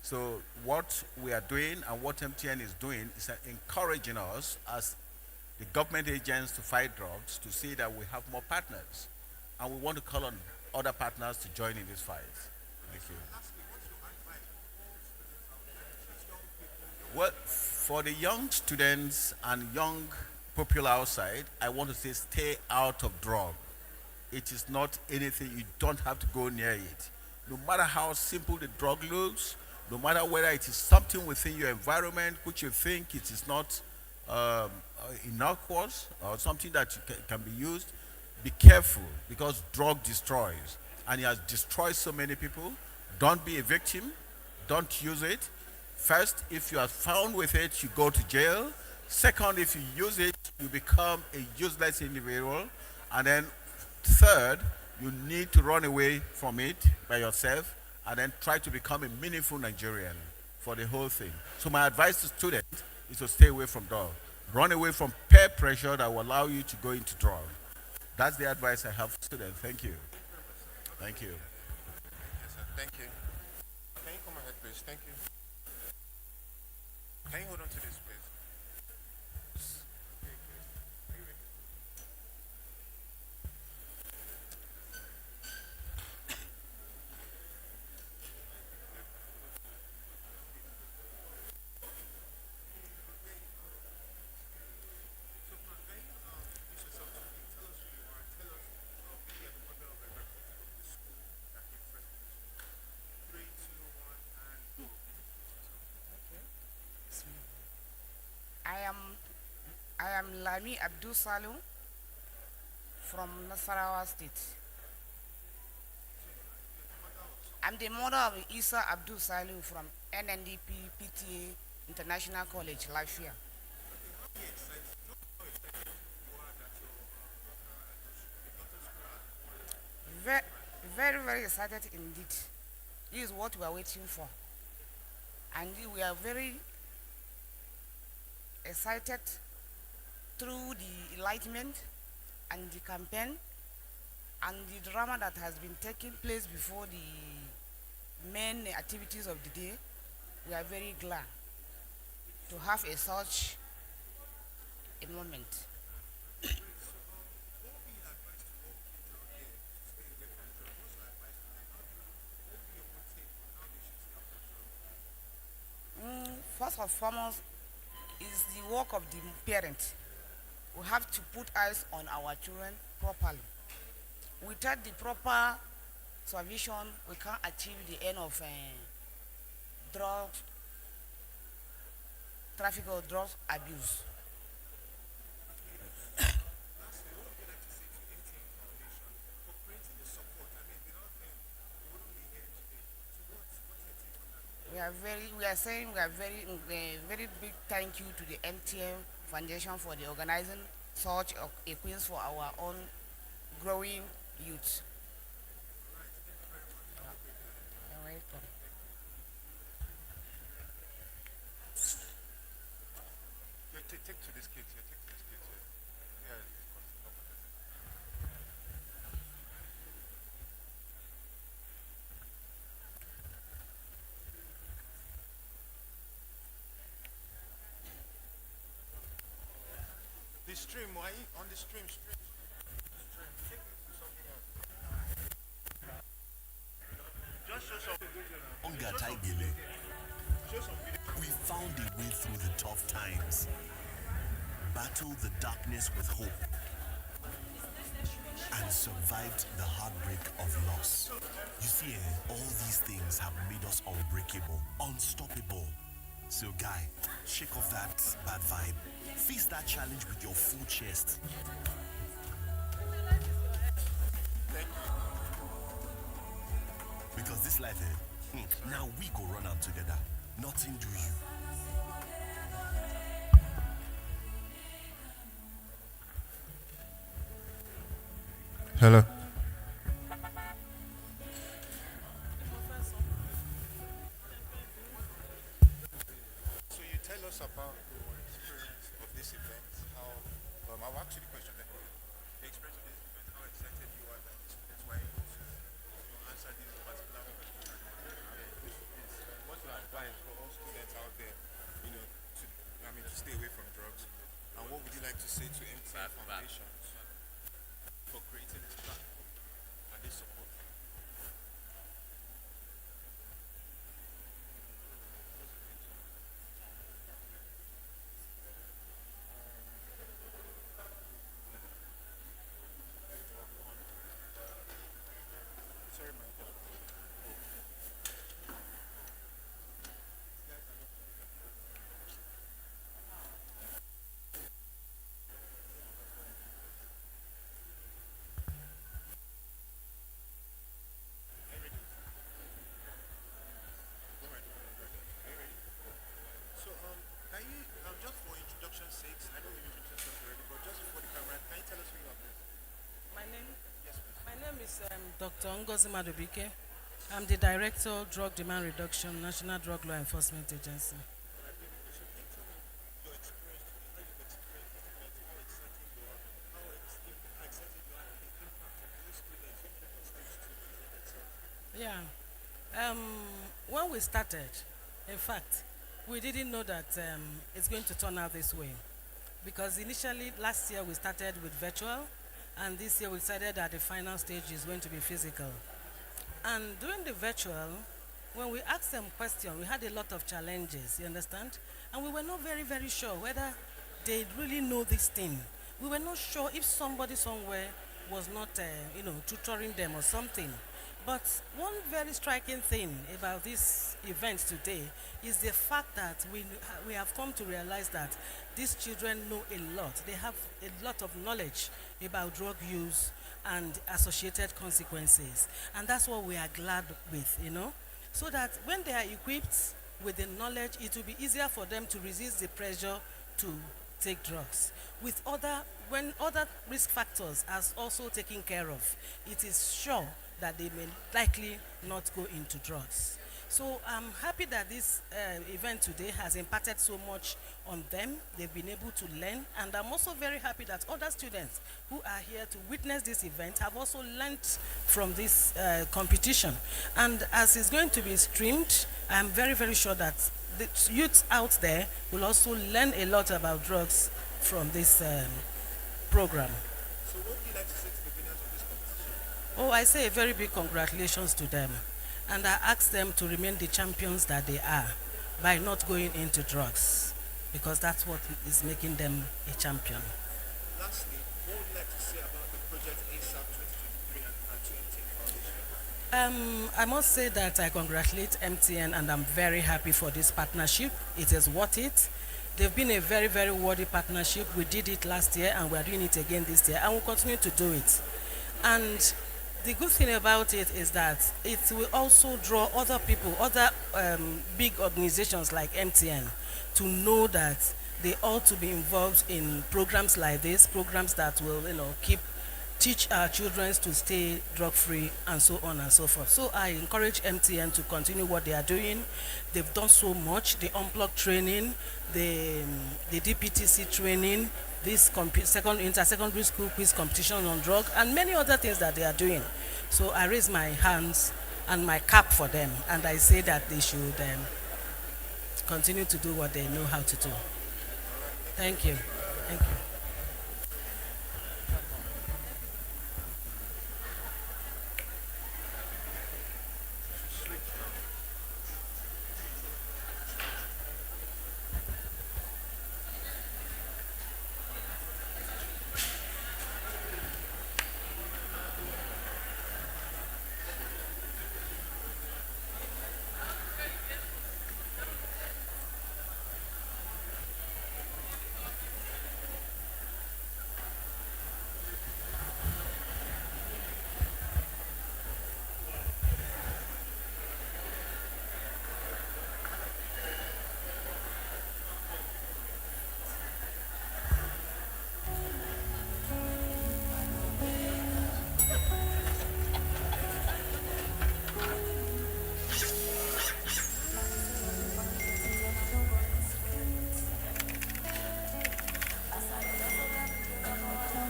So what we are doing and what MTN is doing is encouraging us as the government agents to fight drugs to see that we have more partners. And we want to call on other partners to join in this fight. Thank you. Well, for the young students and young people outside, I want to say stay out of drug. It is not anything, you don't have to go near it. No matter how simple the drug looks, no matter whether it is something within your environment which you think it is not innocuous or something that can be used, be careful, because drug destroys. And it has destroyed so many people. Don't be a victim. Don't use it. First, if you are found with it, you go to jail. Second, if you use it, you become a useless individual. And then third, you need to run away from it by yourself and then try to become a meaningful Nigerian for the whole thing. So my advice to students is to stay away from drug. Run away from peer pressure that will allow you to go into drug. That's the advice I have for students. Thank you. Thank you. Yes, sir. Thank you. Can you come ahead, please? Thank you. Can you hold on to this, please? I am Lami Abdul Salu from Nasarawa State. I'm the mother of Isa Abdul Salu from NNDP PTA International College, Lafia. Very, very excited indeed. This is what we are waiting for. And we are very excited through the enlightenment and the campaign and the drama that has been taking place before the main activities of the day. We are very glad to have such a moment. First and foremost is the work of the parent. We have to put eyes on our children properly. Without the proper supervision, we can't achieve the end of drugs, traffic or drugs abuse. We are saying very big thank you to the Mtn Foundation for the organizing such a quiz for our own growing youth. You're welcome. Take to this kid here. Take to this kid here. Yeah. stream, why on the stream, stream. Take me to something else. Just show some. Onga Taigele. We found a way through the tough times, battled the darkness with hope, and survived the heartbreak of loss. You see, all these things have made us unbreakable, unstoppable. So guy, shake off that bad vibe. Face that challenge with your full chest. Because this life, now we go run out together. Nothing do you. Hello. So you tell us about your experience of this event, how, I'll ask you the question then. The experience of this event, how excited you are that students were able to answer this particular question. What you advise for all students out there, to stay away from drugs, and what would you like to say to Mtn Foundation for creating this platform and this support? So, can you, just for introduction sakes, I know you introduced yourself already, but just for the camera, can you tell us who you are, please? My name? Yes, please. My name is Dr. Ngozi Madubike. I'm the Director of Drug Demand Reduction, National Drug Law Enforcement Agency. Yeah. When we started, in fact, we didn't know that it's going to turn out this way. Because initially, last year, we started with virtual, and this year we decided that the final stage is going to be physical. And during the virtual, when we asked them questions, we had a lot of challenges, you understand? And we were not very, very sure whether they really know this thing. We were not sure if somebody somewhere was not, tutoring them or something. But one very striking thing about this event today is the fact that we have come to realize that these children know a lot. They have a lot of knowledge about drug use and associated consequences. And that's what we are glad with, so that when they are equipped with the knowledge, it will be easier for them to resist the pressure to take drugs. When other risk factors are also taken care of, it is sure that they may likely not go into drugs. So I'm happy that this event today has impacted so much on them. They've been able to learn, and I'm also very happy that other students who are here to witness this event have also learned from this competition. And as it's going to be streamed, I'm very, very sure that the youth out there will also learn a lot about drugs from this program. So what would you like to say to the winners of this competition? Oh, I say a very big congratulations to them. And I ask them to remain the champions that they are by not going into drugs, because that's what is making them a champion. Lastly, what would you like to say about the project ASAP 2023 and to Mtn Foundation? I must say that I congratulate MTN, and I'm very happy for this partnership. It is worth it. They've been a very, very worthy partnership. We did it last year, and we're doing it again this year, and we'll continue to do it. And the good thing about it is that it will also draw other people, other big organizations like MTN, to know that they ought to be involved in programs like this, programs that will, teach our children to stay drug-free and so on and so forth. So I encourage MTN to continue what they are doing. They've done so much, the unplugged training, the DPTC training, this inter-secondary school quiz competition on drug, and many other things that they are doing. So I raise my hands and my cap for them, and I say that they should continue to do what they know how to do. Thank you. Thank you.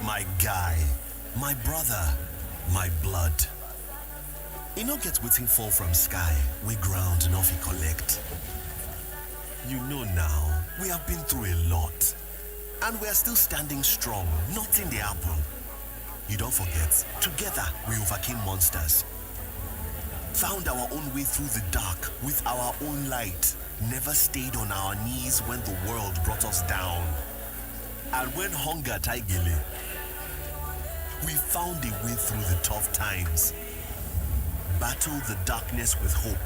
My guy, my brother, my blood. You no get waiting fall from sky, we ground enough you collect. You know now, we have been through a lot. And we are still standing strong, nothing they happen. You don't forget, together we overcame monsters. Found our own way through the dark with our own light. Never stayed on our knees when the world brought us down. And when hunger tigele, we found a way through the tough times. Battled the darkness with hope.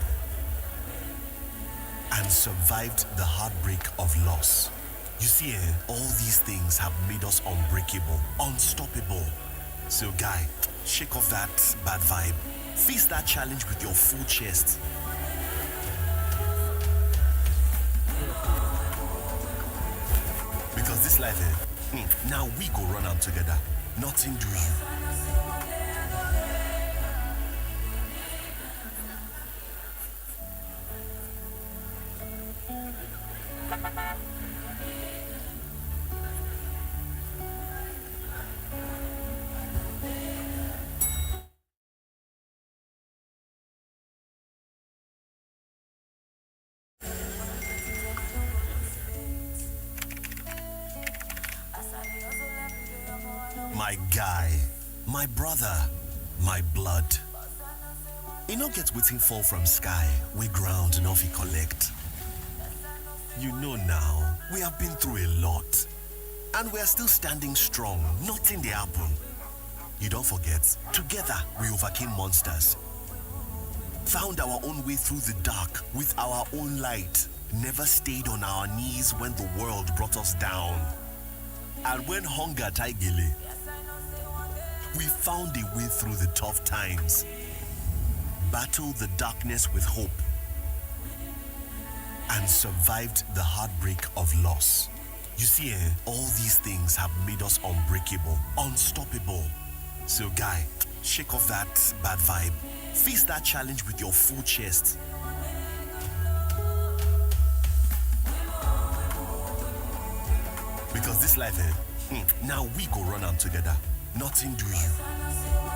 And survived the heartbreak of loss. You see, all these things have made us unbreakable, unstoppable. So guy, shake off that bad vibe. Face that challenge with your full chest. Because this life, now we go run out together. Nothing do you. My guy, my brother, my blood. You no get waiting fall from sky, we ground enough you collect. You know now, we have been through a lot. And we are still standing strong, nothing they happen. You don't forget, together we overcame monsters. Found our own way through the dark with our own light. Never stayed on our knees when the world brought us down. And when hunger tigele, we found a way through the tough times. Battled the darkness with hope. And survived the heartbreak of loss. You see, all these things have made us unbreakable, unstoppable. So guy, shake off that bad vibe. Face that challenge with your full chest. Because this life, now we go run out together. Nothing do you.